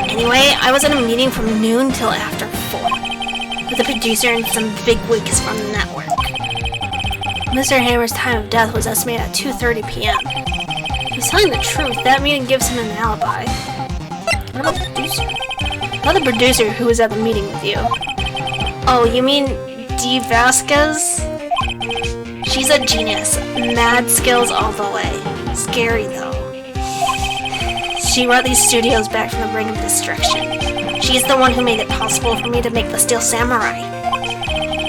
Anyway, I was at a meeting from noon till after 4. With the producer and some bigwigs from the network. Mr. Hammer's time of death was estimated at 2:30 p.m. He's telling the truth. That meeting gives him an alibi. What about the producer? What about the producer who was at the meeting with you? Oh, you mean Dee Vasquez? She's a genius. Mad skills all the way. Scary though. She brought these studios back from the brink of destruction. She's the one who made it possible for me to make the Steel Samurai.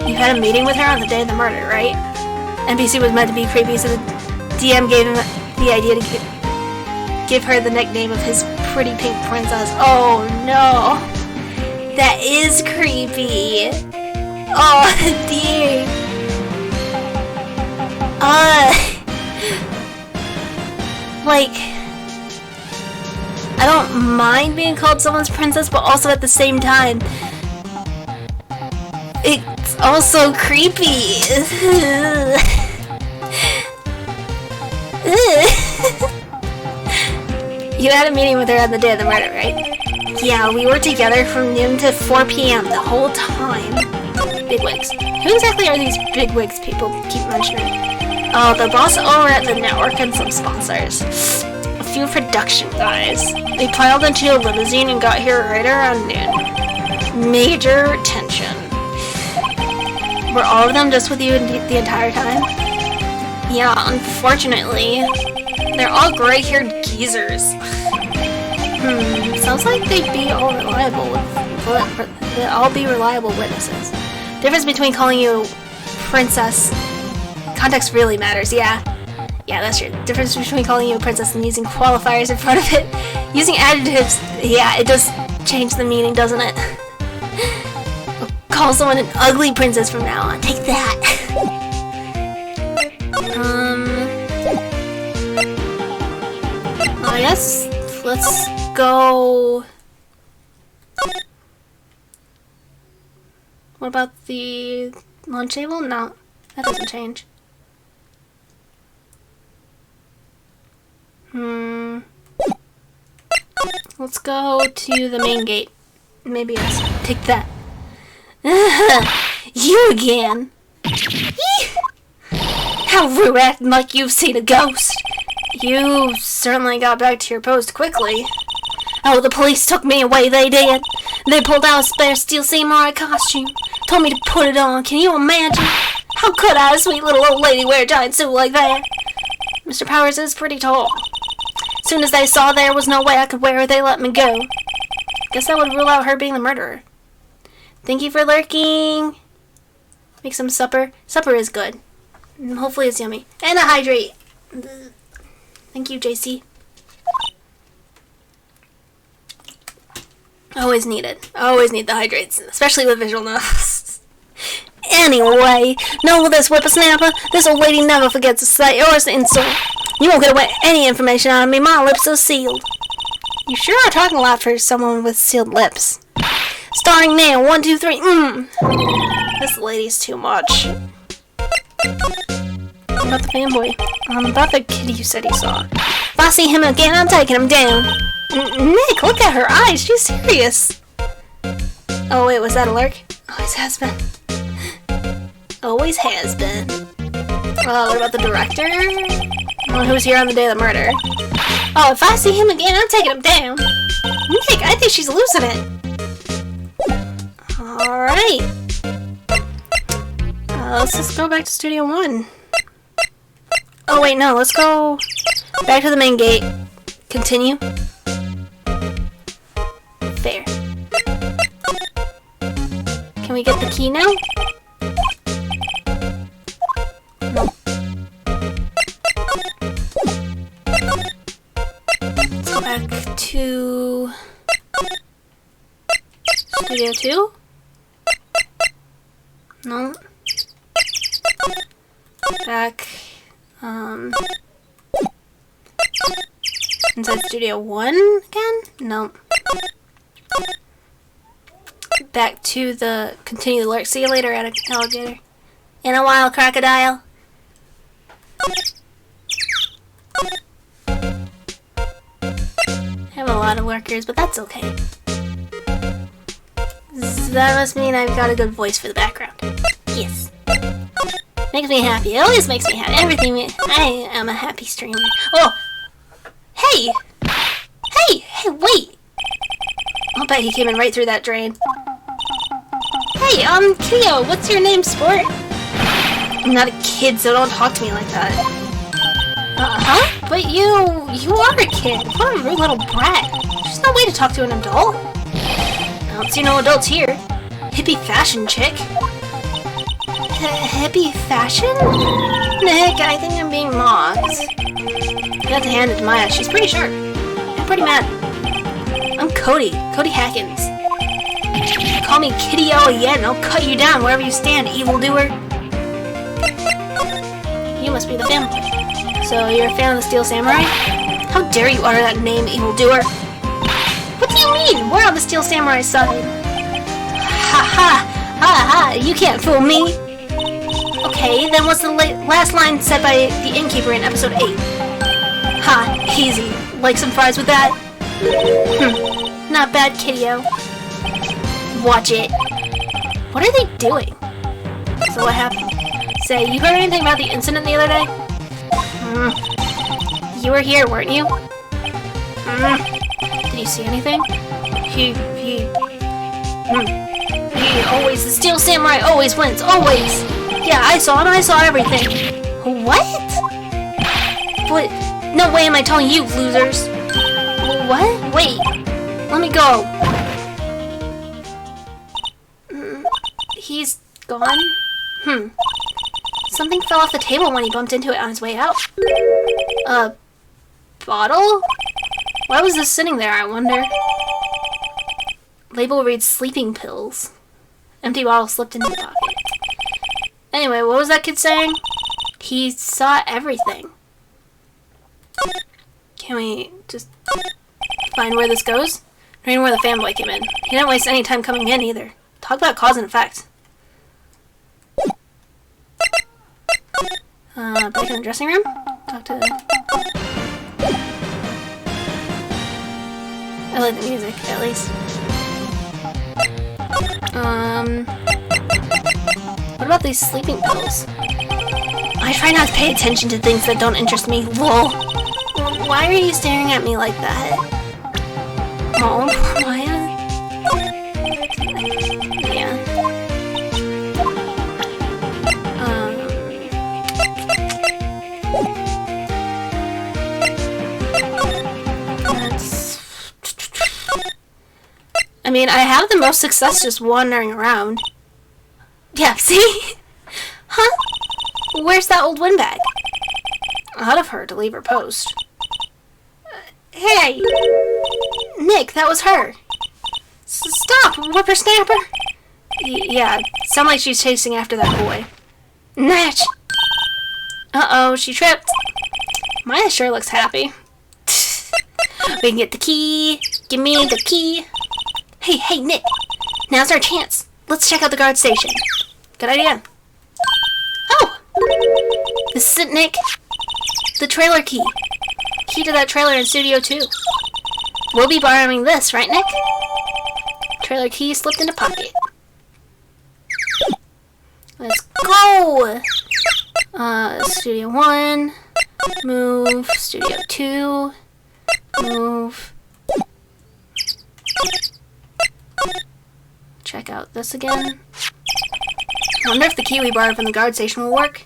You had a meeting with her on the day of the murder, right? NPC was meant to be creepy, so the DM gave him the idea to give her the nickname of his pretty pink princess. Oh no! That is creepy! Oh dear! Like, I don't mind being called someone's princess, but also at the same time, it's also creepy. You had a meeting with her on the day of the murder, right? Yeah, we were together from noon to 4 p.m. the whole time. Bigwigs. Who exactly are these bigwigs people keep mentioning? Oh, the boss over at the network and some sponsors. A few production guys. They piled into a limousine and got here right around noon. Major tension. Were all of them just with you the entire time? Yeah, unfortunately. They're all gray-haired geezers. Sounds like they'd be all reliable witnesses. Difference between calling you princess. Context really matters, yeah. Yeah, that's true. Difference between calling you a princess and using qualifiers in front of it. Using adjectives, yeah, it does change the meaning, doesn't it? I'll call someone an ugly princess from now on. Take that. I guess let's go. What about the lunch table? No, that doesn't change. Let's go to the main gate. Maybe I'll take that. You again? How rude, acting like you've seen a ghost. You certainly got back to your post quickly. Oh, the police took me away, they did. They pulled out a spare Steel Samurai costume. Told me to put it on. Can you imagine? How could I, a sweet little old lady, wear a giant suit like that? Mr. Powers is pretty tall. As soon as they saw there was no way I could wear her, they let me go. Guess that would rule out her being the murderer. Thank you for lurking. Make some supper. Supper is good. Hopefully it's yummy. And a hydrate. Thank you, JC. Always need it. Always need the hydrates, especially with visual novels. anyway. No, this whippersnapper. This old lady never forgets a sight or an insult. You won't get away any information out of me. My lips are sealed. You sure are talking a lot for someone with sealed lips. Starting now. 1, 2, 3. This lady's too much. About the fanboy. About the kid you said you saw. If I see him again, I'm taking him down. Nick, look at her eyes. She's serious. Oh, wait, was that a lurk? Always has been. Always has been. What about the director? Well, who's here on the day of the murder? Oh, if I see him again, I'm taking him down. Nick, I think she's losing it. Alright. Let's just go back to Studio 1. Oh, wait, no. Let's go back to the main gate. Continue. There. Can we get the key now? No. Let's go back to Studio 2. No. Back, inside Studio 1 again? No. Back to the continue the lurk. See you later, alligator. In a while, crocodile. I have a lot of lurkers, but that's okay. That must mean I've got a good voice for the background. Yes. Makes me happy. It always makes me happy. I am a happy streamer. Oh! Hey! Hey, wait! I'll bet he came in right through that drain. Hey, Keo, what's your name, sport? I'm not a kid, so don't talk to me like that. Huh? But you are a kid. What a rude little brat. There's no way to talk to an adult. I don't see no adults here. Hippie fashion chick. Hippie fashion? Nick, I think I'm being mocked. You have to hand it to Maya. She's pretty sharp. I'm pretty mad. I'm Cody Hackins. Call me Kitty O again and I'll cut you down wherever you stand, evildoer. You must be the fanboy. So you're a fan of the Steel Samurai? How dare you utter that name, evildoer? What do you mean? We're on the Steel Samurai side. Ha ha! Ha ha! You can't fool me! Okay, then what's the last line said by the innkeeper in episode 8? Ha! Easy. Like some fries with that? Not bad, Kitty-o. Watch it. What are they doing? So what happened? Say, you heard anything about the incident the other day? You were here, weren't you? Did you see anything? He always, the Steel Samurai always wins, always! Yeah, I saw him, I saw everything. What? But, no way am I telling you, losers. What? Wait, let me go. He's gone? Something fell off the table when he bumped into it on his way out. A bottle? Why was this sitting there, I wonder? Label reads sleeping pills. Empty bottle slipped into the pocket. Anyway, what was that kid saying? He saw everything. Can we just find where this goes? Or even where the fanboy came in. He didn't waste any time coming in either. Talk about cause and effect. Back in the dressing room? Talk to... I like the music, at least. What about these sleeping pills? I try not to pay attention to things that don't interest me. Lol. Why are you staring at me like that? Oh, poor Maya. Yeah. I mean, I have the most success just wandering around. Yeah, see? Huh? Where's that old windbag? Out of her to leave her post. Hey! Nick, that was her. Stop, whippersnapper! Yeah, sound like she's chasing after that boy. Natch! Uh-oh, she tripped. Maya sure looks happy. We can get the key. Give me the key. Hey, Nick. Now's our chance. Let's check out the guard station. Good idea. Oh! This is it, Nick. The trailer key. Key to that trailer in Studio 2. We'll be borrowing this, right, Nick? Trailer key slipped into pocket. Let's go! Studio 1. Move. Studio 2. Move. Check out this again. Wonder if the key we borrowed from the guard station will work.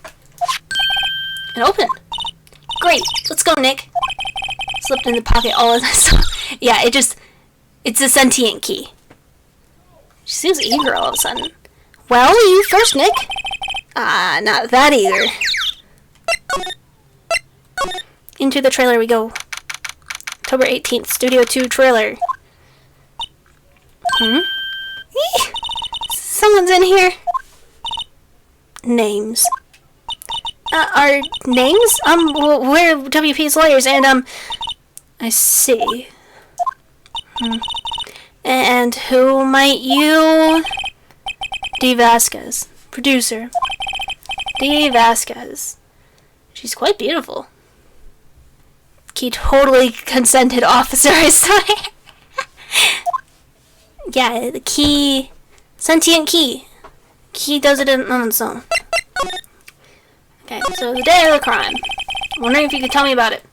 It opened. Great. Let's go, Nick. Slipped in the pocket all of this. Yeah, it's a sentient key. She seems eager all of a sudden. Well, you first, Nick. Not that eager. Into the trailer we go. October 18th, Studio 2 trailer. Eee! Someone's in here. Names. Our names? We're WP's lawyers, and, I see. And who might you... Dee Vasquez. Producer. Dee Vasquez. She's quite beautiful. Key totally consented, officer, I swear. Yeah, the key... Sentient key. Key does it on its own. Okay, so the day of the crime. Wondering if you could tell me about it.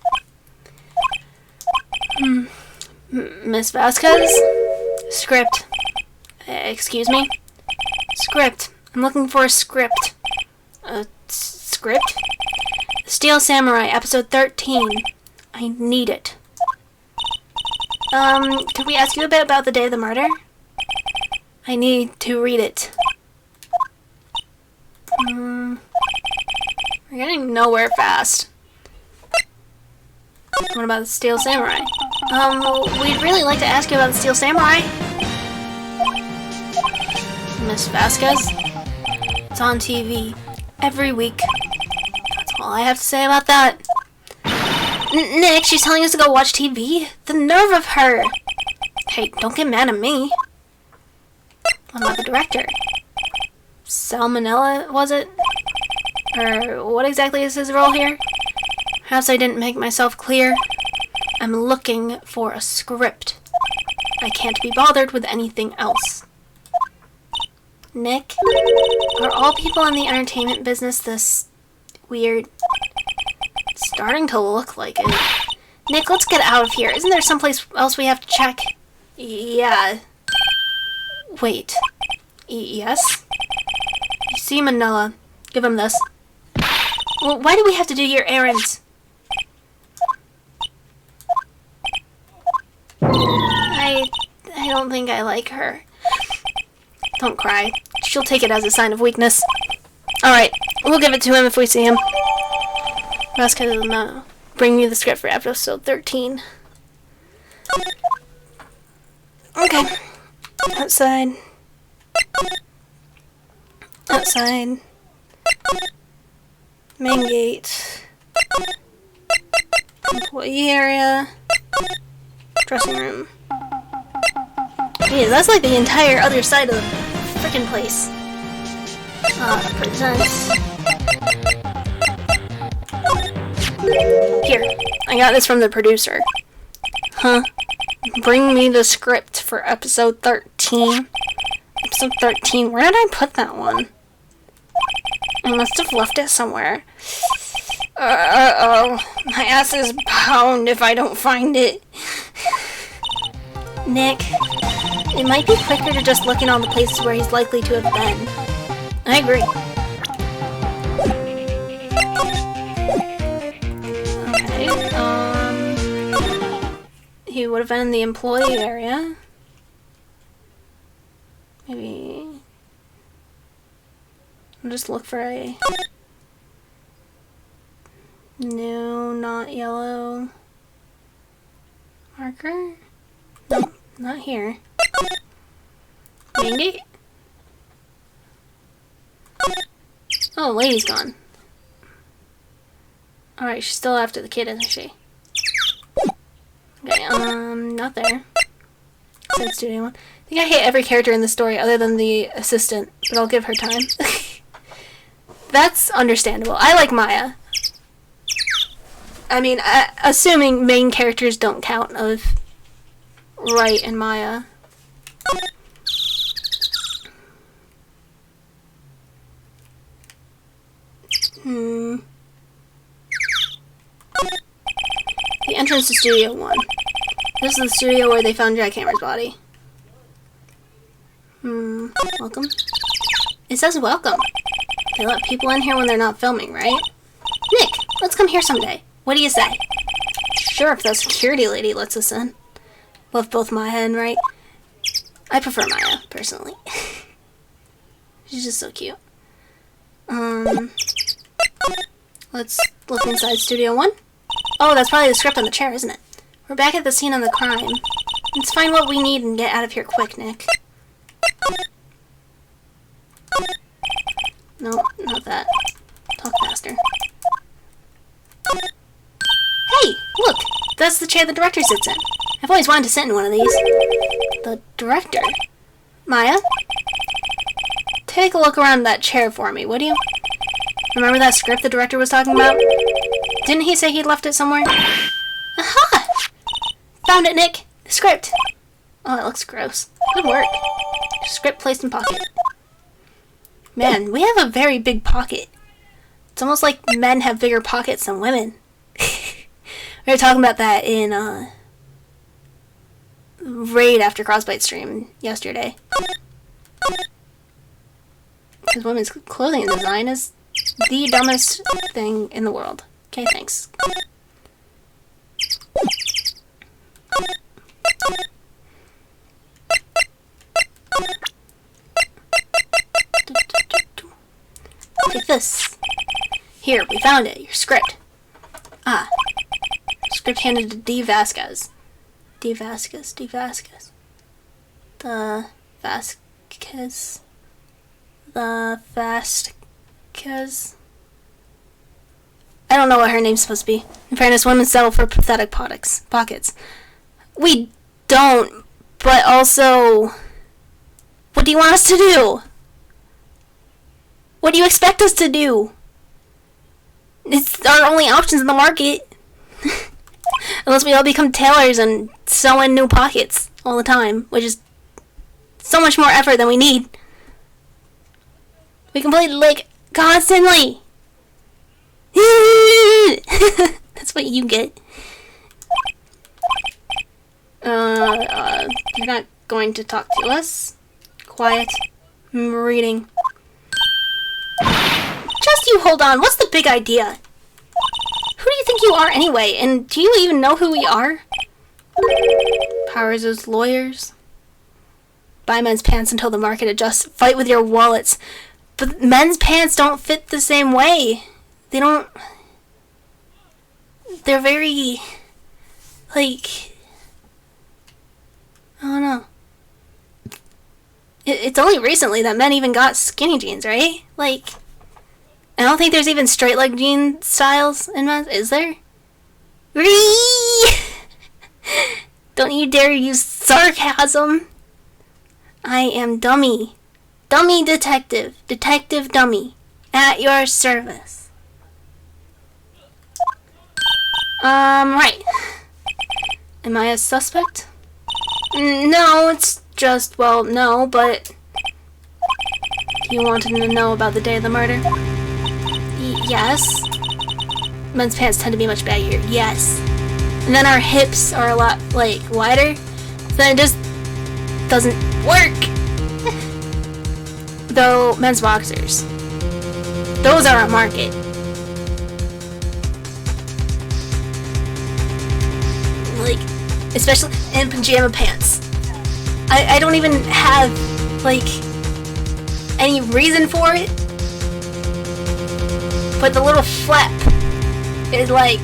Miss Vasquez? Script. Excuse me? Script. I'm looking for a script. A script? Steel Samurai, episode 13. I need it. Could we ask you a bit about the day of the murder? I need to read it. We're getting nowhere fast. What about the Steel Samurai? We'd really like to ask you about the Steel Samurai. Miss Vasquez? It's on TV. Every week. That's all I have to say about that. Nick, she's telling us to go watch TV? The nerve of her! Hey, don't get mad at me. What about the director? Salmonella, was it? Or what exactly is his role here? Perhaps I didn't make myself clear. I'm looking for a script. I can't be bothered with anything else. Nick? Are all people in the entertainment business this weird? It's starting to look like it. Nick, let's get out of here. Isn't there someplace else we have to check? Yeah. Wait. Yes? You see Manila. Give him this. Well, why do we have to do your errands? I don't think I like her. Don't cry. She'll take it as a sign of weakness. Alright, we'll give it to him if we see him. Vasquez will bring me the script for episode 13. Okay. Outside. Outside. Main gate. Employee area. Dressing room. Yeah, that's like the entire other side of the frickin' place. Presents. Here, I got this from the producer. Huh? Bring me the script for episode 13. Episode 13, where did I put that one? I must have left it somewhere. Uh-oh. My ass is bound if I don't find it. Nick, it might be quicker to just look in all the places where he's likely to have been. I agree. Okay, he would have been in the employee area. Maybe... I'll just look for a... No, not yellow. Marker? Nope, not here. Main gate? Oh, the lady's gone. Alright, she's still after the kid, isn't she? Okay, not there. Said Studio One. I think I hate every character in the story other than the assistant, but I'll give her time. That's understandable. I like Maya. I mean, assuming main characters don't count of Wright and Maya. The entrance to Studio One. This is the studio where they found Jackhammer's body. Welcome. It says welcome. They let people in here when they're not filming, right? Nick, let's come here someday. What do you say? Sure, if the security lady lets us in. Love both Maya and Wright. I prefer Maya, personally. She's just so cute. Let's look inside Studio One. Oh, that's probably the script on the chair, isn't it? We're back at the scene of the crime. Let's find what we need and get out of here quick, Nick. No, not that. Talk faster. Hey, look! That's the chair the director sits in. I've always wanted to sit in one of these. The director? Maya? Take a look around that chair for me, would you? Remember that script the director was talking about? Didn't he say he'd left it somewhere? Aha! Found it, Nick! The script! Oh, it looks gross. Good work. Script placed in pocket. Man, we have a very big pocket. It's almost like men have bigger pockets than women. We were talking about that in, Raid after Crossbite stream yesterday. Because women's clothing and design is the dumbest thing in the world. Okay, thanks. Take this. Here, we found it. Your script. Ah. Script handed to D. Vasquez. D. Vasquez. D. Vasquez. The Vasquez. The Vasquez. I don't know what her name's supposed to be. In fairness, women settle for pathetic pockets. We don't, but also... What do you want us to do? What do you expect us to do? It's our only options in the market. Unless we all become tailors and sew in new pockets all the time, which is so much more effort than we need. We can play, like, constantly. That's what you get. You're not going to talk to us? Quiet. I'm reading. Just you hold on. What's the big idea? Who do you think you are anyway? And do you even know who we are? Powers as lawyers. Buy men's pants until the market adjusts. Fight with your wallets. But men's pants don't fit the same way. They don't... They're very... Like... I don't know. It's only recently that men even got skinny jeans, right? Like... I don't think there's even straight leg jean styles in men's. Is there? Don't you dare use sarcasm. I am Dummy. Dummy Detective. Detective Dummy. At your service. Right. Am I a suspect? No, it's just, well, no, but... You wanted to know about the day of the murder? Yes. Men's pants tend to be much baggier. Yes. And then our hips are a lot, like, wider. So then it just doesn't work. Though, men's boxers. Those are our market. Like, especially in pajama pants. I don't even have, like, any reason for it. But the little flap is like...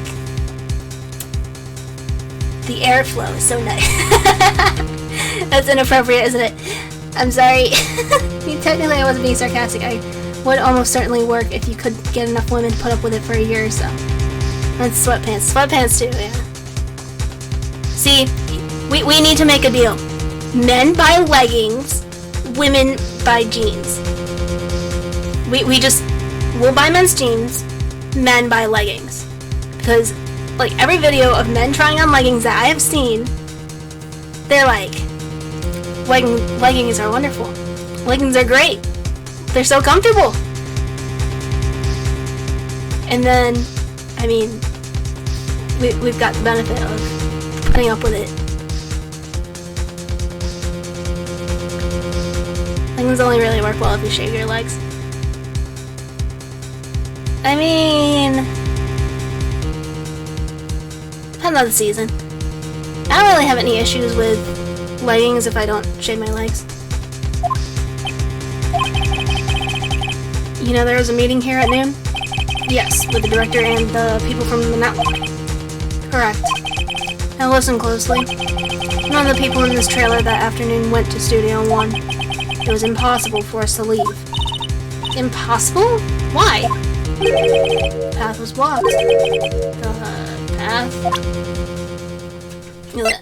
The airflow is so nice. That's inappropriate, isn't it? I'm sorry. I mean, technically I wasn't being sarcastic. I would almost certainly work if you could get enough women to put up with it for a year or so. And sweatpants. Sweatpants too, yeah. See, we need to make a deal. Men buy leggings, women buy jeans. We'll buy men's jeans, men buy leggings. Because, like, every video of men trying on leggings that I have seen, they're like, leggings are wonderful. Leggings are great. They're so comfortable. And then, I mean, we've got the benefit of putting up with it. Leggings only really work well if you shave your legs. I mean, depends on the season. I don't really have any issues with leggings if I don't shave my legs. You know there was a meeting here at noon? Yes, with the director and the people from the network. Correct. Now listen closely. None of the people in this trailer that afternoon went to Studio 1. It was impossible for us to leave. Impossible? Why? The path was blocked. The path? Ugh.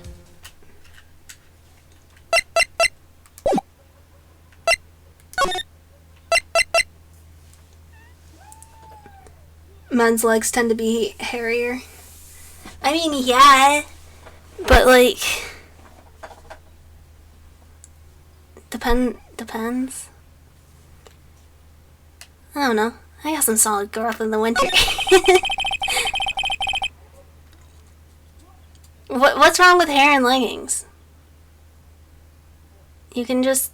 Men's legs tend to be hairier. I mean, yeah, but like, depends. I don't know. I got some solid growth in the winter. What's wrong with hair and leggings? You can just,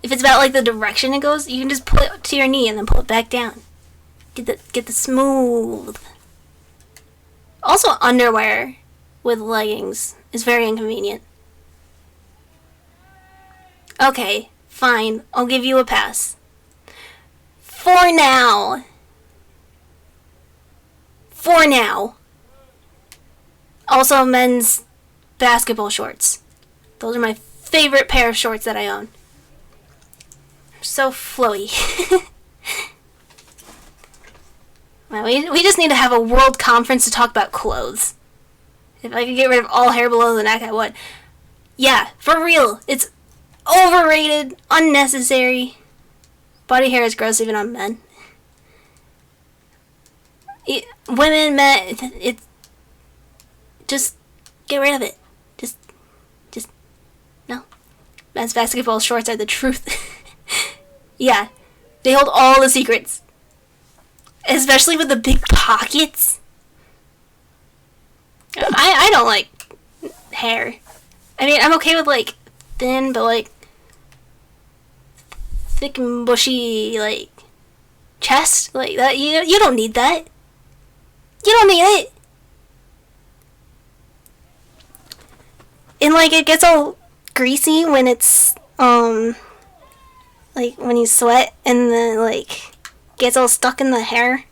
if it's about like the direction it goes, you can just pull it to your knee and then pull it back down. Get the smooth. Also, underwear with leggings is very inconvenient. Okay, fine. I'll give you a pass. For now. For now. Also, men's basketball shorts. Those are my favorite pair of shorts that I own. They're so flowy. Well, we just need to have a world conference to talk about clothes. If I could get rid of all hair below the neck, I would. Yeah, for real. It's overrated, unnecessary. Body hair is gross even on men. Women, men, just get rid of it. Just, no. Men's basketball shorts are the truth. Yeah, they hold all the secrets. Especially with the big pockets. I don't like hair. I mean, I'm okay with, like, thin, but, like, thick and bushy, like, chest. Like, that. You don't need that. You don't need it. And, like, it gets all greasy when it's, like, when you sweat and then, like, gets all stuck in the hair.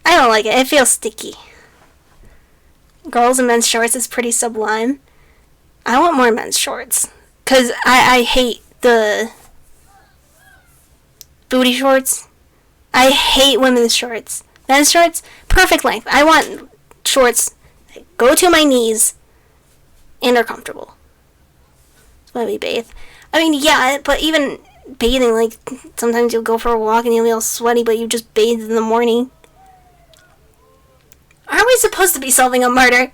I don't like it. It feels sticky. Girls in men's shorts is pretty sublime. I want more men's shorts. Because I hate the booty shorts. I hate women's shorts. Men's shorts, perfect length. I want shorts that go to my knees and are comfortable. That's why we bathe. I mean, yeah, but even bathing, like, sometimes you'll go for a walk and you'll be all sweaty, but you just bathed in the morning. Aren't we supposed to be solving a murder?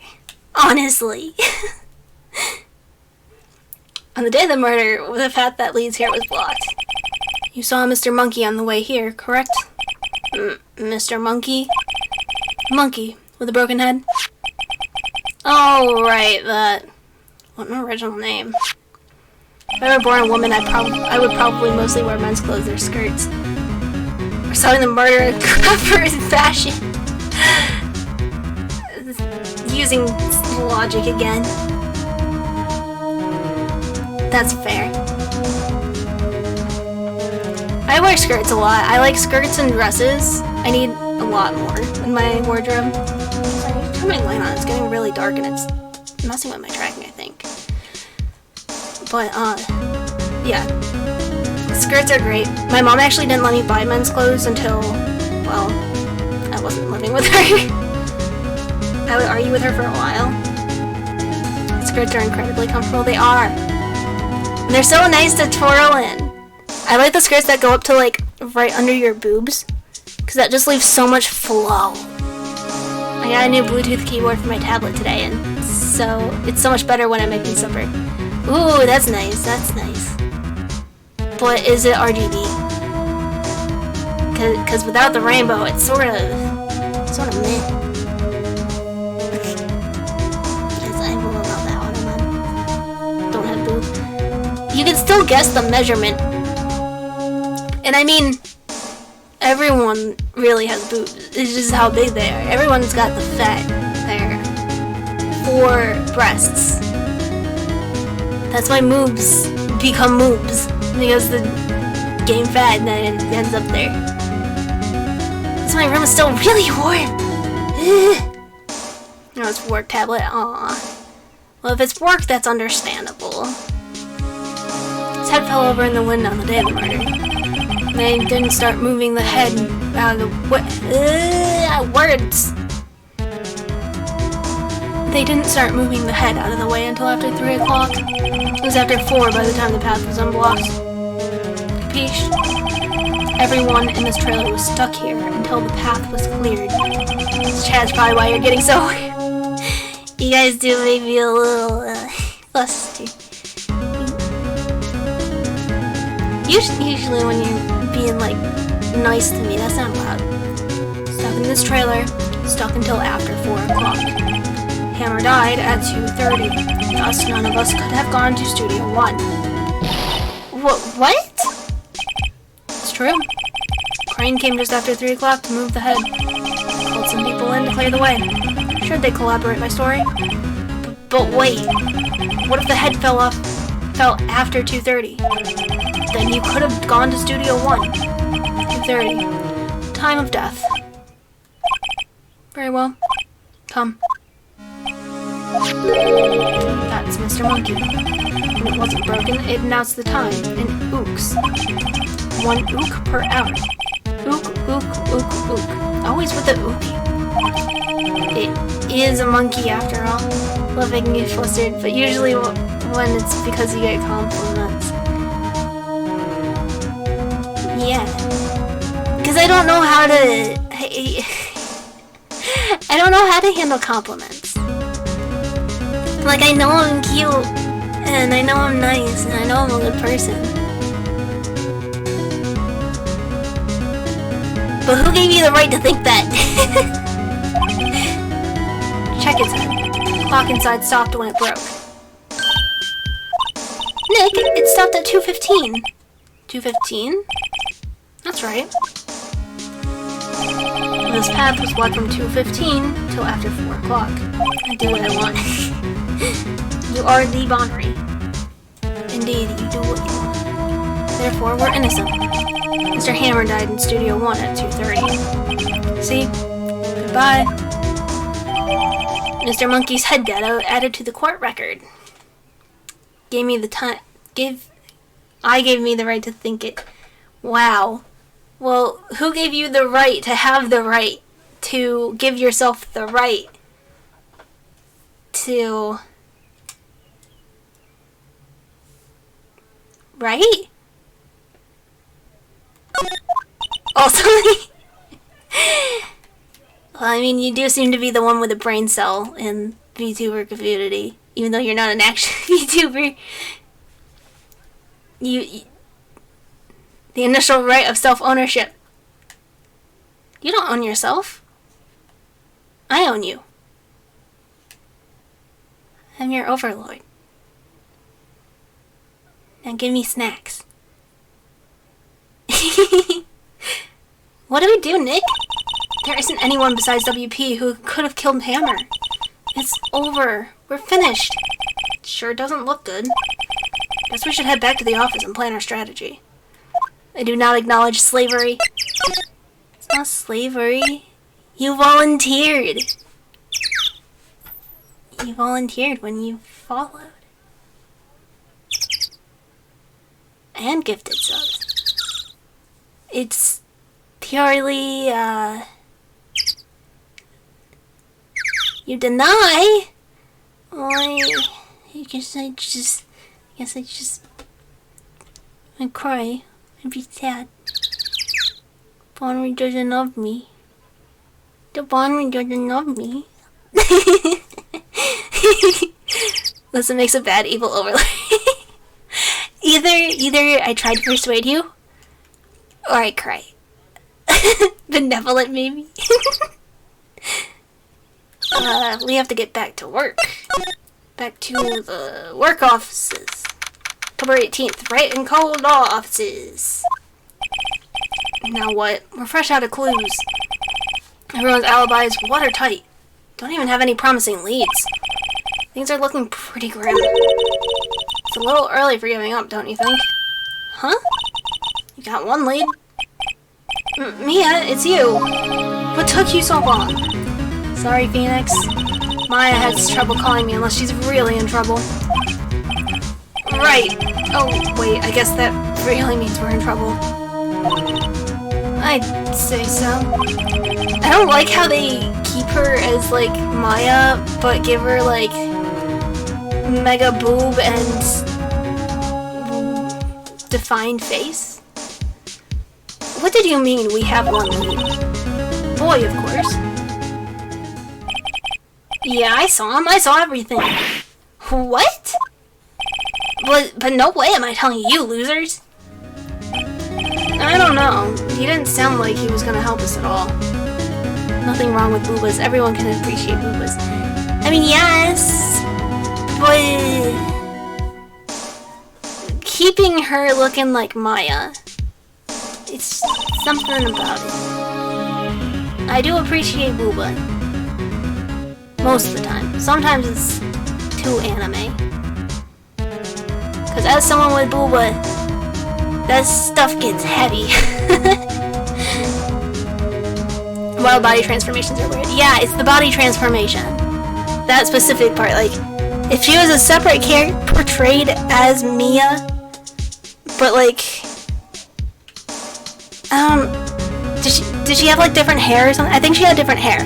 Honestly. On the day of the murder, the path that leads here was blocked. You saw Mr. Monkey on the way here, correct? Mr. Monkey? Monkey with a broken head? Oh, right, that. What an original name. If I were born a woman, I would probably mostly wear men's clothes or skirts. We're solving the murder in clever fashion. Using logic again. That's fair. I wear skirts a lot. I like skirts and dresses. I need a lot more in my wardrobe. Sorry, turn my light on. It's getting really dark and it's messing with my tracking, I think. But, yeah. Skirts are great. My mom actually didn't let me buy men's clothes until, well, I wasn't living with her. I would argue with her for a while. Skirts are incredibly comfortable. They are. And they're so nice to twirl in. I like the skirts that go up to like right under your boobs, because that just leaves so much flow. I got a new Bluetooth keyboard for my tablet today, and so it's so much better when I'm making supper. Ooh, that's nice. That's nice. But is it RGB? Because without the rainbow, it's sort of meh. Because I will allow that one. Don't have boobs. You can still guess the measurement. And I mean, everyone really has boobs. It's just how big they are. Everyone's got the fat there. 4 breasts. That's why moobs become moobs. Because the gain fat and then it ends up there. This my room is still really warm. No, it's work tablet. Aw. Well, if it's work, that's understandable. His head fell over in the wind on the day of the murder. They didn't start moving the head out of the way. Words! They didn't start moving the head out of the way until after 3 o'clock. It was after 4 by the time the path was unblocked. Capiche? Everyone in this trailer was stuck here until the path was cleared. Chad's probably why you're getting so... You guys do make me a little flustered. Usually when you're being like nice to me, that's not loud. Stuck in this trailer, stuck until after 4 o'clock. Hammer died at 2:30. Thus, none of us could have gone to Studio 1. What? It's true. Crane came just after 3 o'clock to move the head. Called some people in to clear the way. Should they corroborate my story? But wait. What if the head fell after 2:30? Then you could have gone to Studio 1. 2:30. Time of death. Very well. Come. That's Mr. Monkey. When it wasn't broken, it announced the time in ooks. 1 ook per hour. Ook, ook, ook, ook. Always with the ookie. It is a monkey after all. Love making you flustered, but usually when it's because you get compliments. Yeah. Because I don't know how to... I don't know how to handle compliments. Like, I know I'm cute, and I know I'm nice, and I know I'm a good person. But who gave you the right to think that? Check its head. The clock inside stopped when it broke. Nick, it stopped at 2:15. 2:15? That's right. This path was blocked from 2:15 till after 4 o'clock. I do what I want. You are the Bonnery. Indeed, you do what you want. Therefore, we're innocent. Mr. Hammer died in Studio 1 at 2:30. See? Goodbye. Mr. Monkey's head got added to the court record. Gave me the time. I gave me the right to think it. Wow. Well, who gave you the right to have the right to give yourself the right to... Right? Also, well, I mean, you do seem to be the one with a brain cell in VTuber community, even though you're not an actual VTuber. The initial right of self-ownership. You don't own yourself. I own you. I'm your overlord. Now give me snacks. What do we do, Nick? There isn't anyone besides WP who could have killed Hammer. It's over. We're finished. It sure doesn't look good. Guess we should head back to the office and plan our strategy. I do not acknowledge slavery. It's not slavery. You volunteered. You volunteered when you followed. And gifted subs. It's purely, you deny? I guess I just I cry and be sad. Bonnie doesn't love me. The Bonnie doesn't love me. Listen, makes a bad evil overlay. Either I try to persuade you, or I cry. Benevolent, maybe. We have to get back to work. Back to the work offices. October 18th, Wright and Cold Law offices. Now what? We're fresh out of clues. Everyone's alibi is watertight. Don't even have any promising leads. Things are looking pretty grim. It's a little early for giving up, don't you think? Huh? You got one lead? Mia, it's you. What took you so long? Sorry, Phoenix. Maya has trouble calling me unless she's really in trouble. Right. Oh, wait, I guess that really means we're in trouble. I'd say so. I don't like how they keep her as, like, Maya, but give her, like, mega boob and defined face. What did you mean we have one lead? Boy, of course. Yeah, I saw him. I saw everything. What? But no way am I telling you, losers. I don't know. He didn't sound like he was gonna help us at all. Nothing wrong with boobas. Everyone can appreciate boobas. I mean, yes, but keeping her looking like Maya, it's something about it. I do appreciate booba. Most of the time. Sometimes it's too anime. Because as someone with booba, that stuff gets heavy. Wild body transformations are weird. Yeah, it's the body transformation. That specific part. Like, if she was a separate character portrayed as Mia, but like, did she have like different hair or something? I think she had different hair.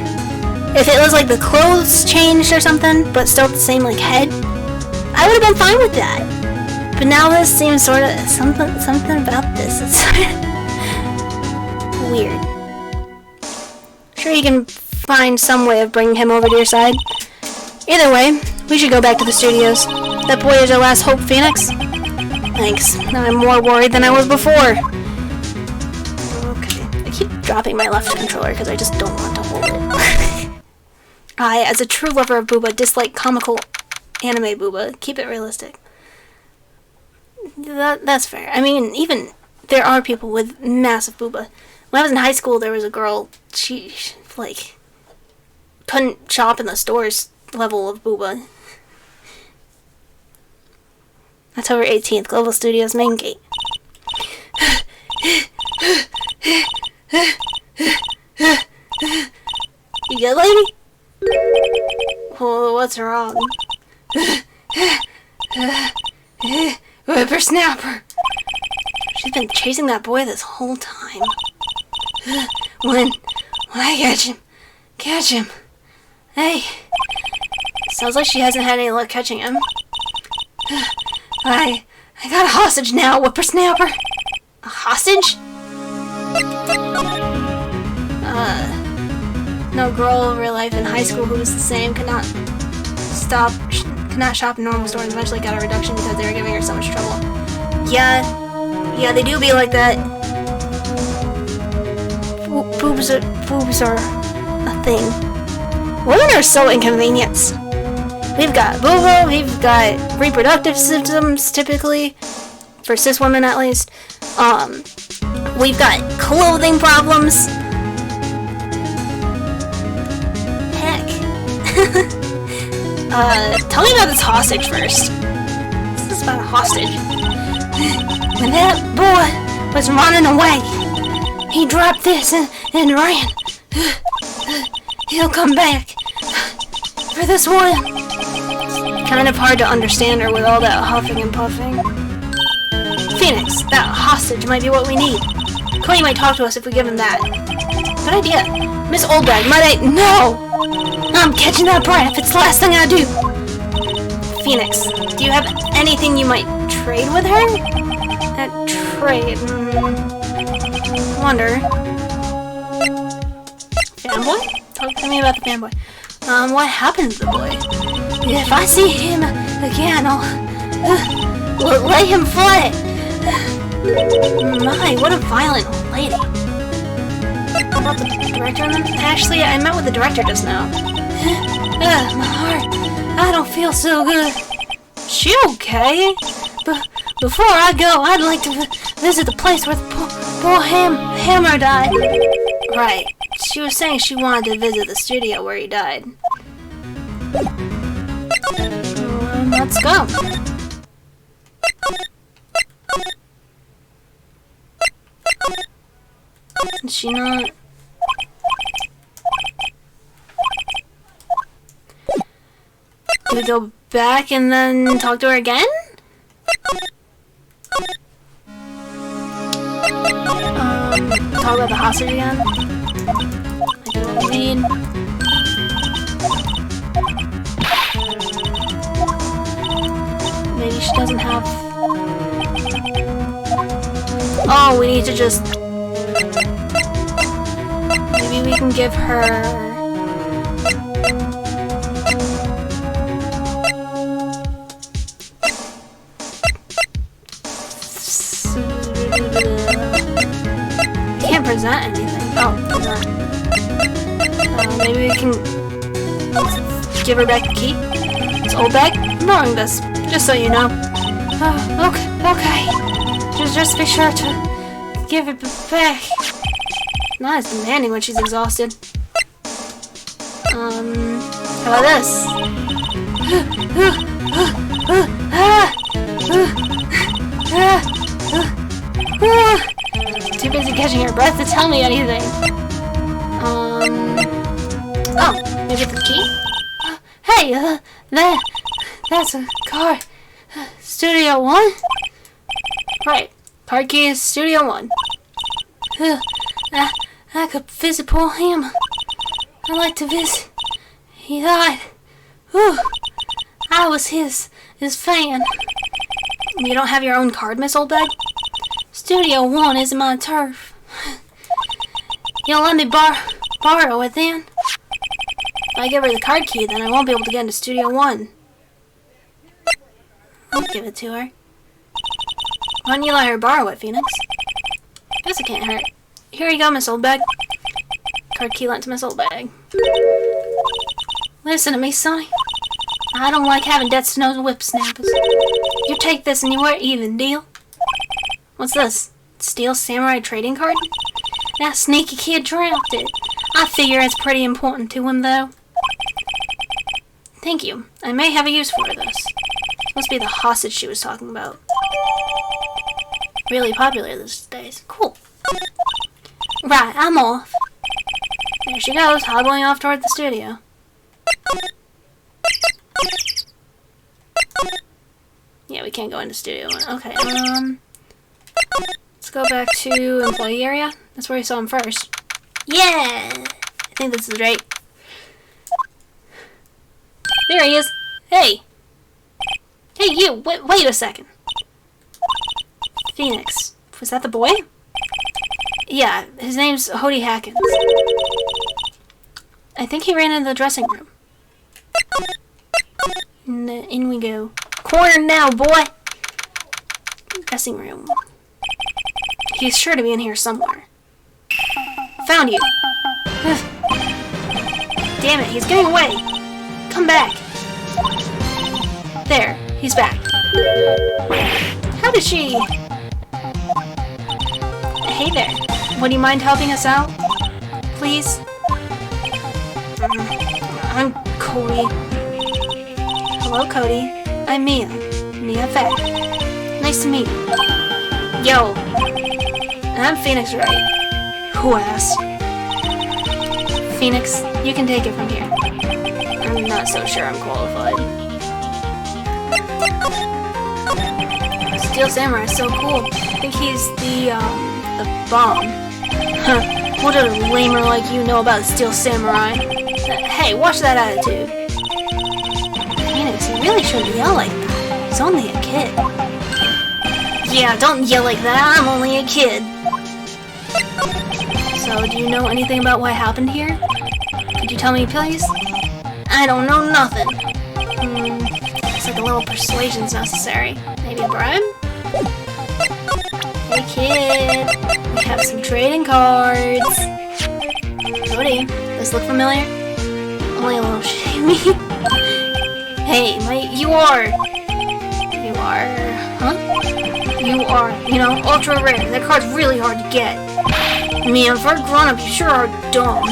If it was like the clothes changed or something, but still the same like head, I would have been fine with that. But now this seems sort of something about this. It's weird. Sure, you can find some way of bringing him over to your side. Either way, we should go back to the studios. That boy is our last hope, Phoenix. Thanks. Now I'm more worried than I was before. Okay. I keep dropping my left controller because I just don't want to hold it. I, as a true lover of booba, dislike comical anime booba. Keep it realistic. That's fair. I mean, even there are people with massive booba. When I was in high school, there was a girl, she like, couldn't shop in the stores level of booba. October 18th, Global Studios main gate. You good, lady? Oh, what's wrong? Whippersnapper. She's been chasing that boy this whole time. When I catch him. Hey. Sounds like she hasn't had any luck catching him. I got a hostage now, whippersnapper. A hostage? No girl in real life in high school who was the same could not shop in normal stores and eventually got a reduction because they were giving her so much trouble. Yeah, they do be like that. Boobs are a thing. Women are so inconvenienced. We've got booba, we've got reproductive symptoms, typically, for cis women at least. We've got clothing problems. Heck. Tell me about this hostage first. This is about a hostage. When that boy was running away, he dropped this and ran. He'll come back for this one. Kind of hard to understand her with all that huffing and puffing. Phoenix, that hostage might be what we need. Cody might talk to us if we give him that. Good idea. Miss Oldbag, might I? No! I'm catching that brat if it's the last thing I do. Phoenix, do you have anything you might trade with her? Trade. Wonder. Fanboy? Talk to me about the fanboy. What happened to the boy? If I see him again, I'll lay him flat. My, what a violent old lady. About the director and them? Ashley, I met with the director just now. My heart. I don't feel so good. She okay? But before I go, I'd like to visit the place where the poor Hammer died. Right. She was saying she wanted to visit the studio where he died. Let's go. Is she not? Do we go back and then talk to her again? Talk about the hostage again? I don't need. Maybe she doesn't have. Oh, we need to just. Maybe we can give her. Can't present anything. Oh, present. Maybe we can give her back the key. It's old bag. I'm knowing this, just so you know. Okay. Just be sure to give it back. Not as demanding when she's exhausted. How about this? Too busy catching her breath to tell me anything. Oh, maybe the key? Hey, that's a car. Studio 1? Right, card key is Studio 1. I could visit poor Hammer. I'd like to visit. He died. Whew. I was his fan. You don't have your own card, Miss Oldbag? Studio 1 isn't my turf. You'll let me borrow it then? If I give her the card key, then I won't be able to get into Studio 1. I'll give it to her. Why don't you let her borrow it, Phoenix? Guess it can't hurt. Here you go, Miss Oldbag. Card key lent to Miss Oldbag. Listen to me, Sonny. I don't like having death's nose whipsnappers. You take this and we're even, deal? What's this? Steel Samurai trading card? That sneaky kid dropped it. I figure it's pretty important to him, though. Thank you. I may have a use for this. Must be the hostage she was talking about. Really popular these days. Cool. Right, I'm off. There she goes, hobbling off toward the studio. Yeah, we can't go into studio. Okay, let's go back to employee area. That's where we saw him first. Yeah! I think this is right. There he is. Hey! Hey, you! Wait a second. Phoenix. Was that the boy? Yeah, his name's Hody Hackins. I think he ran into the dressing room. In we go. Corner now, boy! Dressing room. He's sure to be in here somewhere. Found you! Damn it, he's getting away! Come back! There, he's back. How did she... Hey there. Would you mind helping us out? Please? I'm Cody. Hello, Cody. I'm Mia. Mia Fett. Nice to meet you. Yo. I'm Phoenix Wright. Who asked? Phoenix, you can take it from here. I'm not so sure I'm qualified. Steel Samurai is so cool. I think he's the the bomb. Huh, what does a lamer like you know about Steel Samurai? Hey, watch that attitude. Phoenix, you really shouldn't yell like that. He's only a kid. Yeah, don't yell like that, I'm only a kid. So, do you know anything about what happened here? Could you tell me, please? I don't know nothing. Looks like a little persuasion's necessary. Maybe a bribe? Hey kid, we have some trading cards. Cody, does this look familiar? Only a little shamey. Hey, mate, you are, you know, ultra rare. That card's really hard to get. Man, for a grown-up, you sure are dumb.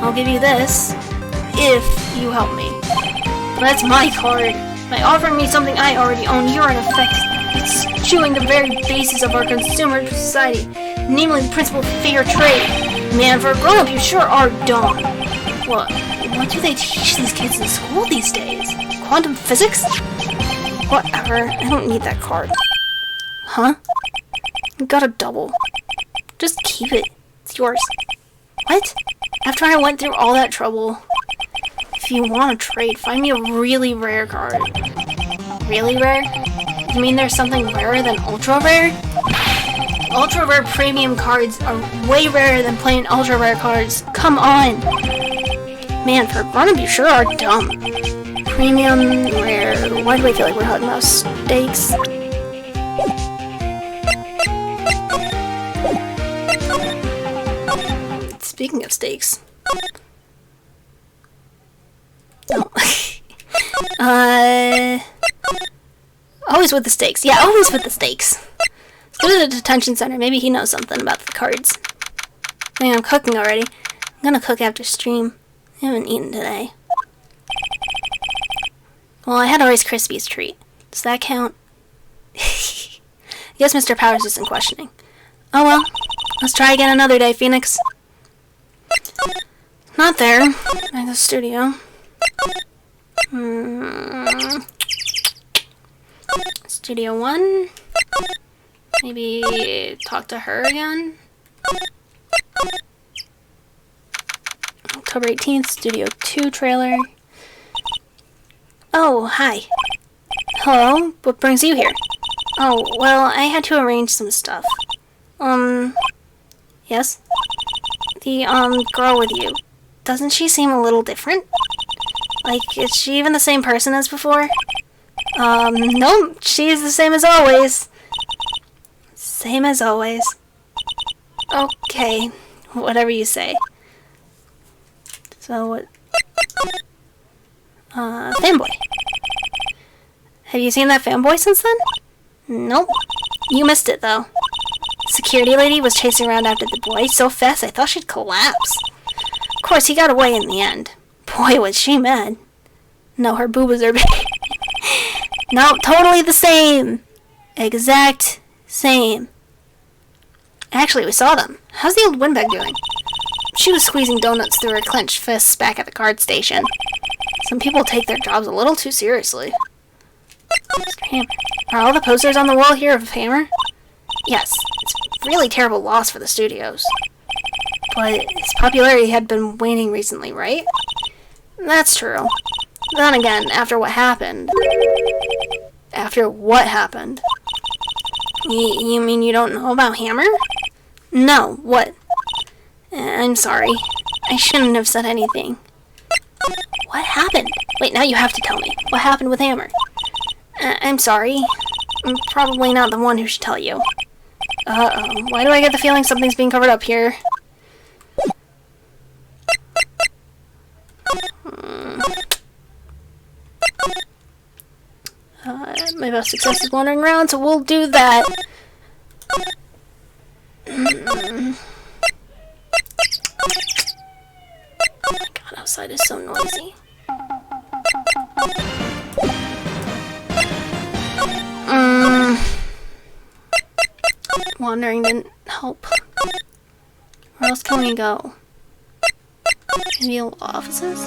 I'll give you this, if you help me. But that's my card. By offering me something I already own, you're in effect eschewing the very basis of our consumer society, namely the principle of fair trade. Man, for a grown-up, you sure are dumb. What do they teach these kids in school these days? Quantum physics? Whatever, I don't need that card. Huh? You got a double. Just keep it. It's yours. What? After I went through all that trouble, if you want to trade, find me a really rare card. Really rare? You mean there's something rarer than ultra rare? Ultra rare premium cards are way rarer than plain ultra rare cards. Come on! Man, for a grown-up, you sure are dumb. Premium rare. Why do I feel like we're talking about stakes? Speaking of steaks. Oh. Always with the steaks. Yeah, always with the steaks. Let's go to the detention center. Maybe he knows something about the cards. I mean, I'm cooking already. I'm gonna cook after stream. I haven't eaten today. Well, I had a Rice Krispies treat. Does that count? Yes, Mr. Powers isn't questioning. Oh well. Let's try again another day, Phoenix. Not there. In the studio. Studio 1. Maybe talk to her again. October 18th, Studio 2 trailer. Oh, hi. Hello? What brings you here? Oh, well, I had to arrange some stuff. Yes? The, girl with you. Doesn't she seem a little different? Like, is she even the same person as before? No, she's the same as always. Same as always. Okay, whatever you say. So, what? Fanboy. Have you seen that fanboy since then? Nope. You missed it, though. Security lady was chasing around after the boy so fast I thought she'd collapse. Of course, he got away in the end. Boy, was she mad. No, her boobas are big. No, totally the same. Exact same. Actually, we saw them. How's the old windbag doing? She was squeezing donuts through her clenched fists back at the card station. Some people take their jobs a little too seriously. Mr. Hammer. Are all the posters on the wall here of Hammer? Yes, it's a really terrible loss for the studios. But his popularity had been waning recently, right? That's true. Then again, after what happened... After what happened? You mean you don't know about Hammer? No, what? I'm sorry. I shouldn't have said anything. What happened? Wait, now you have to tell me. What happened with Hammer? I'm sorry. I'm probably not the one who should tell you. Uh-oh. Why do I get the feeling something's being covered up here? My best success is wandering around, so we'll do that. Oh my god, outside is so noisy. Wandering didn't help. Where else can we go? Maybe offices?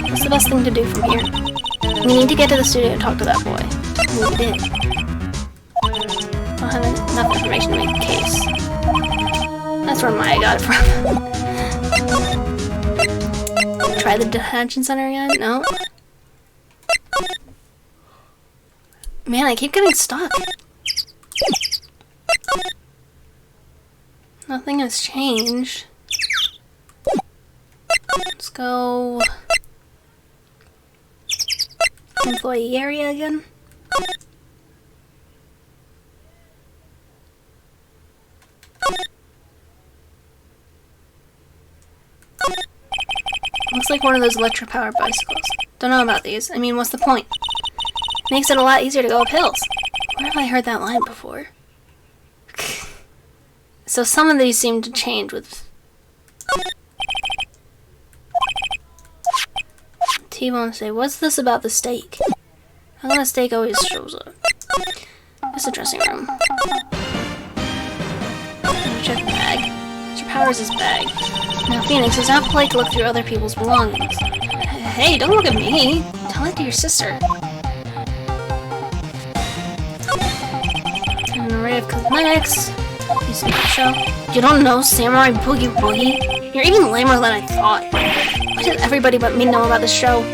What's the best thing to do from here? We need to get to the studio and talk to that boy. We did. have enough information to make a case. That's where Maya got it from. Try the detention center again? No. Man, I keep getting stuck. Nothing has changed. Let's go... employee area again. Looks like one of those electric-powered bicycles. Don't know about these. I mean, what's the point? Makes it a lot easier to go up hills. Where have I heard that line before? So some of these seem to change with... T-Bone say, what's this about the steak? How come the steak always shows up? It's the dressing room. Check the bag. Mr. Powers' bag. Now, Phoenix, it's not polite to look through other people's belongings. Hey, don't look at me! Tell it to your sister. An array of cosmetics. You see the show? You don't know Samurai Boogie Boogie? You're even lamer than I thought. Why does everybody but me know about this show?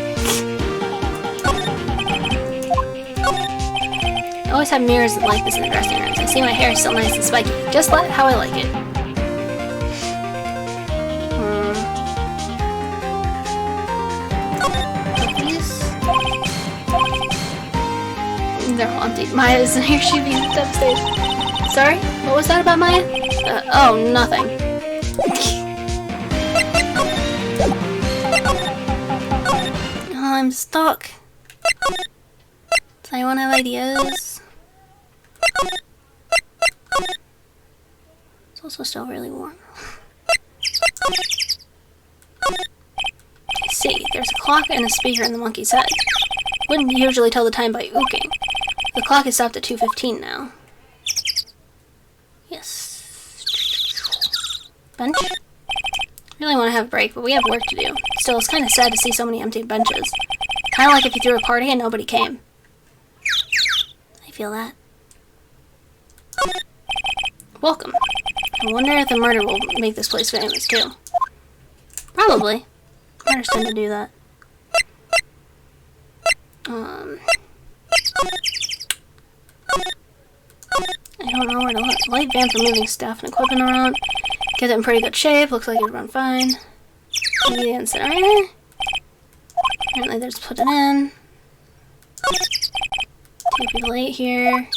I always have mirrors like this in the dressing rooms. I see my hair is still nice and spiky, just like how I like it. They're all empty. Maya isn't here. She'd be upstairs. Sorry? What was that about Maya? Oh, nothing. Oh, I'm stuck. Does anyone have ideas? It's also still really warm. I see. There's a clock and a speaker in the monkey's head. Wouldn't usually tell the time by ooking. The clock is stopped at 2:15 now. Yes. Bench? Really want to have a break, but we have work to do. Still, it's kind of sad to see so many empty benches. Kind of like if you threw a party and nobody came. I feel that. Welcome. I wonder if the murder will make this place famous too. Probably. I understand to do that. I don't know where to look. Light van for moving stuff and equipment around. Get it in pretty good shape. Looks like it'll run fine. Maybe the incinerator? Apparently they're just putting it in. 2 people ate here.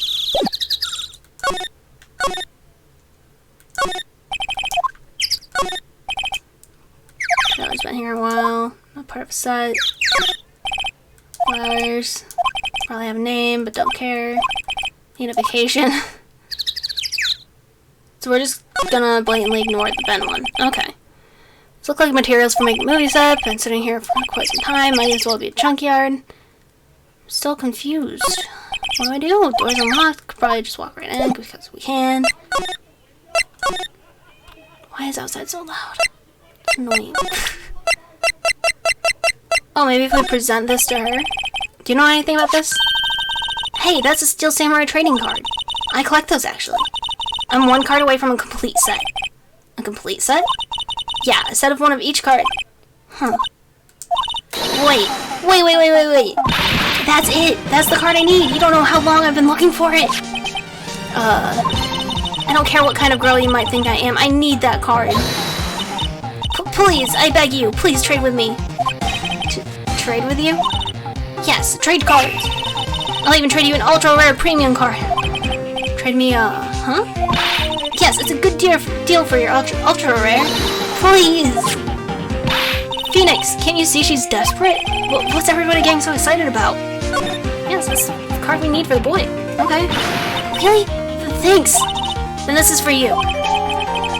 Show's been here a while. Not part of a set. Flowers. Probably have a name, but don't care. Need a vacation. So we're just gonna blatantly ignore the Ben one. Okay. These look like materials for making a movie set. Been sitting here for quite some time. Might as well be a junkyard. I'm still confused. What do? Doors unlocked. Could probably just walk right in because we can. Why is outside so loud? It's annoying. Oh, maybe if we present this to her. Do you know anything about this? Hey, that's a Steel Samurai trading card. I collect those, actually. I'm 1 card away from a complete set. A complete set? Yeah, a set of 1 of each card. Huh. Wait. That's it. That's the card I need. You don't know how long I've been looking for it. I don't care what kind of girl you might think I am. I need that card. Please, I beg you. Please trade with me. Trade with you? Yes, trade cards. I'll even trade you an ultra rare premium card. Trade me, huh? Yes, it's a good deal for your ultra rare. Please! Phoenix, can't you see she's desperate? What's everybody getting so excited about? Yes, that's the card we need for the boy. Okay. Really? Thanks! Then this is for you.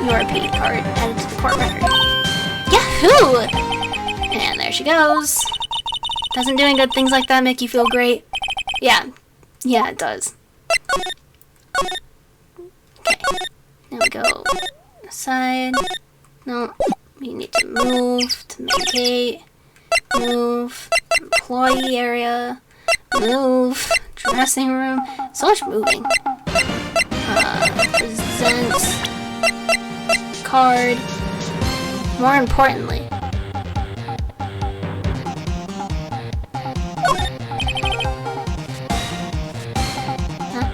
Your repeat card added to the court record. Yahoo! And there she goes. Doesn't doing good things like that make you feel great? Yeah, it does. Okay, now we go aside. No, we need to move to medicate. Move, employee area. Move, dressing room. So much moving. Presents. Card. More importantly. Huh?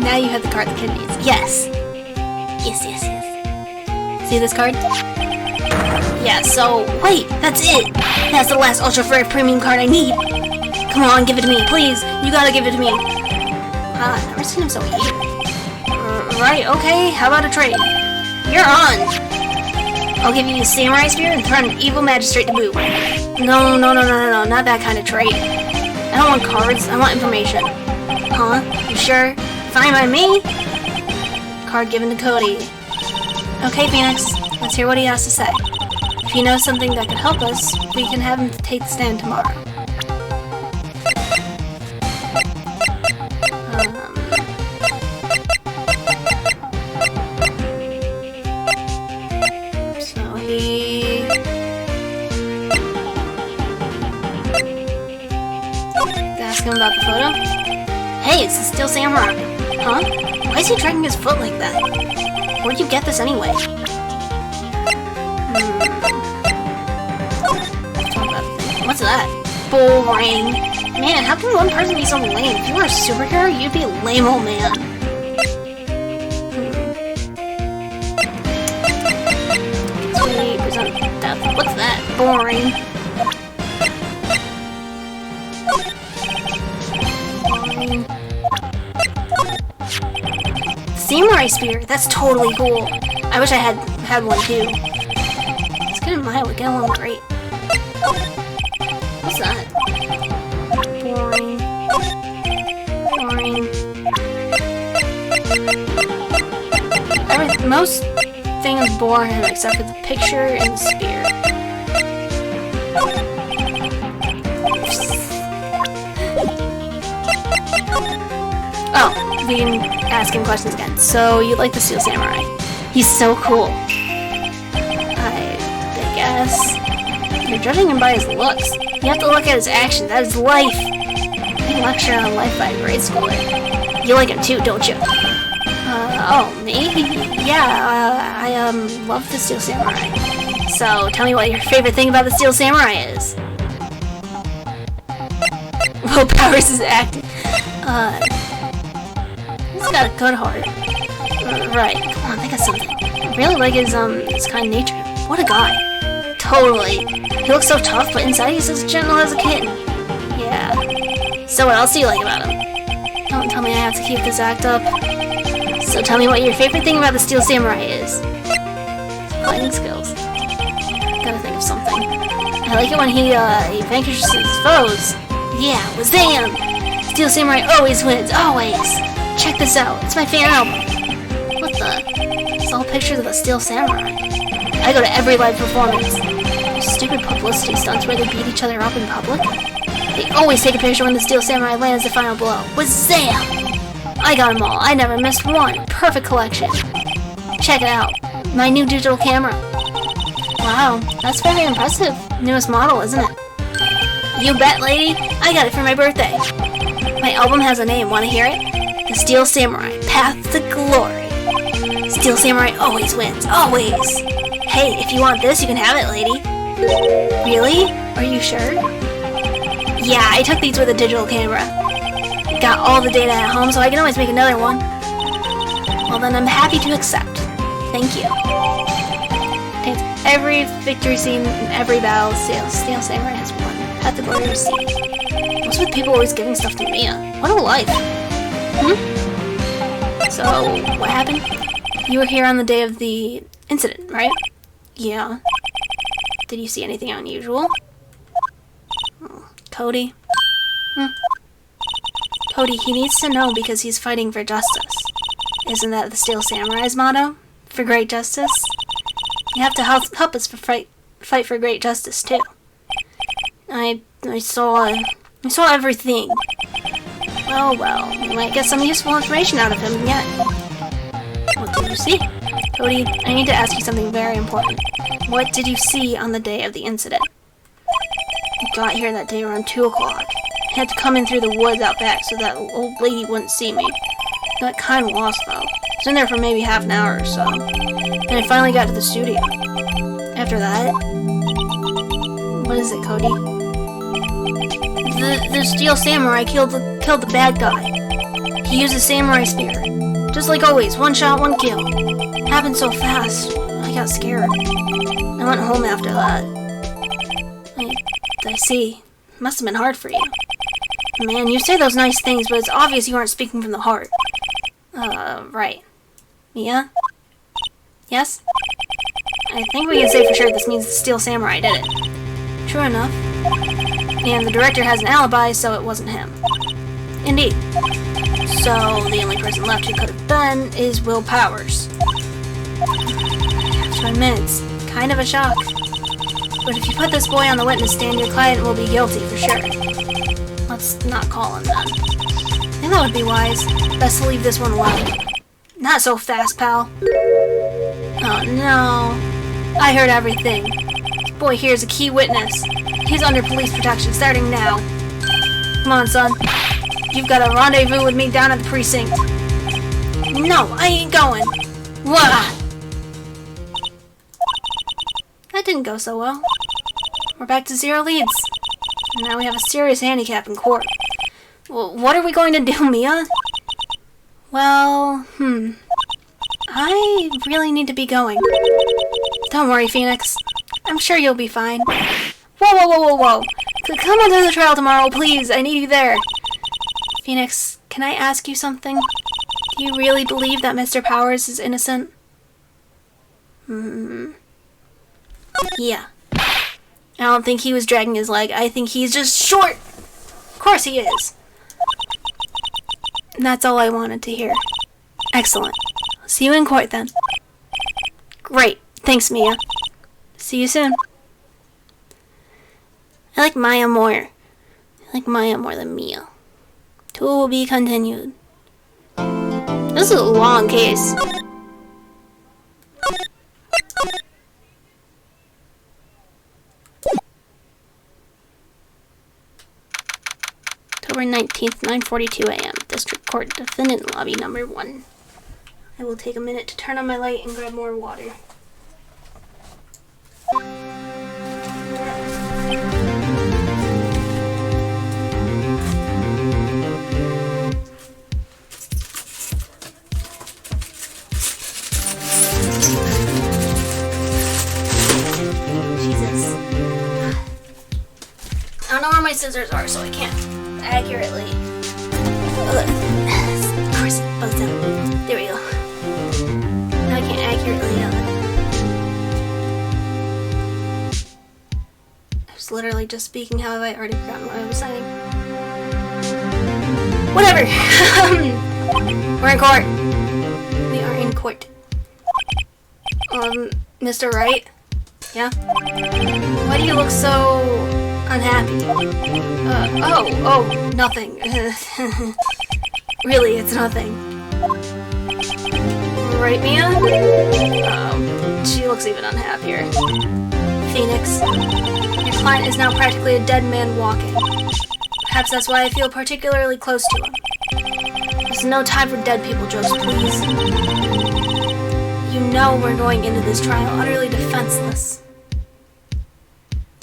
Now you have the card the kid needs. Yes. Yes, yes, yes. See this card? Yeah, so, wait, that's it! That's the last ultra rare premium card I need! Come on, give it to me, please! You gotta give it to me! I've never seen him so eager. Right, okay, how about a trade? You're on! I'll give you the samurai spear and threaten an evil magistrate to boot. No, not that kind of trade. I don't want cards, I want information. Huh? You sure? Fine by me? Card given to Cody. Okay, Phoenix, let's hear what he has to say. If he knows something that could help us, we can have him take the stand tomorrow. So he... Ask him about the photo? Hey, it's the Steel Samurai. Huh? Why is he dragging his foot like that? Where'd you get this anyway? What's that? Boring. Man, how can one person be so lame? If you were a superhero, you'd be a lame old man. Present death. What's that? Boring. Samurai spear. That's totally cool. I wish I had one too. Let's get in mine. We get along great. What's that? Boring. Boring. Most things bore him except for the picture and the spear. Oh, we can ask him questions again. So, you like the Steel Samurai? He's so cool. I guess. You're judging him by his looks. You have to look at his actions, at his life. You lecture on life by a grade schooler. You like him too, don't you? Oh, me? Yeah, I love the Steel Samurai. So, tell me what your favorite thing about the Steel Samurai is. Willpower's his acting. He's got a good heart. Right, come on, think of something. I really like his kind nature. What a guy. Totally. He looks so tough, but inside he's as gentle as a kitten. Yeah. So what else do you like about him? Don't tell me I have to keep this act up. So tell me what your favorite thing about the Steel Samurai is. Fighting skills. Gotta think of something. I like it when he vanquishes his foes. Yeah, Wazam! Steel Samurai always wins, always! Check this out, it's my fan album! What the? It's all pictures of the Steel Samurai. I go to every live performance. Stupid publicity stunts where they beat each other up in public. They always take a picture when the Steel Samurai lands the final blow. Wazam! I got them all, I never missed one. Perfect collection. Check it out, my new digital camera. Wow, that's very impressive. Newest model, isn't it? You bet, lady. I got it for my birthday. My album has a name. Want to hear it? The Steel Samurai, Path to Glory. Steel Samurai always wins. Always. Hey, if you want this, you can have it, lady. Really? Are you sure? Yeah, I took these with a digital camera. Got all the data at home, so I can always make another one. Well, then I'm happy to accept. Thank you. Contains every victory scene in every battle Steel Samurai has won. At the Glory received. What's with people always giving stuff to Mia? What a life. So, what happened? You were here on the day of the incident, right? Yeah. Did you see anything unusual? Cody? Cody, he needs to know because he's fighting for justice. Isn't that the Steel Samurai's motto? For great justice? You have to help us fight for great justice, too. I saw everything. Oh well, we might get some useful information out of him yet. What did you see? Cody, I need to ask you something very important. What did you see on the day of the incident? got here that day around 2 o'clock. I had to come in through the woods out back so that old lady wouldn't see me. Got kind of lost, though. I was in there for maybe half an hour or so. Then I finally got to the studio. After that... What is it, Cody? The Steel Samurai killed the bad guy. He used a samurai spear. Just like always, one shot, one kill. It happened so fast, I got scared. I went home after that. I see. Must have been hard for you. Man, you say those nice things, but it's obvious you aren't speaking from the heart. Right. Mia? Yes? I think we can say for sure this means the Steel Samurai did it. True enough. And the director has an alibi, so it wasn't him. Indeed. So, the only person left who could have been is Will Powers. I have to admit, it's kind of a shock. But if you put this boy on the witness stand, your client will be guilty for sure. Let's not call him then. I think that would be wise. Best to leave this one alone. Not so fast, pal. Oh no. I heard everything. This boy here is a key witness. He's under police protection starting now. Come on, son. You've got a rendezvous with me down at the precinct. No, I ain't going. Wah! That didn't go so well. We're back to 0 leads. Now we have a serious handicap in court. Well, what are we going to do, Mia? Well, I really need to be going. Don't worry, Phoenix. I'm sure you'll be fine. Whoa. Come on to the trial tomorrow, please. I need you there. Phoenix, can I ask you something? Do you really believe that Mr. Powers is innocent? Yeah. I don't think he was dragging his leg. I think he's just short. Of course he is. And that's all I wanted to hear. Excellent. See you in court then. Great. Thanks, Mia. See you soon. I like Maya more. I like Maya more than Mia. To will be continued. This is a long case. October 19th, 9:42 a.m. District Court, Defendant Lobby Number 1. I will take a minute to turn on my light and grab more water. Jesus. I don't know where my scissors are, so I can't accurately. Of course, both down. There we go. Now I can't accurately. I was literally just speaking. How have I already forgotten what I was saying? Whatever. We're in court. We are in court. Mr. Wright? Yeah? Why do you look so unhappy? Nothing. Really, it's nothing. Right, Mia? She looks even unhappier. Phoenix, your client is now practically a dead man walking. Perhaps that's why I feel particularly close to him. There's no time for dead people jokes, please. You know we're going into this trial utterly defenseless.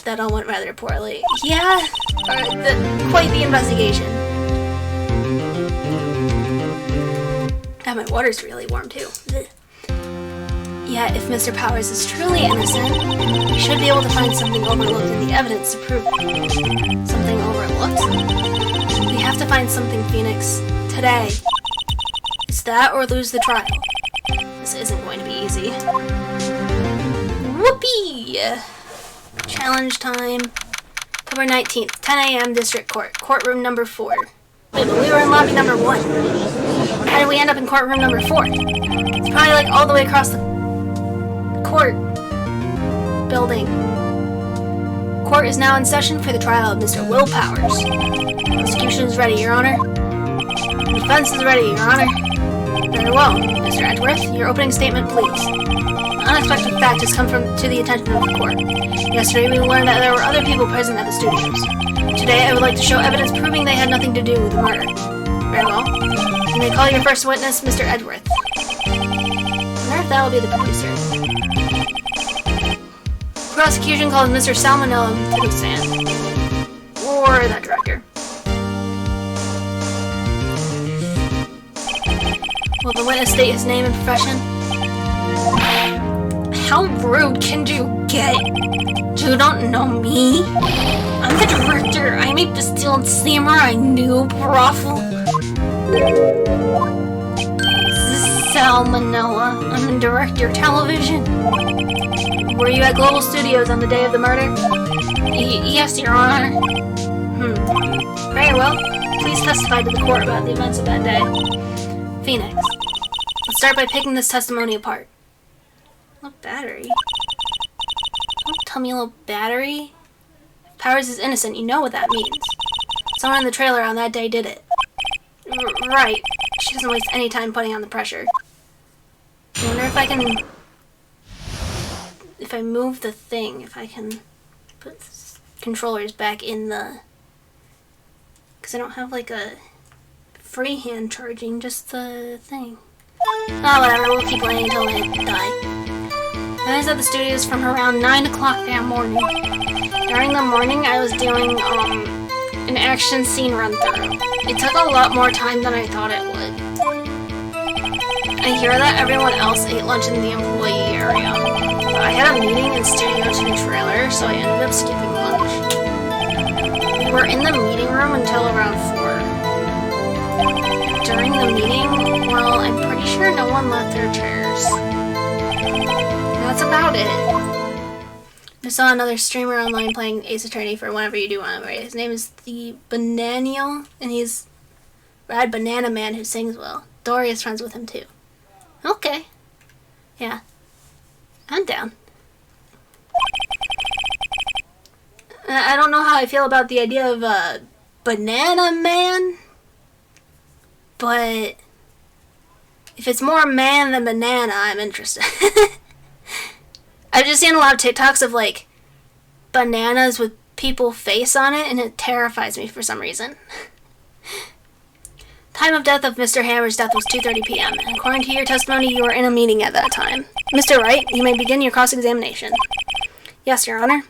That all went rather poorly. Yeah, quite the investigation. And my water's really warm too. Yet, if Mr. Powers is truly innocent, we should be able to find something overlooked in the evidence to prove it. Something overlooked? We have to find something, Phoenix. Today. It's that or lose the trial. This isn't going to be easy. Whoopee! Challenge time. October 19th, 10 a.m. District Court. Courtroom number 4. Wait, but we were in lobby number 1. How did we end up in courtroom number 4? It's probably like all the way across the court building. Court is now in session for the trial of Mr. Will Powers. Prosecution is ready, Your Honor. Defense is ready, Your Honor. Very well. Mr. Edgeworth, your opening statement, please. An unexpected fact has come to the attention of the court. Yesterday we learned that there were other people present at the studios. Today I would like to show evidence proving they had nothing to do with the murder. Very well. Can they call your first witness, Mr. Edgeworth? I wonder if that will be the producer. Prosecution calls Mr. Salmonella to the stand. Or that director. Will the witness state his name and profession? How rude can you get? You don't know me? I'm the director. I'm a distilled samurai noob brothel. This is Salmonella. I'm the director of television. Were you at Global Studios on the day of the murder? Yes, Your Honor. Very well. Please testify to the court about the events of that day. Phoenix. Let's start by picking this testimony apart. What battery? Don't tell me a little battery. If Powers is innocent, you know what that means. Someone in the trailer on that day did it. Right. She doesn't waste any time putting on the pressure. I wonder if I can... If I move the thing, if I can put controllers back in the... Because I don't have like a freehand charging, just the thing. Oh, whatever, we'll keep playing until they die. I was at the studios from around 9 o'clock that morning. During the morning, I was doing, an action scene run-through. It took a lot more time than I thought it would. I hear that everyone else ate lunch in the employee area. But I had a meeting in Studio 2 trailer, so I ended up skipping lunch. We were in the meeting room until around 4. During the meeting, well, I'm pretty sure no one left their chairs. That's about it. I saw another streamer online playing Ace Attorney for Whenever You Do Whenever. His name is the Bananial, and he's Rad Banana Man who sings well. Dory is friends with him too. Okay. Yeah. I'm down. I don't know how I feel about the idea of a Banana Man, but if it's more man than banana, I'm interested. I've just seen a lot of TikToks of like bananas with people face on it, and it terrifies me for some reason. Time of death of Mr. Hammer's death was 2:30 p.m. and according to your testimony, you were in a meeting at that time. Mr. Wright, you may begin your cross-examination. Yes, Your Honor.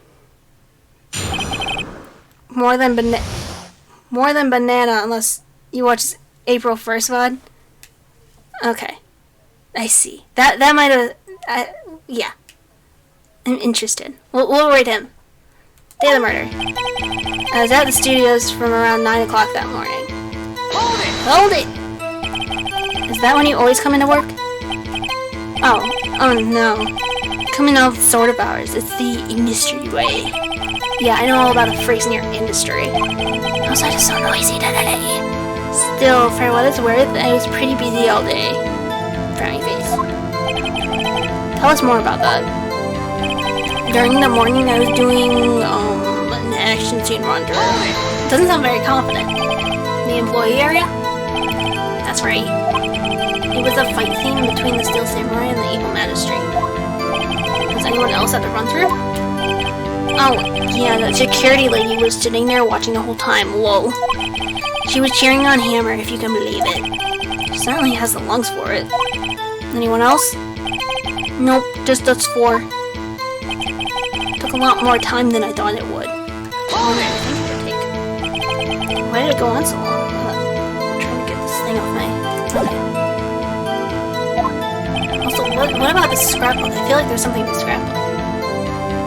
More than banana, unless you watch April 1st VOD. Okay, I see. That might have. Yeah. I'm interested. We'll rate him. Day of the murder. I was at the studios from around 9 o'clock that morning. Hold it! Is that when you always come into work? Oh no. Come in all sort of hours. It's the industry way. Yeah, I know all about the freaks in your industry. Outside is so noisy today. Still, for what it's worth, I was pretty busy all day. Frowny face. Tell us more about that. During the morning, I was doing, an action scene run-through. Doesn't sound very confident. The employee area? That's right. It was a fight scene between the Steel Samurai and the Evil Magistrate. Was anyone else at the run-through? Oh, yeah, that security lady was sitting there watching the whole time. Whoa. She was cheering on Hammer, if you can believe it. She certainly has the lungs for it. Anyone else? Nope, just us 4. Took a lot more time than I thought it would. How long did I think it would take? Why did it go on so long? I'm trying to get this thing off my... Okay. Also, what about this scrapbook? I feel like there's something in the scrapbook.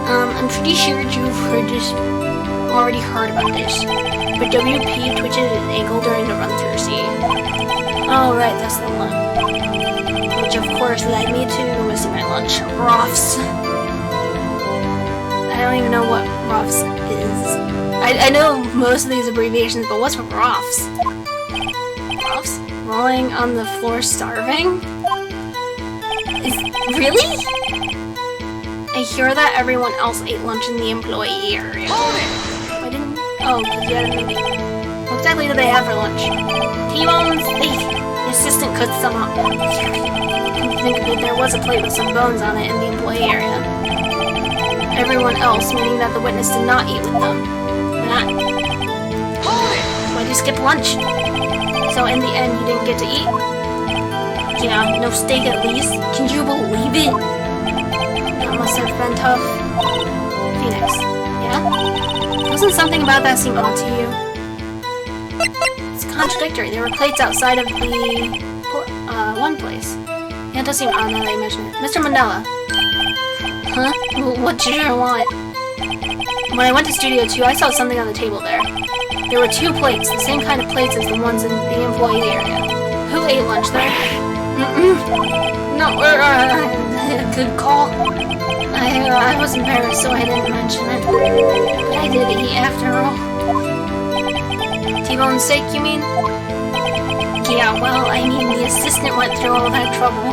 I'm pretty sure you've already heard about this. But WP twitches his ankle during the run-through scene. Oh, right, that's the one. Which, of course, led me to missing my lunch. ROFS. I don't even know what ROFS is. I know most of these abbreviations, but what's ROFS? ROFS? Rolling on the floor starving? Really? I hear that everyone else ate lunch in the employee area. Why didn't... Oh, because you had a meeting. What exactly did they have for lunch? T-bones, steak. assistant cooked some up. Come to think of it, there was a plate with some bones on it in the employee area. Everyone else, meaning that the witness did not eat with them. Why not? Why'd you skip lunch? So in the end, you didn't get to eat? Yeah, no steak at least. Can you believe it? That must have been tough. Phoenix, yeah? Doesn't something about that seem odd to you? It's contradictory. There were plates outside of the one place. Yeah, it does seem odd now that you mention it. Mr. Manila. Huh? What did you want? When I went to Studio 2, I saw something on the table there. There were 2 plates, the same kind of plates as the ones in the employee area. Who ate lunch there? No, good call. I was embarrassed, so I didn't mention it. But I did eat after all. T-bone steak, you mean? Yeah, well, I mean, the assistant went through all that trouble.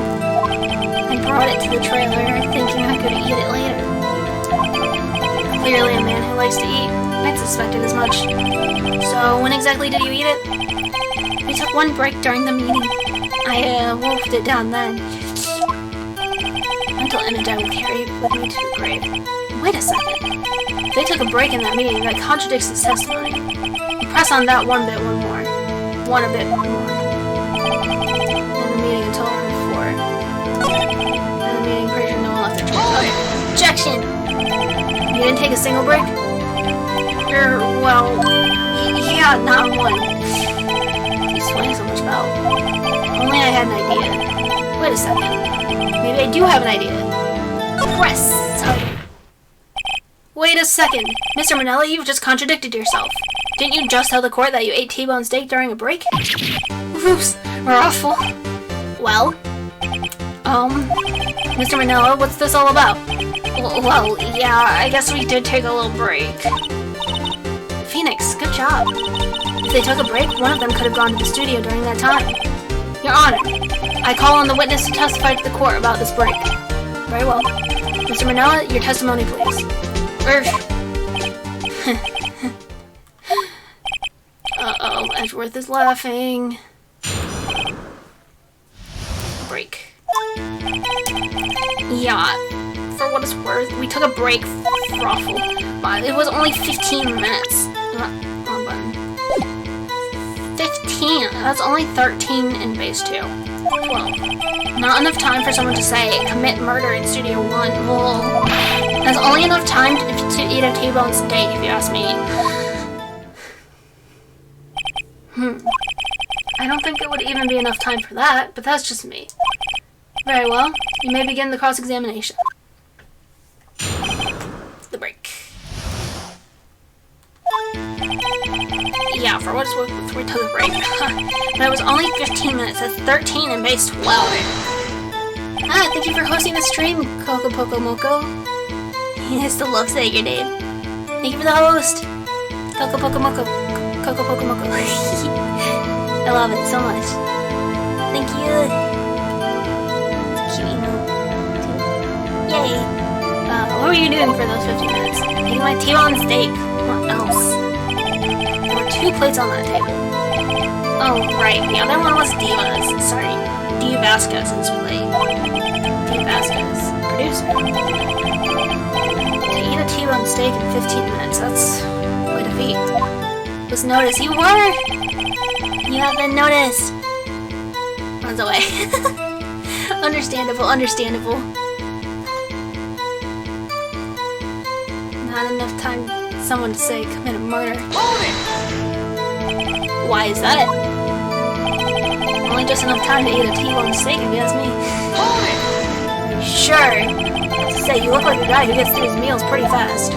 I brought it to the trailer, thinking I could eat it later. Clearly a man who likes to eat. I'd suspected as much. So, when exactly did you eat it? I took one break during the meeting. I wolfed it down then. Mental image I will carry with me to the grave. Wait a second. If they took a break in that meeting, that contradicts his testimony. Press on that one bit one more. One a bit more. And the meeting until around 4. And the meeting, pretty sure no one left their chair. Okay. Objection! You didn't take a single break? Well, yeah, not one. He's sweating so much about. Only I had an idea. Wait a second. Maybe I do have an idea. Press! Wait a second. Mr. Manella, you've just contradicted yourself. Didn't you just tell the court that you ate T-bone steak during a break? Oops, awful. Well, Mr. Manella, what's this all about? Well, yeah, I guess we did take a little break. Phoenix, good job. If they took a break, one of them could have gone to the studio during that time. Your Honor, I call on the witness to testify to the court about this break. Very well. Mr. Manella, your testimony, please. Uh-oh, Edgeworth is laughing. Break. Yeah, for what it's worth, we took a break, Froffle. But it was only 15 minutes. 15? That's only 13 in base 2. 12. Not enough time for someone to say, commit murder in Studio 1. Well, that's only enough time to eat a T-bone steak, if you ask me. I don't think it would even be enough time for that, but that's just me. Very well, you may begin the cross-examination. The break. Yeah, for what it's worth, we took a break. But it was only 15 minutes, that's 13 in base 12. Ah, thank you for hosting the stream, Coco Poco Moco. I still love saying your name. Thank you for the host, Coco Poco Moco. Coco Poco Moco. I love it so much. Thank you. Cute emote. Yay. What were you doing for those 15 minutes? Eating my T-bone steak. What else? There were 2 plates on that table. Oh, right. The other one was Diva's. Sorry. D. Vasquez's plate. D. Vasquez. Producer. To eat a T-bone steak in 15 minutes. That's quite a feat. Was noticed. You were! You have been noticed. Runs away. Understandable, understandable. Not enough time for someone to say commit a murder. Why is that? Only just enough time to eat a T-bone steak, if you ask me. Sure. I have to say, you look like a guy who gets through his meals pretty fast.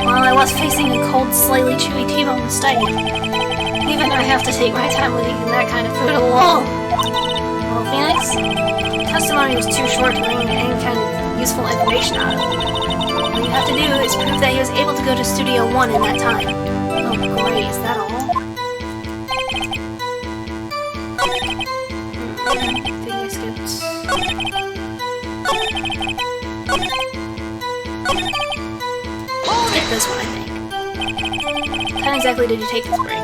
While I was facing a cold, slightly chewy T-bone steak. Even I have to take my time with eating that kind of food alone. Well, Phoenix, testimony was too short to bring any kind of useful information out of it. All you have to do is prove that he was able to go to Studio 1 in that time. Oh, great, is that all? I think I skipped. Skip this one, I think. When exactly did you take this break?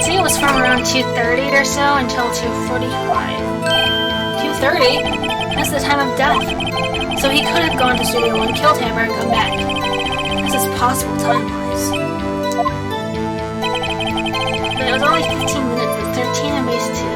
See, it was from around around 2:30 or so until 2:45. 2:30? That's the time of death. So he could have gone to Studio 1, killed Hammer, and come back. This is possible time-wise. But it was only 15 minutes, and 13 and waste 2.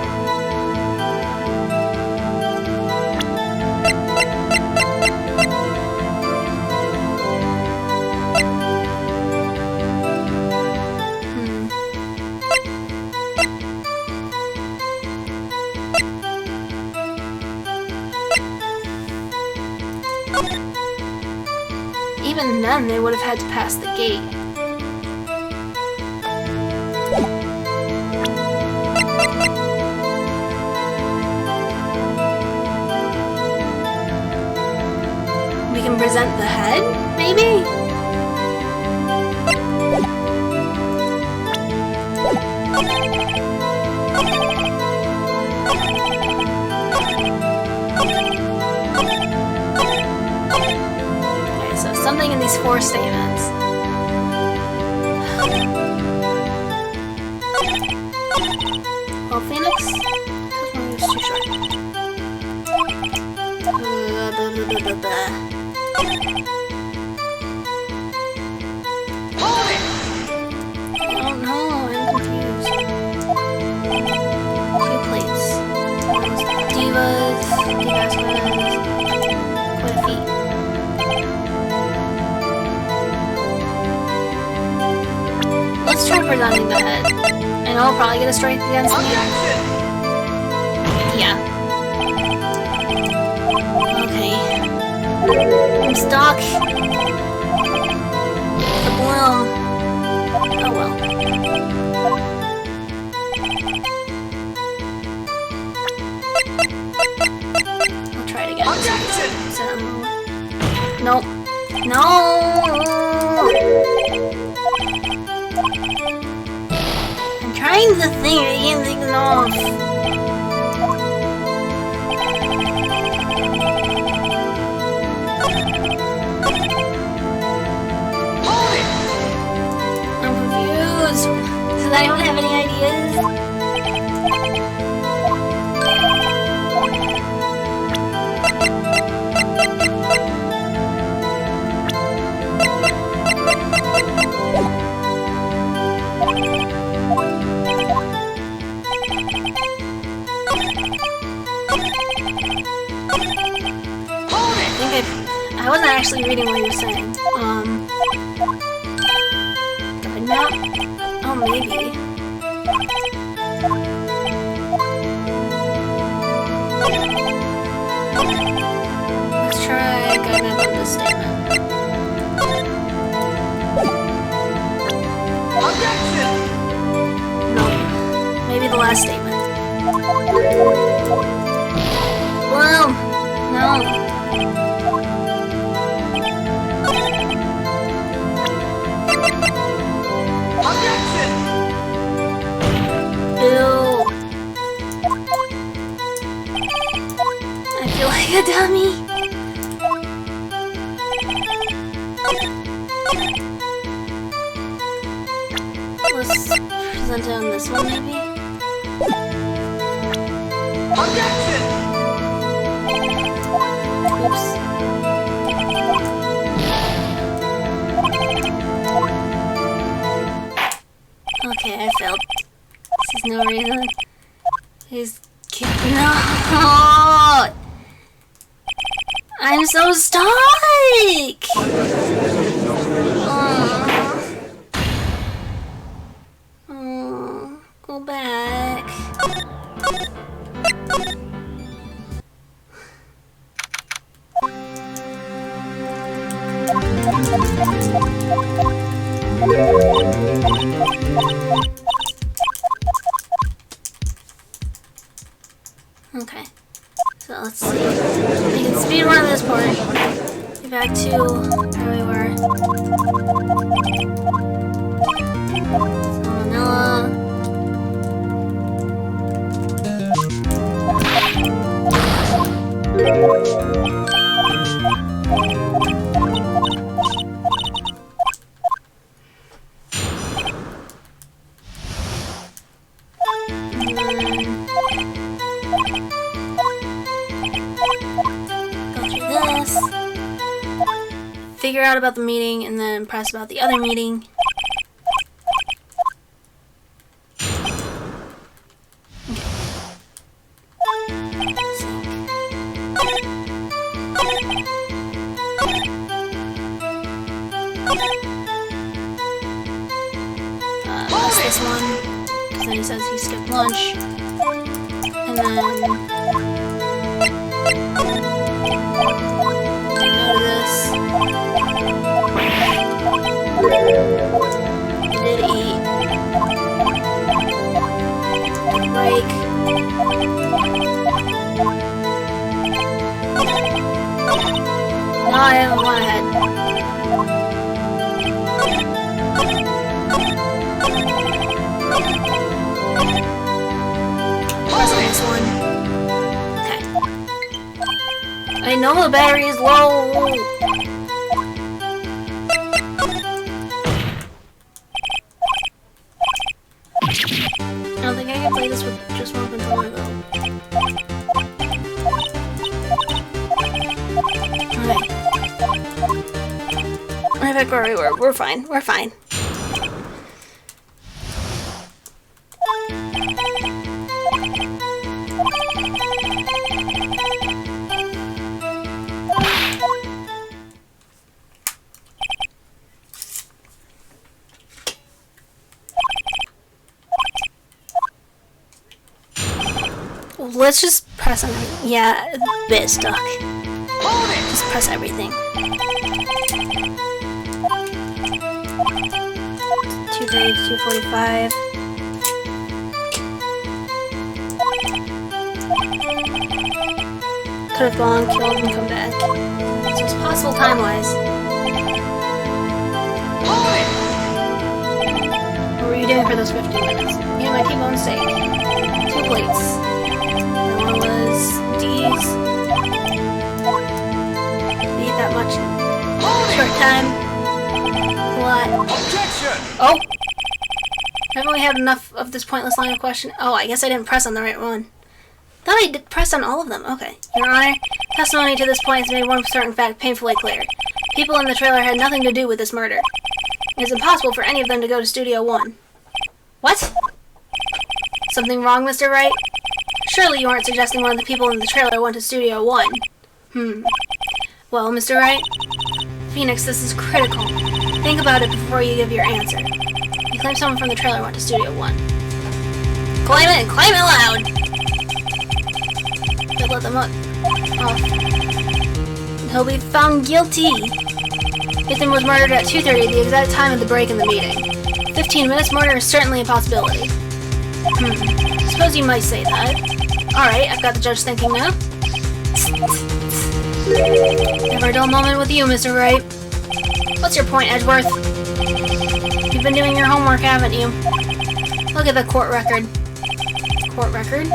Even then, they would have had to pass the gate. We can present the head, maybe? Something in these 4 statements. Well, Phoenix? It's too short. I don't know, I'm confused. 2 plates. Divas, quite a feat. Let's try presenting the head. And I'll probably get a strike against me. Yeah. Okay. I'm stuck. The bloom. Oh well. I'll try it again. Nope. No! Trying the thing, I can't take it off. I'm confused because I don't have any ideas. I wasn't actually reading what you were saying. Guide map? Oh, maybe. Let's try guide map on this statement. No. Maybe the last statement. Well, no. I feel like a dummy. Let's present it on this one, maybe. Oops. Okay, I failed. This is no reason. He's no. I'm so stuck. Go back. Okay, so let's see. We can speedrun this part. Get back to where we were. Salmonella. Go through this. Figure out about the meeting, and then press about the other meeting. This one, because then he says he skipped lunch, and then take note of this. He did eat. Break. No, I haven't gone ahead. This one. Okay. I know the battery is low. I don't think I can play this with just one controller though. Okay. Right back where we were. We're fine. We're fine. Let's just press on everything. Yeah, a bit stuck. Just press everything. 230 to 245. Could have gone, killed, and come back. So it's possible time-wise. What were you doing for those 15 minutes? You know, my T-bone steak. 2 plates. One was D's. Didn't eat that much. Short time. A lot. Objection! Oh! I've only had enough of this pointless line of question. Oh, I guess I didn't press on the right one. Thought I did press on all of them. Okay. Your Honor, testimony to this point has made one certain fact painfully clear. People in the trailer had nothing to do with this murder. It is impossible for any of them to go to Studio 1. What? Something wrong, Mr. Wright? Surely you aren't suggesting one of the people in the trailer went to Studio 1. Well, Mr. Wright? Phoenix, this is critical. Think about it before you give your answer. You claim someone from the trailer went to Studio 1. Claim it and claim it loud! They let them up. Off. He'll be found guilty. Ethan was murdered at 2:30, the exact time of the break in the meeting. 15 minutes murder is certainly a possibility. Suppose you might say that. Alright, I've got the judge thinking now. Never a dull moment with you, Mr. Wright. What's your point, Edgeworth? You've been doing your homework, haven't you? Look at the court record. Court record?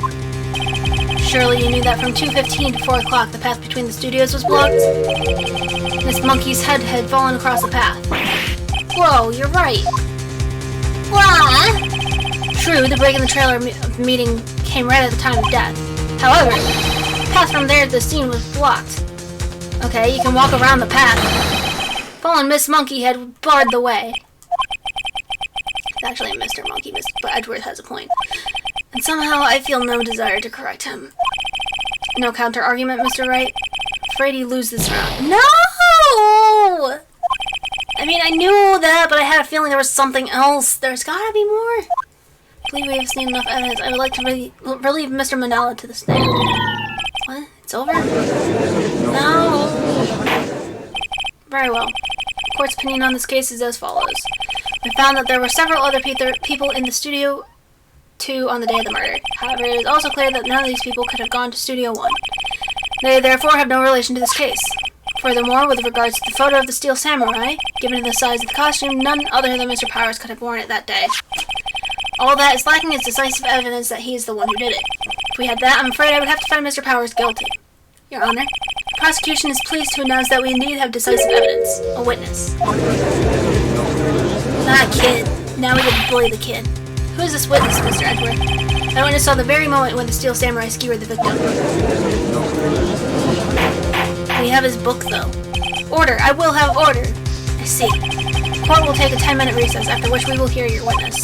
Surely you knew that from 2:15 to 4 o'clock the path between the studios was blocked? Miss Monkey's head had fallen across the path. Whoa, you're right. Wah! True, the break in the trailer meeting came right at the time of death. However, the path from there to the scene was blocked. Okay, you can walk around the path. Fallen Miss Monkey had barred the way. It's actually Mr. Monkey, but Edgeworth has a point. And somehow I feel no desire to correct him. No counter-argument, Mr. Wright? Afraid you lose this round. No! I mean, I knew that, but I had a feeling there was something else. There's gotta be more. I believe we have seen enough evidence. I would like to relieve Mr. Manella to the stand. What? It's over? No! Very well. The court's opinion on this case is as follows. We found that there were several other people in the Studio 2 on the day of the murder. However, it is also clear that none of these people could have gone to Studio 1. They therefore have no relation to this case. Furthermore, with regards to the photo of the Steel Samurai, given the size of the costume, none other than Mr. Powers could have worn it that day. All that is lacking is decisive evidence that he is the one who did it. If we had that, I'm afraid I would have to find Mr. Powers guilty. Your Honor, the prosecution is pleased to announce that we indeed have decisive evidence. A witness. Not a kid. Now we get to bully the kid. Who is this witness, Mr. Edgeworth? Eyewitness saw the very moment when the steel samurai skewered the victim. We have his book, though. Order! I will have order! I see. Court will take a 10-minute recess, after which we will hear your witness.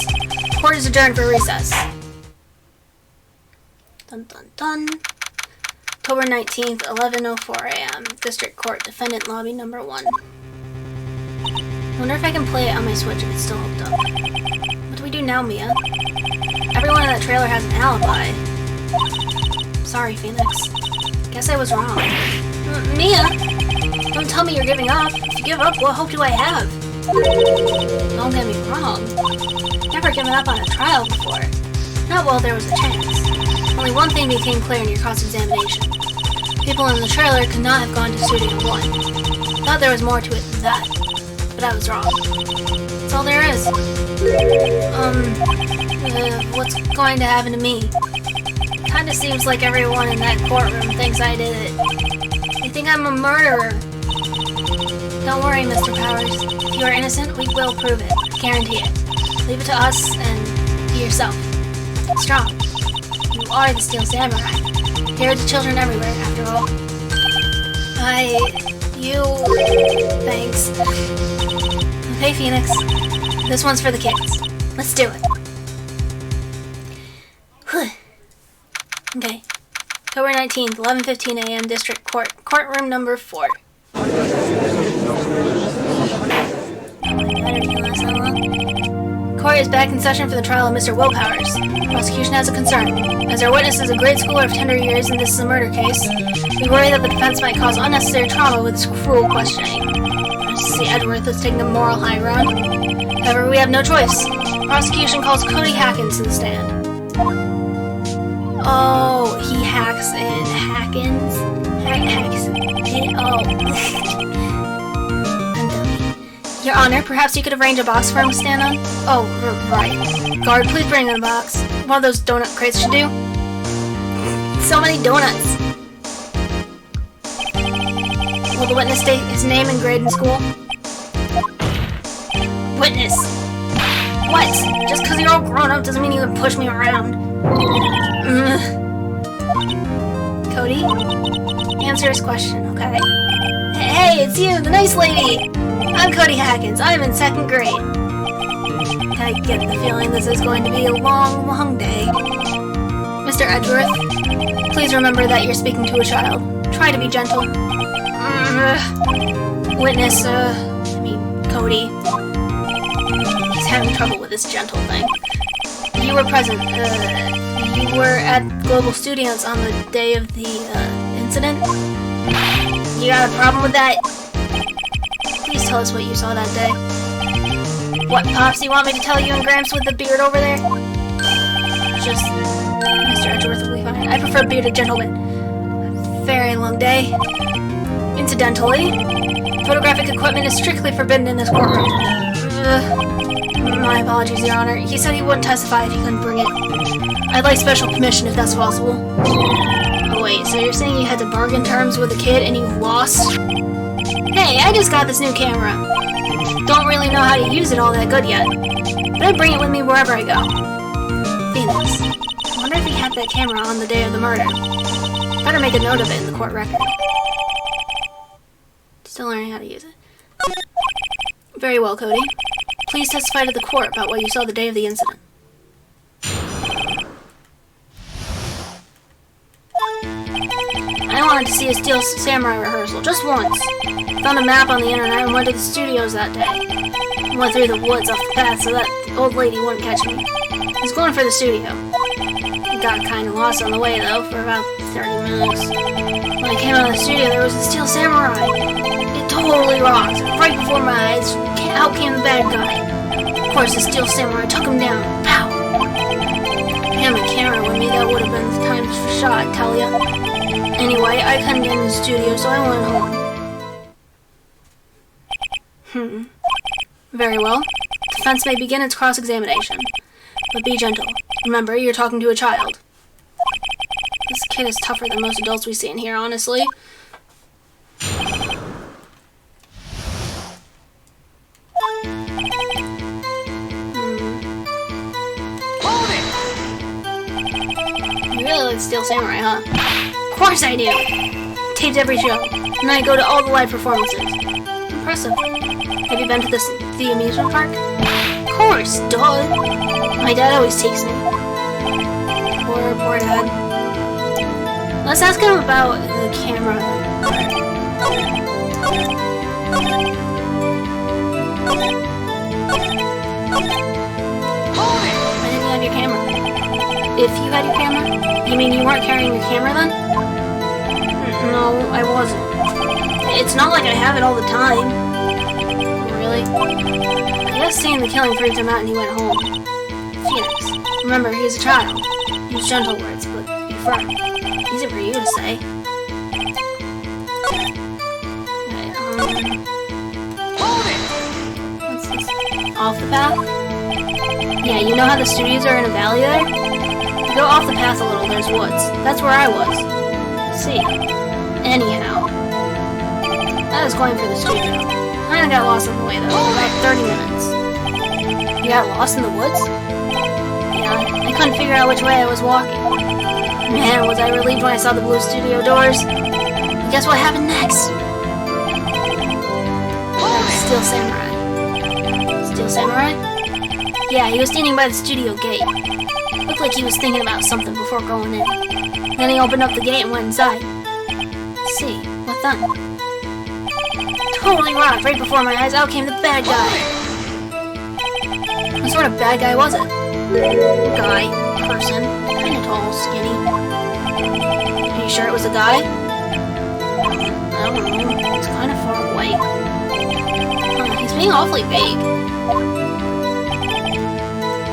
Court is adjourned for recess. Dun dun dun. October 19th, 11:04 a.m. District Court, Defendant Lobby Number 1. I wonder if I can play it on my Switch if it's still hooked up. What do we do now, Mia? Everyone in that trailer has an alibi. Sorry, Phoenix. Guess I was wrong. Mia! Don't tell me you're giving up. If you give up, what hope do I have? Don't get me wrong. Never given up on a trial before. Not while there was a chance. Only one thing became clear in your cross-examination. People in the trailer could not have gone to Studio 1. Thought there was more to it than that. But I was wrong. That's all there is. What's going to happen to me? Kinda seems like everyone in that courtroom thinks I did it. They think I'm a murderer. Don't worry, Mr. Powers. If you are innocent, we will prove it. Guarantee it. Leave it to us and to yourself. Strong. You are the Steel Samurai. Here are the children everywhere, after all. Thanks. Okay, Phoenix. This one's for the kids. Let's do it. Okay. October 19th, 11:15 a.m. District Court. Courtroom number 4. Court is back in session for the trial of Mr. Willpowers. The prosecution has a concern. As our witness is a grade schooler of tender years and this is a murder case, we worry that the defense might cause unnecessary trauma with its cruel questioning. See, Edgeworth is taking the moral high ground. However, we have no choice. The prosecution calls Cody Hackins to the stand. Oh, he hacks in. Hackins? Hacks in. Oh. I'm dummy. Your Honor, perhaps you could arrange a box for him to stand on? Oh, right. Guard, please bring in a box. One of those donut crates should do. So many donuts. Will the witness state his name and grade in school? Witness! What? Just because you're all grown up doesn't mean you can push me around. Cody? Answer his question, okay? Hey, it's you, the nice lady! I'm Cody Hackins. I'm in 2nd grade. I get the feeling this is going to be a long, long day. Mr. Edgeworth, please remember that you're speaking to a child. Try to be gentle. Witness, Cody. He's having trouble with this gentle thing. You were present, you were at Global Studios on the day of the, incident? You got a problem with that? Please tell us what you saw that day. What, Pops, you want me to tell you and Gramps with the beard over there? Just, Mr. Edgeworth will be fine. I prefer bearded gentlemen. Very long day. Incidentally, photographic equipment is strictly forbidden in this courtroom. My apologies, Your Honor. He said he wouldn't testify if he couldn't bring it. I'd like special permission if that's possible. Oh wait, so you're saying you had to bargain terms with a kid and you lost? Hey, I just got this new camera. Don't really know how to use it all that good yet, but I bring it with me wherever I go. Phoenix, I wonder if he had that camera on the day of the murder. Better make a note of it in the court record. Still learning how to use it. Very well, Cody. Please testify to the court about what you saw the day of the incident. I wanted to see a Steel Samurai rehearsal, just once. Found a map on the internet and went to the studios that day. Went through the woods off the path so that the old lady wouldn't catch me. I was going for the studio. I got kinda lost on the way though, for about 30 minutes. When I came out of the studio, there was a Steel Samurai. It totally rocked. Right before my eyes, out came the bad guy. Of course, the Steel Samurai took him down. Pow! I had my camera with me, that would have been the time for shot, I tell ya. Anyway, I couldn't get in the studio, so I went home. Very well. Defense may begin its cross-examination. But be gentle. Remember, you're talking to a child. This kid is tougher than most adults we see in here, honestly. You really like Steel Samurai, huh? Of course I do! Taped every show, and I go to all the live performances. Impressive. Have you been to the amusement park? Of course, duh! My dad always takes me. Poor dad. Let's ask him about the camera. Why didn't you have your camera? If you had your camera? You mean you weren't carrying your camera then? No, I wasn't. It's not like I have it all the time. Really? I guess seeing the killing freaked him out and he went home. Phoenix. Remember, he's a child. Use gentle words, but be firm. Easy for you to say. Okay, what's this? Off the path? Yeah, you know how the studios are in a valley there? You go off the path a little, there's woods. That's where I was. See. Anyhow. I was going for the studio. Kinda got lost on the way though, about 30 minutes. You got lost in the woods? Yeah, I couldn't figure out which way I was walking. Man, was I relieved when I saw the blue studio doors. And guess what happened next? Steel Samurai. Steel Samurai? Yeah, he was standing by the studio gate. Looked like he was thinking about something before going in. Then he opened up the gate and went inside. See, what then? Totally rocked. Right before my eyes, out came the bad guy. What sort of bad guy was it? Guy. Person. Kinda tall, skinny. Are you sure it was a guy? I don't know. It's kind of far away. He's being awfully vague.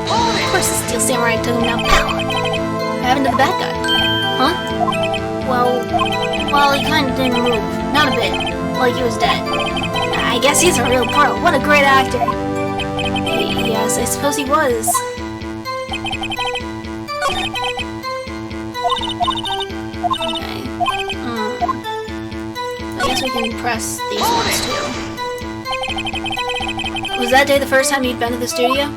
Of course the Steel Samurai took him down. Pow! What happened to the bad guy? Huh? Well, he kinda didn't move. Not a bit. Like he was dead. I guess he's a real pro. What a great actor. Yes, I suppose he was. Okay. I guess we can press these ones too. Was that day the first time you'd been to the studio?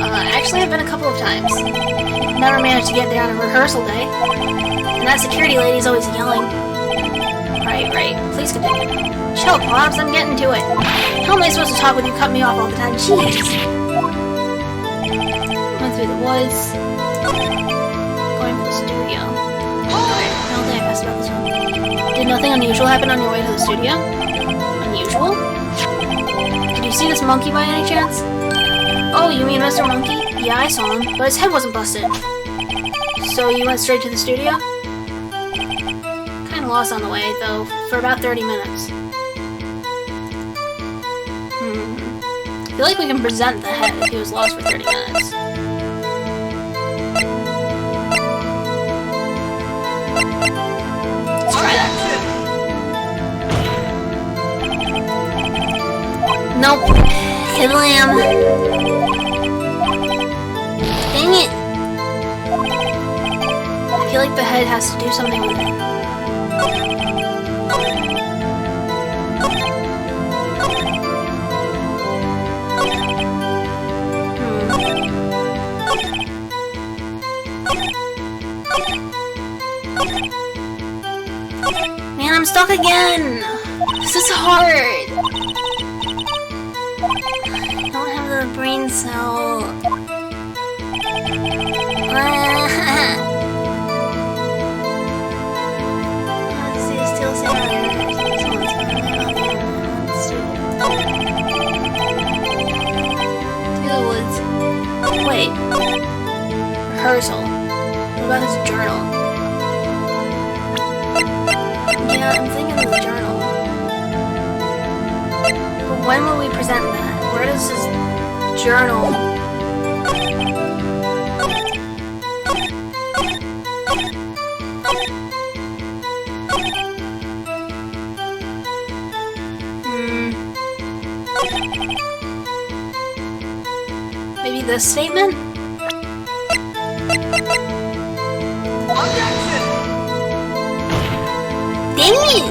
Actually I've been a couple of times. Never managed to get there on a rehearsal day. And that security lady's always yelling. Right. Please continue. Chill, Pops, I'm getting to it. How am I supposed to talk when you cut me off all the time? Jeez. Went through the woods. Going to the studio. I don't think I messed up this one. Did nothing unusual happen on your way to the studio? Unusual? Did you see this monkey by any chance? Oh, you mean Mr. Monkey? Yeah, I saw him, but his head wasn't busted. So you went straight to the studio? Kinda lost on the way, though, for about 30 minutes. I feel like we can present the head if he was lost for 30 minutes. Let's try that. Nope. Kablam. Dang it. I feel like the head has to do something with it. Man, I'm stuck again! This is hard! I don't have the brain cell. Let's see, Steel Samurai. Through the woods. Wait. Rehearsal. What about his journal? Yeah, I'm thinking of the journal. But when will we present that? Where does his journal... Maybe this statement? Dang it!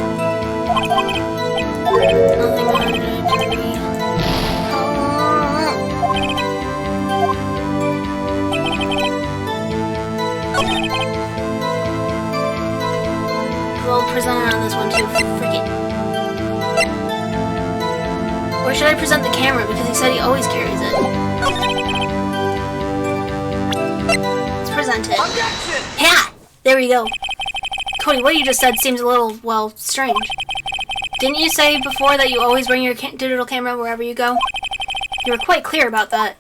Nothing on it, dirty. We'll present it on this one too. Frick it. Or should I present the camera because he said he always carries it? Let's present it. Objection! Yeah! There we go. Cody, what you just said seems a little, well, strange. Didn't you say before that you always bring your digital camera wherever you go? You were quite clear about that.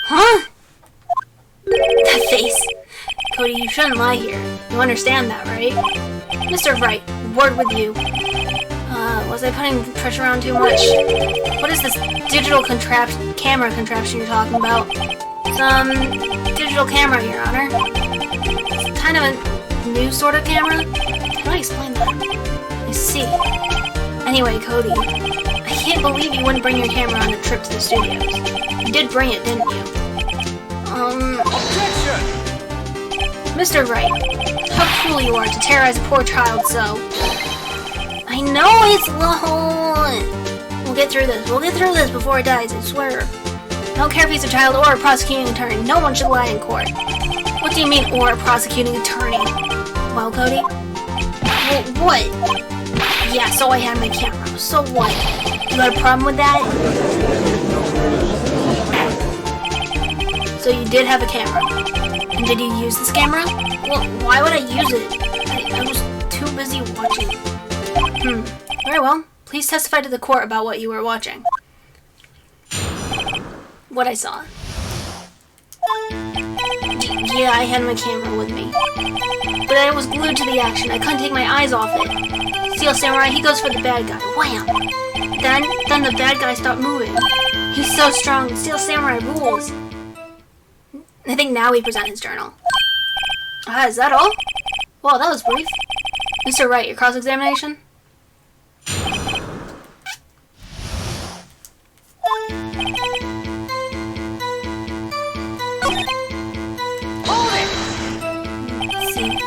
Huh? That face. Cody, you shouldn't lie here. You understand that, right? Mr. Wright, word with you. Was I putting pressure on too much? What is this digital camera contraption you're talking about? It's, digital camera, Your Honor. It's kind of a new sort of camera? How do I explain that? I see. Anyway, Cody, I can't believe you wouldn't bring your camera on a trip to the studios. You did bring it, didn't you? Objection! Mr. Wright, how cruel you are to terrorize a poor child so. I know it's long. We'll get through this. We'll get through this before it dies, I swear. I don't care if he's a child or a prosecuting attorney. No one should lie in court. What do you mean, or a prosecuting attorney? Well, Cody? Well, what? Yeah, so I had my camera. So what? You got a problem with that? So you did have a camera. And did you use this camera? Well, why would I use it? I was too busy watching. Very well. Please testify to the court about what you were watching. What I saw. Yeah, I had my camera with me. But I was glued to the action. I couldn't take my eyes off it. Steel Samurai, he goes for the bad guy. Wham! Then the bad guy stopped moving. He's so strong. Steel Samurai rules. I think now we present his journal. Is that all? Well, that was brief. Mr. Wright, your cross-examination?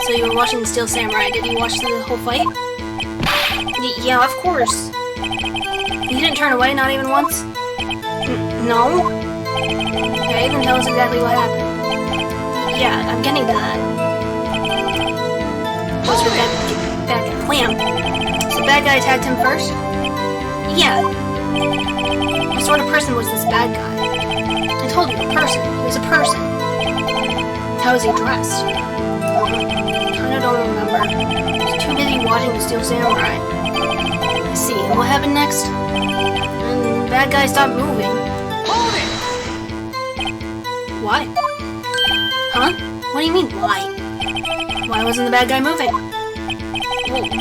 So you were watching the Steel Samurai. Did you watch the whole fight? Yeah, of course. You didn't turn away, not even once? No? Okay, then tell us exactly what happened. Yeah, I'm getting to that. What's your bad guy? Wham! So the bad guy attacked him first? Yeah. What sort of person was this bad guy? I told you, a person. He was a person. How was he dressed? I don't remember. I was too busy watching the Steel Samurai. Let's see, what happened next? And the bad guy stopped moving. Hold it! Why? Huh? What do you mean, why? Why wasn't the bad guy moving?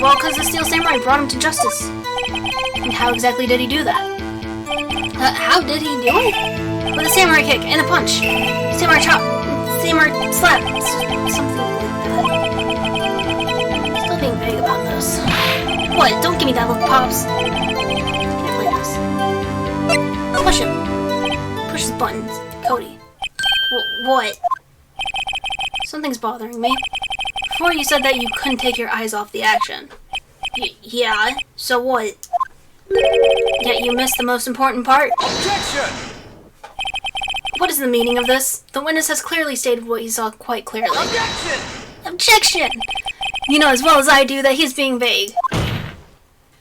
Well, because the Steel Samurai brought him to justice. And how exactly did he do that? How did he do it? With a samurai kick and a punch. Samurai chop. Samurai slap. Something like that. Still being vague about this. What? Don't give me that look, Pops. Can't play this. Push him. Push his buttons. Cody. What? Something's bothering me. Before you said that you couldn't take your eyes off the action. Yeah? So what? Yet you missed the most important part? Objection! What is the meaning of this? The witness has clearly stated what he saw quite clearly. Objection! Objection! You know as well as I do that he's being vague.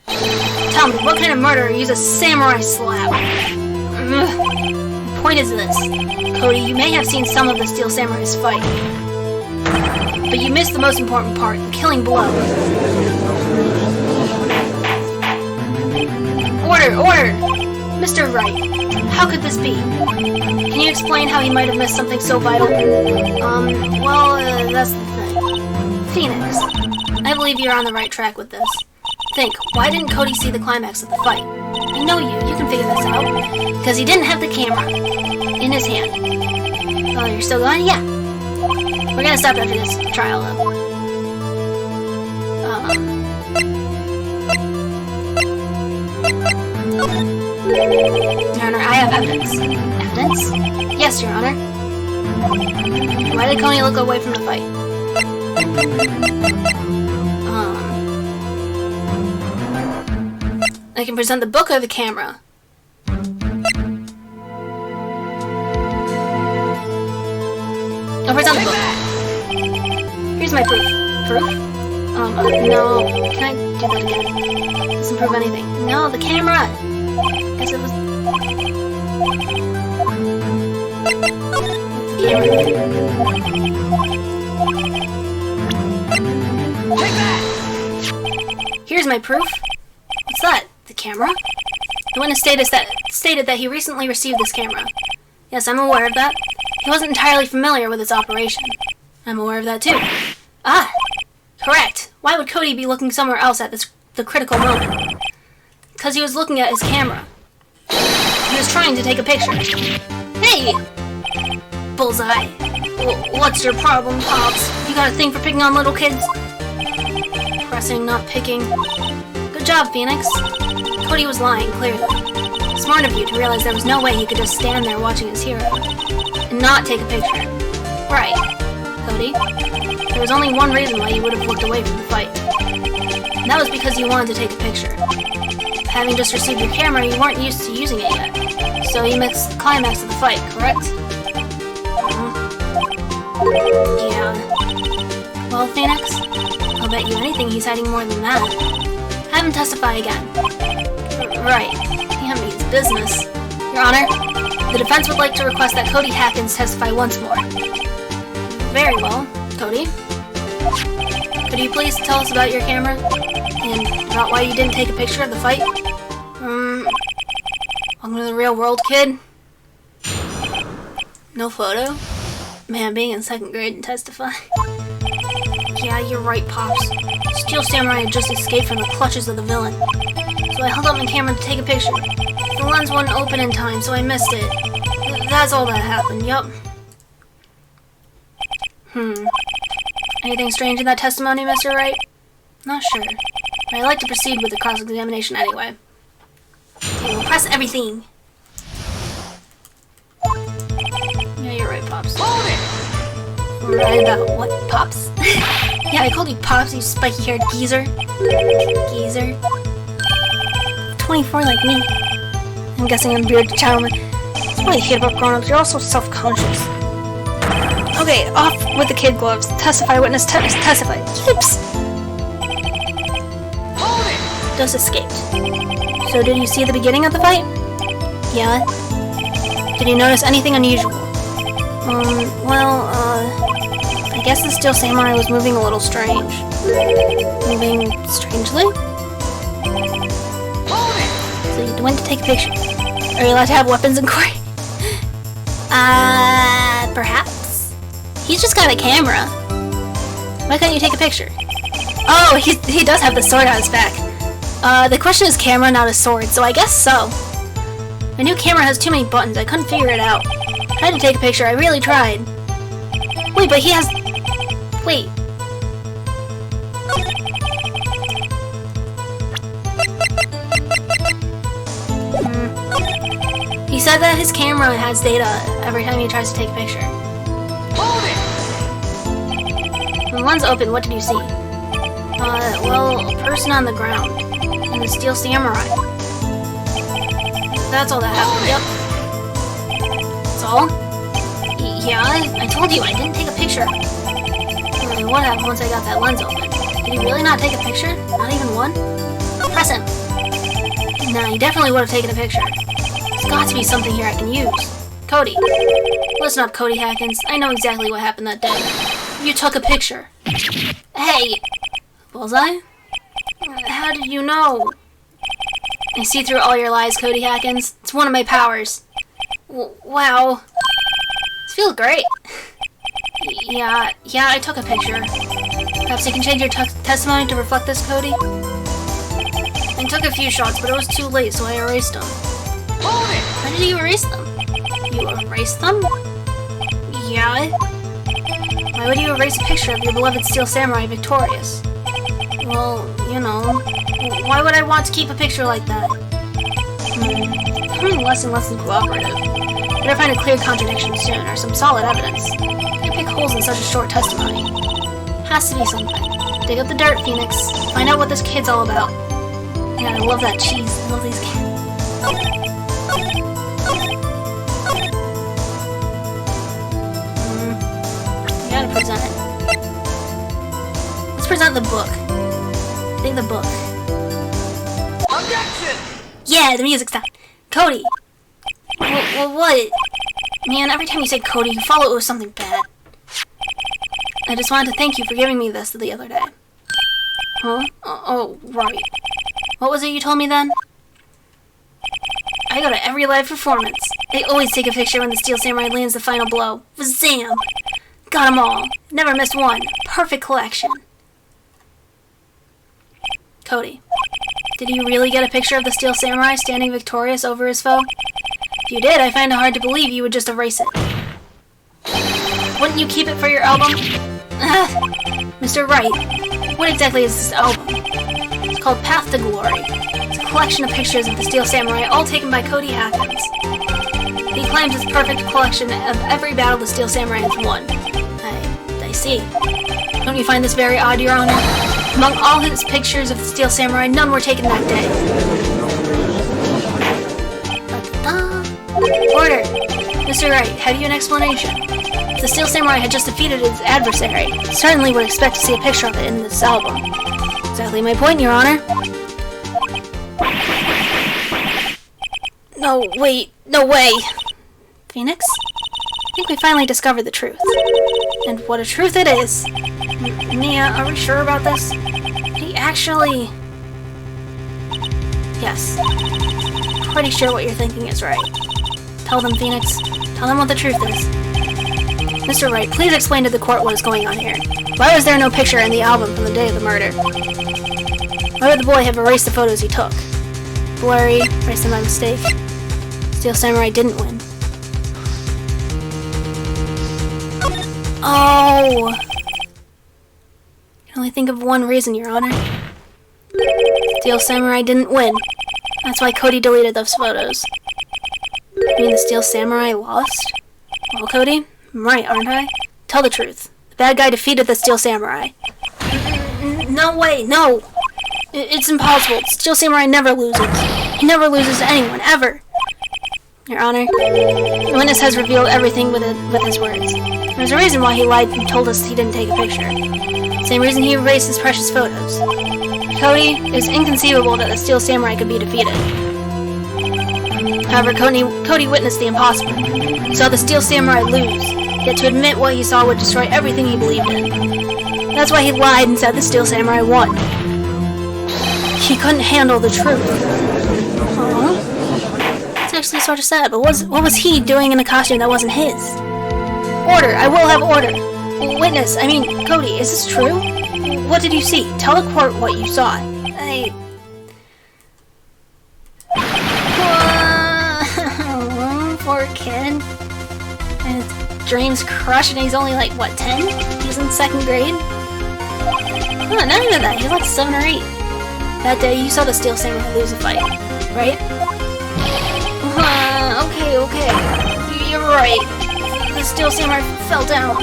Tell me, what kind of murderer used a samurai slap? The point is this. Cody, you may have seen some of the Steel Samurai's fight. But you missed the most important part, the killing blow. Order! Mr. Wright, how could this be? Can you explain how he might have missed something so vital? That's the thing. Phoenix, I believe you're on the right track with this. Think, why didn't Cody see the climax of the fight? I know you can figure this out. Because he didn't have the camera in his hand. Oh, you're still going? Yeah. We're gonna stop after this trial, though. Your Honor, I have evidence. Evidence? Yes, Your Honor. Why did Coney look away from the fight? I can present the book or the camera. I'll present the book. Here's my proof. Proof? No. Can I do that again? Doesn't prove anything. No, the camera! Guess it was... Take that! Here's my proof. What's that? The camera? The witness stated that he recently received this camera. Yes, I'm aware of that. He wasn't entirely familiar with its operation. I'm aware of that too. Ah! Correct! Why would Cody be looking somewhere else at the critical moment? Because he was looking at his camera. He was trying to take a picture. Hey! Bullseye. What's your problem, Pops? You got a thing for picking on little kids? Pressing, not picking. Good job, Phoenix. Cody was lying, clearly. Smart of you to realize there was no way he could just stand there watching his hero and not take a picture. Right, Cody. There was only one reason why you would have looked away from the fight. And that was because you wanted to take a picture. Having just received your camera, you weren't used to using it yet. So you missed the climax of the fight, correct? Yeah. Well, Phoenix, I'll bet you anything he's hiding more than that. Have him testify again. Right. Can't be his business. Your Honor, the defense would like to request that Cody Hackins testify once more. Very well, Cody. Could you please tell us about your camera? And about why you didn't take a picture of the fight? Welcome to the real world, kid. No photo? Man, being in 2nd grade and testify. Yeah, you're right, Pops. Steel Samurai had just escaped from the clutches of the villain. So I held up my camera to take a picture. The lens wasn't open in time, so I missed it. That's all that happened, yup. Anything strange in that testimony, Mr. Wright? Not sure. But I'd like to proceed with the cross-examination anyway. Okay, we'll press everything. Yeah, you're right, Pops. Hold it! We're right about what, Pops? Yeah, I called you Pops, you spiky-haired geezer. Geezer. 24 like me. I'm guessing I'm bearded gentleman. That's what I hate about grown-ups. You're also self-conscious. Okay, off with the kid gloves. Testify, witness, testify. Yips! Hold it! Just escaped. So did you see the beginning of the fight? Yeah. Did you notice anything unusual? I guess the Steel Samurai was moving a little strange. Moving strangely? Hold it! So you went to take a picture. Are you allowed to have weapons in court? Perhaps? He's just got a camera. Why can't you take a picture? Oh, he does have the sword on his back. The question is camera, not a sword, so I guess so. My new camera has too many buttons, I couldn't figure it out. Tried to take a picture, I really tried. Wait, but he has... Wait. He said that his camera has data every time he tries to take a picture. Hold it! When the lens open, what did you see? Well, a person on the ground. And the Steel Samurai. That's all that happened, yep. That's all? Yeah, I told you, I didn't take a picture. And what happened once I got that lens open? Did he really not take a picture? Not even one? Press him. Nah, he definitely would have taken a picture. There's got to be something here I can use. Cody. Listen up, Cody Hackins. I know exactly what happened that day. You took a picture. Hey! Bullseye? How did you know? I see through all your lies, Cody Hackins. It's one of my powers. Wow. This feels great. Yeah, I took a picture. Perhaps you can change your testimony to reflect this, Cody? I took a few shots, but it was too late, so I erased them. Hold it! How did you erase them? You erased them? Yeah. Why would you erase a picture of your beloved Steel Samurai victorious? Well, you know, why would I want to keep a picture like that? Becoming less and less cooperative. Better find a clear contradiction soon, or some solid evidence. Can't pick holes in such a short testimony. Has to be something. Dig up the dirt, Phoenix. Find out what this kid's all about. Yeah, I love that cheese. I love these kids. You gotta present it. present the book. Take the book. Objection! Yeah, the music's down. Cody. Well, what? Man, every time you say Cody, you follow it with something bad. I just wanted to thank you for giving me this the other day. Huh? Oh, right. What was it you told me then? I go to every live performance. They always take a picture when the Steel Samurai lands the final blow. Zam! Got 'em all. Never missed one. Perfect collection. Cody, did you really get a picture of the Steel Samurai standing victorious over his foe? If you did, I find it hard to believe you would just erase it. Wouldn't you keep it for your album? Mr. Wright, what exactly is this album? It's called Path to Glory. It's a collection of pictures of the Steel Samurai, all taken by Cody Atkins. He claims it's a perfect collection of every battle the Steel Samurai has won. I see. Don't you find this very odd, Your Honor? Among all his pictures of the Steel Samurai, none were taken that day. Order! Mr. Wright, have you an explanation? If the Steel Samurai had just defeated his adversary, certainly would expect to see a picture of it in this album. Exactly my point, Your Honor. No, wait, no way! Phoenix? I think we finally discovered the truth. And what a truth it is! Mia, are we sure about this? He actually... Yes. Pretty sure what you're thinking is right. Tell them, Phoenix. Tell them what the truth is. Mr. Wright, please explain to the court what is going on here. Why was there no picture in the album from the day of the murder? Why would the boy have erased the photos he took? Blurry, erased them by mistake. Steel Samurai didn't win. Oh! I can only think of one reason, Your Honor. Steel Samurai didn't win. That's why Cody deleted those photos. You mean the Steel Samurai lost? Well, Cody, I'm right, aren't I? Tell the truth. The bad guy defeated the Steel Samurai. No way, no! It's impossible. The Steel Samurai never loses. He never loses to anyone, ever. Your Honor, the witness has revealed everything with his words. There's a reason why he lied and told us he didn't take a picture. Same reason he erased his precious photos. Cody, it is inconceivable that the Steel Samurai could be defeated. However, Cody witnessed the impossible. He saw the Steel Samurai lose, yet to admit what he saw would destroy everything he believed in. That's why he lied and said the Steel Samurai won. He couldn't handle the truth. Aww. It's actually sort of sad, but what was he doing in a costume that wasn't his? Order! I will have order! Witness, I mean, Cody, is this true? What did you see? Tell the court what you saw. Poor kid. And his dreams crushed and he's only like, what, 10? He's in 2nd grade? Oh, not even that. He's like 7 or 8. That day, you saw the Steel Samurai lose a fight, right? Okay. You're right. The Steel Samurai fell down.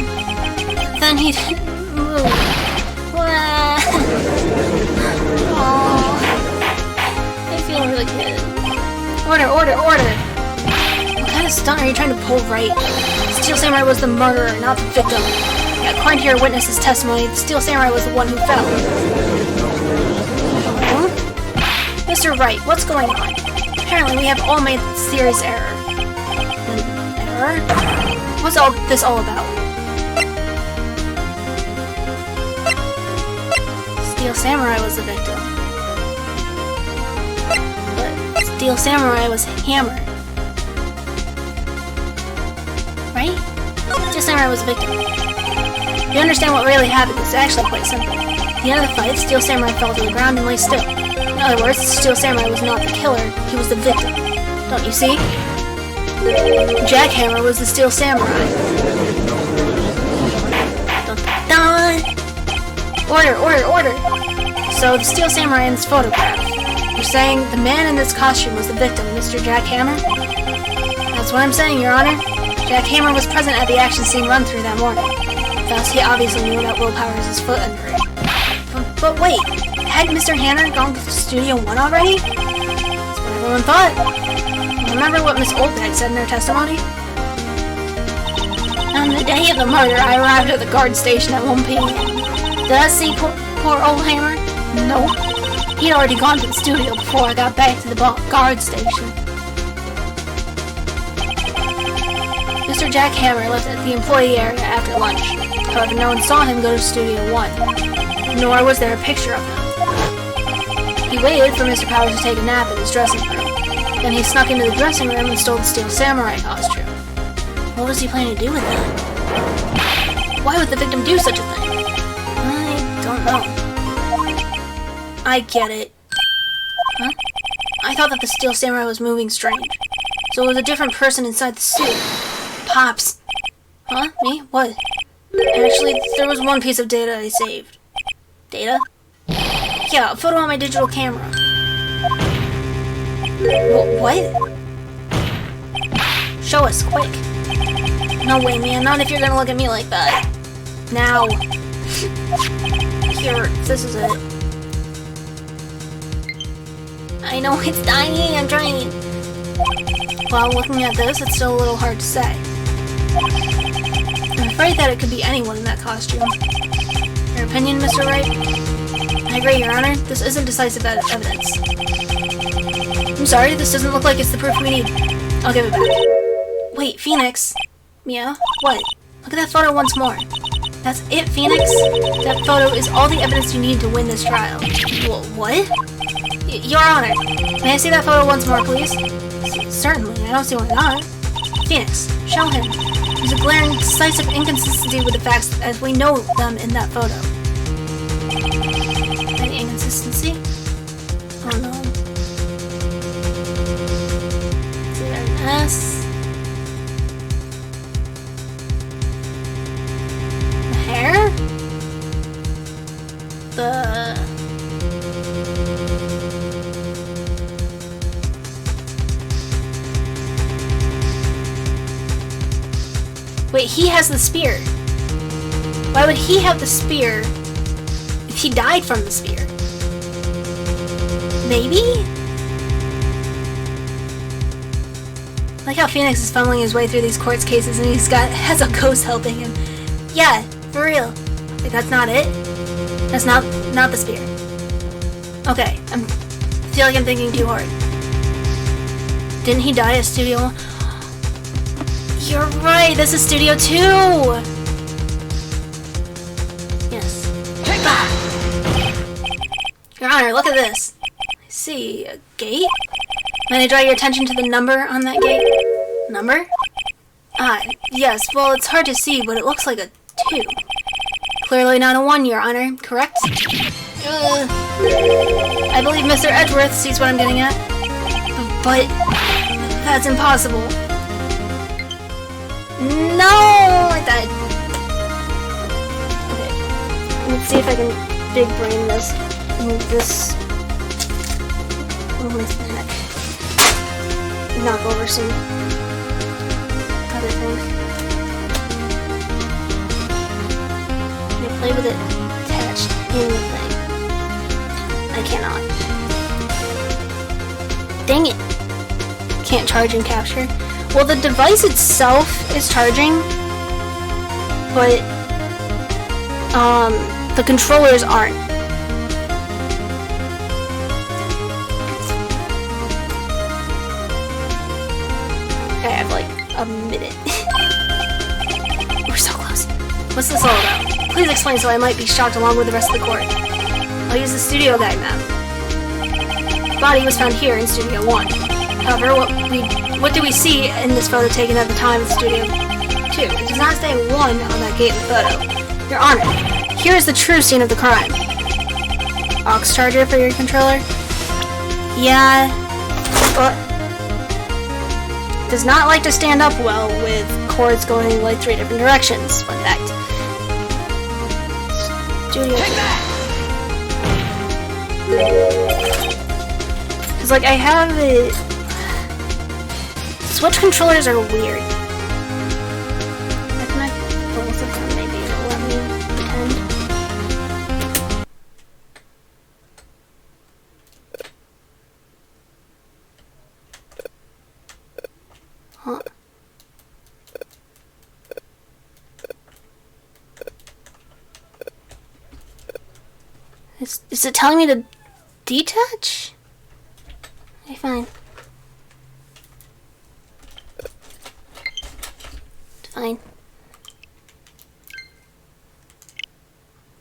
Then he didn't move. Aww. I feel really good. Order! What kind of stunt are you trying to pull, Wright? The Steel Samurai was the murderer, not the victim. Yeah, according to your witness's testimony, the Steel Samurai was the one who fell. Mr. Wright, what's going on? Apparently we have all made serious error. An error? What's all this all about? Steel Samurai was the victim. But Steel Samurai was hammered. Right? Steel Samurai was the victim. If you understand what really happened, it's actually quite simple. At the end of the fight, Steel Samurai fell to the ground and lay still. In other words, Steel Samurai was not the killer, he was the victim. Don't you see? Jackhammer was the Steel Samurai. Dun, dun, dun. Order! So, the Steel Samurai in this photograph. You're saying the man in this costume was the victim, Mr. Jackhammer? That's what I'm saying, Your Honor. Jackhammer was present at the action scene run-through that morning. Thus, he obviously knew that Willpower is his foot injury. But wait! Had Mr. Hanner gone to Studio 1 already? That's what everyone thought. Remember what Miss Oldbag said in her testimony? On the day of the murder, I arrived at the guard station at 1 p.m. Did I see Poor old Hammer? Nope. He'd already gone to the studio before I got back to the guard station. Mr. Jack Hammer left at the employee area after lunch. However, no one saw him go to Studio 1. Nor was there a picture of him. He waited for Mr. Powers to take a nap in his dressing room. Then he snuck into the dressing room and stole the Steel Samurai costume. What was he planning to do with that? Why would the victim do such a thing? I don't know. I get it. Huh? I thought that the Steel Samurai was moving strange. So it was a different person inside the suit. Pops. Huh? Me? What? Actually, there was one piece of data I saved. Data? Yeah, a photo on my digital camera. What? Show us, quick. No way, man. Not if you're gonna look at me like that. Now. Here, this is it. I know it's tiny, I'm trying. Well, looking at this, it's still a little hard to say. I'm afraid that it could be anyone in that costume. Your opinion, Mr. Wright? I agree, Your Honor. This isn't decisive evidence. I'm sorry, this doesn't look like it's the proof we need. I'll give it back. Wait, Phoenix? Mia? What? Look at that photo once more. That's it, Phoenix? That photo is all the evidence you need to win this trial. What? Your Honor, may I see that photo once more, please? Certainly, I don't see why not. Phoenix, show him. There's a glaring, decisive inconsistency with the facts as we know them in that photo. Any inconsistency? Oh no. Is there an S? The hair? Wait, he has the spear. Why would he have the spear if he died from the spear? Maybe? I like how Phoenix is fumbling his way through these court cases and has a ghost helping him. Yeah, for real. Like, that's not it? That's not the spear. Okay, I feel like I'm thinking too hard. Didn't he die at Studio 1? You're right, this is Studio 2! Yes. Take that! Your Honor, look at this. I see a gate? May I draw your attention to the number on that gate? Number? Ah, yes, well, it's hard to see, but it looks like a 2. Clearly not a 1, Your Honor, correct? I believe Mr. Edgeworth sees what I'm getting at. But that's impossible. No! I died. Okay. Let's see if I can big brain this. Move this. Move my neck. Knock over some other things. I'm gonna play with it attached in the thing. I cannot. Dang it. Can't charge and capture. Well, the device itself is charging, but the controllers aren't. Okay, I have like a minute. We're so close. What's this all about? Please explain so I might be shocked along with the rest of the court. I'll use the studio guide map. The body was found here in Studio 1. However, what do we see in this photo taken at the time of Studio 2? It does not say 1 on that gate in the photo. Your Honor, here is the true scene of the crime. Aux charger for your controller? Yeah. But does not like to stand up well with cords going like 3 different directions. Fun fact. Studio. Take that! Because, like, I have it. Switch controllers are weird. Can I both of them? Maybe it'll let me pretend. Huh. Is it telling me to detach? Okay, fine. Fine.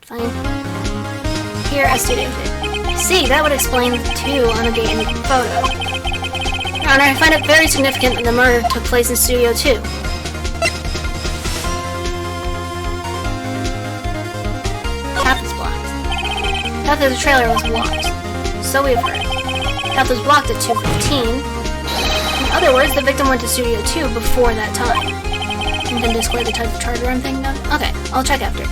Fine. Here, a studio. See, that would explain the 2 on the game photo. Your Honor, I find it very significant that the murder took place in Studio 2. Path is blocked. Path of the trailer was blocked. So we have heard. Path was blocked at 2:15. In other words, the victim went to Studio 2 before that time. You can display the type of charger I'm thinking of? Okay, I'll check after.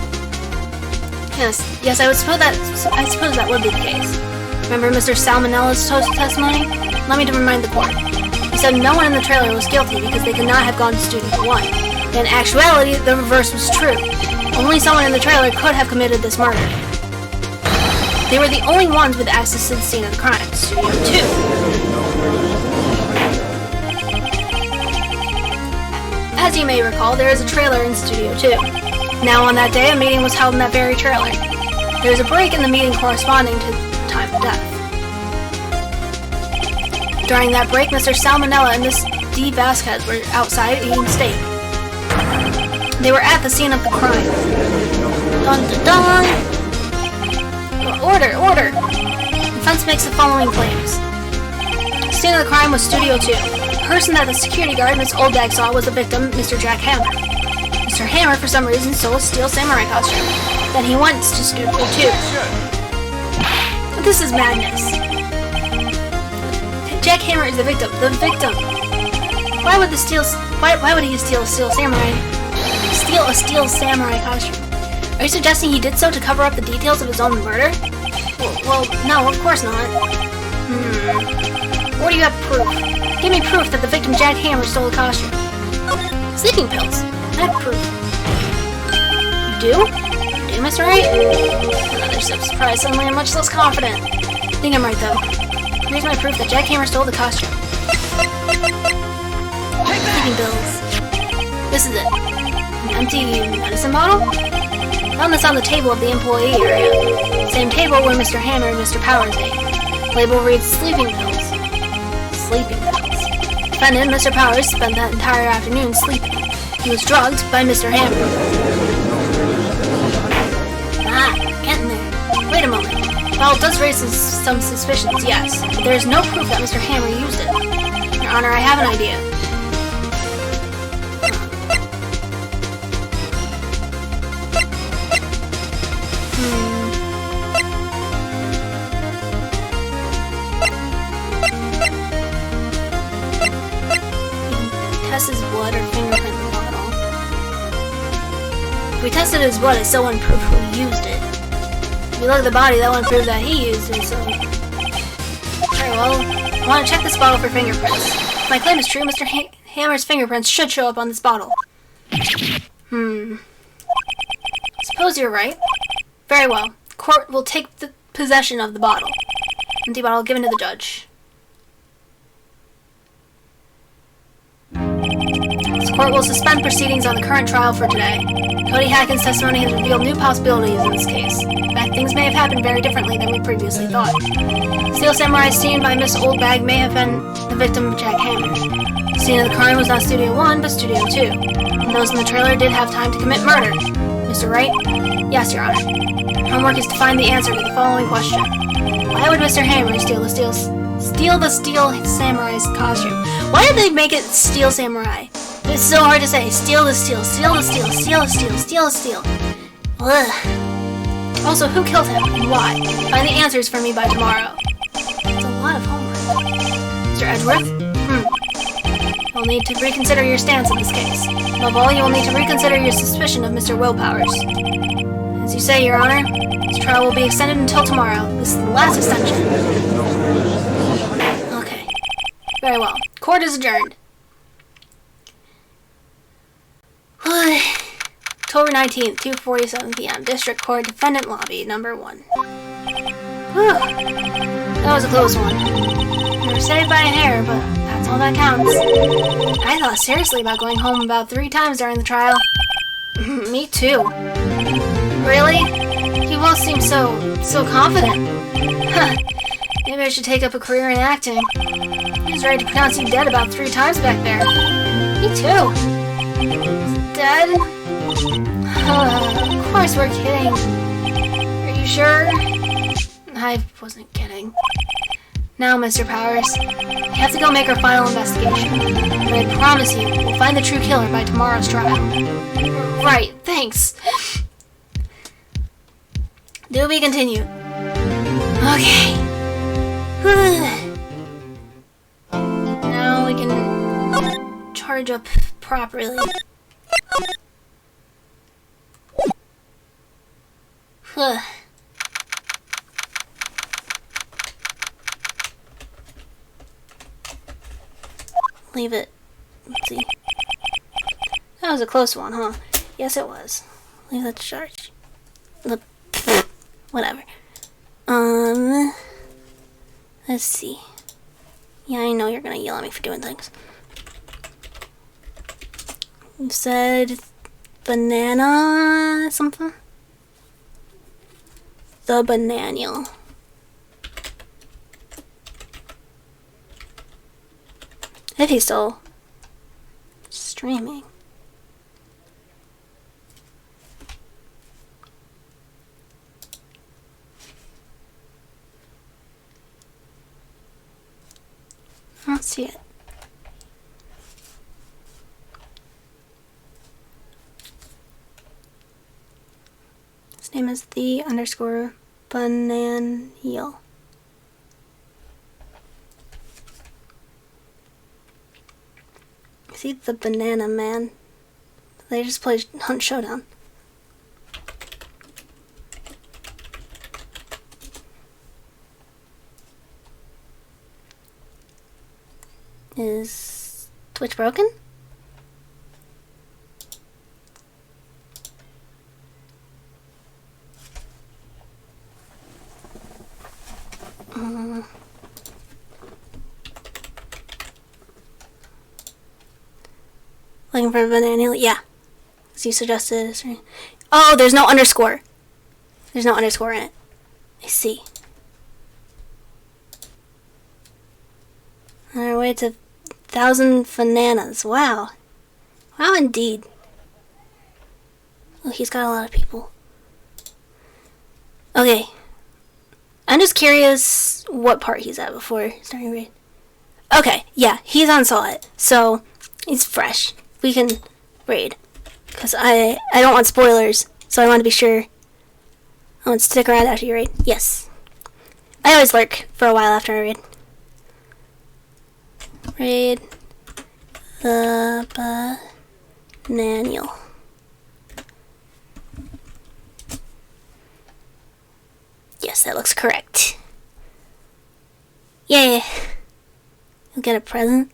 Yes, I suppose that would be the case. Remember Mr. Salmonella's testimony? Let me remind the court. He said no one in the trailer was guilty because they could not have gone to Studio 1. In actuality, the reverse was true. Only someone in the trailer could have committed this murder. They were the only ones with access to the scene of the crime, Studio 2. As you may recall, there is a trailer in Studio 2. Now on that day, a meeting was held in that very trailer. There is a break in the meeting corresponding to the time of death. During that break, Mr. Salmonella and Miss D. Vasquez were outside eating steak. They were at the scene of the crime. Dun dun dun! Order! Order! The defense makes the following claims. The scene of the crime was Studio 2. The person that the security guard, Miss Oldbag, saw was the victim, Mr. Jack Hammer. Mr. Hammer, for some reason, stole a steel samurai costume. Then he went to Studio 2. But this is madness. Jack Hammer is the victim. The victim! Why would he steal a steel samurai costume? Are you suggesting he did so to cover up the details of his own murder? Well, no, of course not. Or do you have proof? Give me proof that the victim Jack Hammer stole the costume. Sleeping pills. I have proof. You do? You do, Mr. Wright? Another surprise. Suddenly I'm much less confident. I think I'm right, though. Here's my proof that Jack Hammer stole the costume. Sleeping pills. This is it. An empty medicine bottle? Found this on the table of the employee area. Same table where Mr. Hammer and Mr. Powers ate. Label reads sleeping pills. Sleeping pills. Defendant, Mr. Powers, spent that entire afternoon sleeping. He was drugged by Mr. Hammer. Getting there. Wait a moment. Well, it does raise some suspicions, yes. But there is no proof that Mr. Hammer used it. Your Honor, I have an idea. Test his blood or fingerprint in the bottle. If we tested his blood, it still wouldn't prove who used it. If we look at the body, that wouldn't prove that he used it, so... Very well, I want to check this bottle for fingerprints. If my claim is true, Mr. Hammer's fingerprints should show up on this bottle. Suppose you're right. Very well. Court will take possession of the bottle. Empty bottle given to the judge. This court will suspend proceedings on the current trial for today. Cody Hacken's testimony has revealed new possibilities in this case. In fact, things may have happened very differently than we previously thought. Steel Samurai seen by Miss Oldbag may have been the victim of Jack Hammer. The scene of the crime was not Studio 1, but Studio 2. And those in the trailer did have time to commit murder. Mr. Wright? Yes, Your Honor. Homework is to find the answer to the following question. Why would Mr. Hammer steal the Steel Samurai's costume? Why did they make it Steel Samurai? It's so hard to say. Steal the steel, steal the steel, steal the steel, steal the steel. Ugh. Also, who killed him and why? Find the answers for me by tomorrow. It's a lot of homework. Mr. Edgeworth? You'll need to reconsider your stance in this case. Above all, you will need to reconsider your suspicion of Mr. Willpowers. As you say, Your Honor, this trial will be extended until tomorrow. This is the last extension. Okay. Very well. Court is adjourned. October 19th, 2:47 p.m. District Court, Defendant Lobby, number 1. Whew. That was a close one. You were saved by a hair, but that's all that counts. I thought seriously about going home about 3 times during the trial. Me too. Really? You You both seem so confident. Huh. Maybe I should take up a career in acting. He was ready to pronounce you dead about 3 times back there. Me too. Dead? Of course we're kidding. Are you sure? I wasn't kidding. Now, Mr. Powers, we have to go make our final investigation. And I promise you, we'll find the true killer by tomorrow's trial. Right, thanks. To be continued. Okay. Now we can charge up properly. Leave it. Let's see. That was a close one, huh? Yes, it was. Leave that to charge. Whatever. Let's see. Yeah, I know you're gonna yell at me for doing things. You said banana something? The bananial. If he's still streaming. I don't see it. His name is the _ bananial. See the banana man? They just played Hunt Showdown. Is Twitch broken? Looking for a banana? Yeah. As you suggested. Oh, there's no underscore. There's no underscore in it. I see. On our way to 1,000 bananas. Wow. Wow, indeed. Oh, he's got a lot of people. Okay. I'm just curious what part he's at before starting raid. Okay, yeah, he's on Solid, so he's fresh. We can raid. Because I don't want spoilers, so I want to be sure. I want to stick around after you raid. Yes. I always lurk for a while after I raid. Raid the bananial. Yes, that looks correct. Yay! You'll get a present.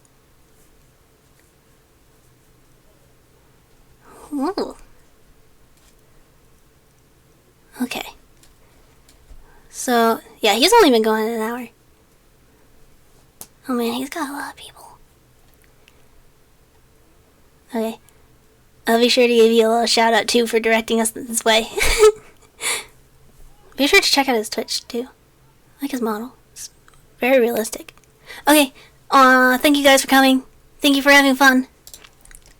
Ooh. Okay. So, yeah, he's only been going an hour. Oh man, he's got a lot of people. Okay. I'll be sure to give you a little shout out too for directing us this way. Be sure to check out his Twitch too. I like his model. It's very realistic. Okay. Thank you guys for coming. Thank you for having fun.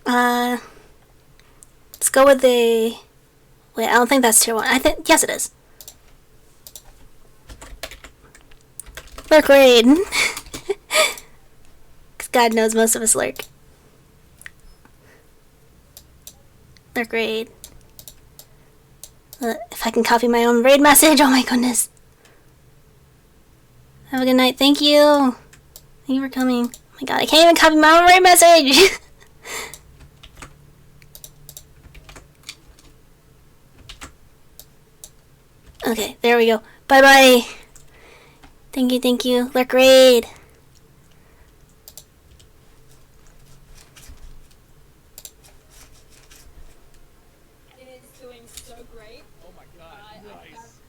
Let's go with the... Wait, I don't think that's tier 1. I think... Yes, it is. Lurk raid. Because God knows most of us lurk. Lurk raid. If I can copy my own raid message, oh my goodness. Have a good night. Thank you. Thank you for coming. Oh my god, I can't even copy my own raid message. Okay, there we go. Bye bye. Thank you, thank you. Lurk raid. It is doing so great. Oh my god, nice.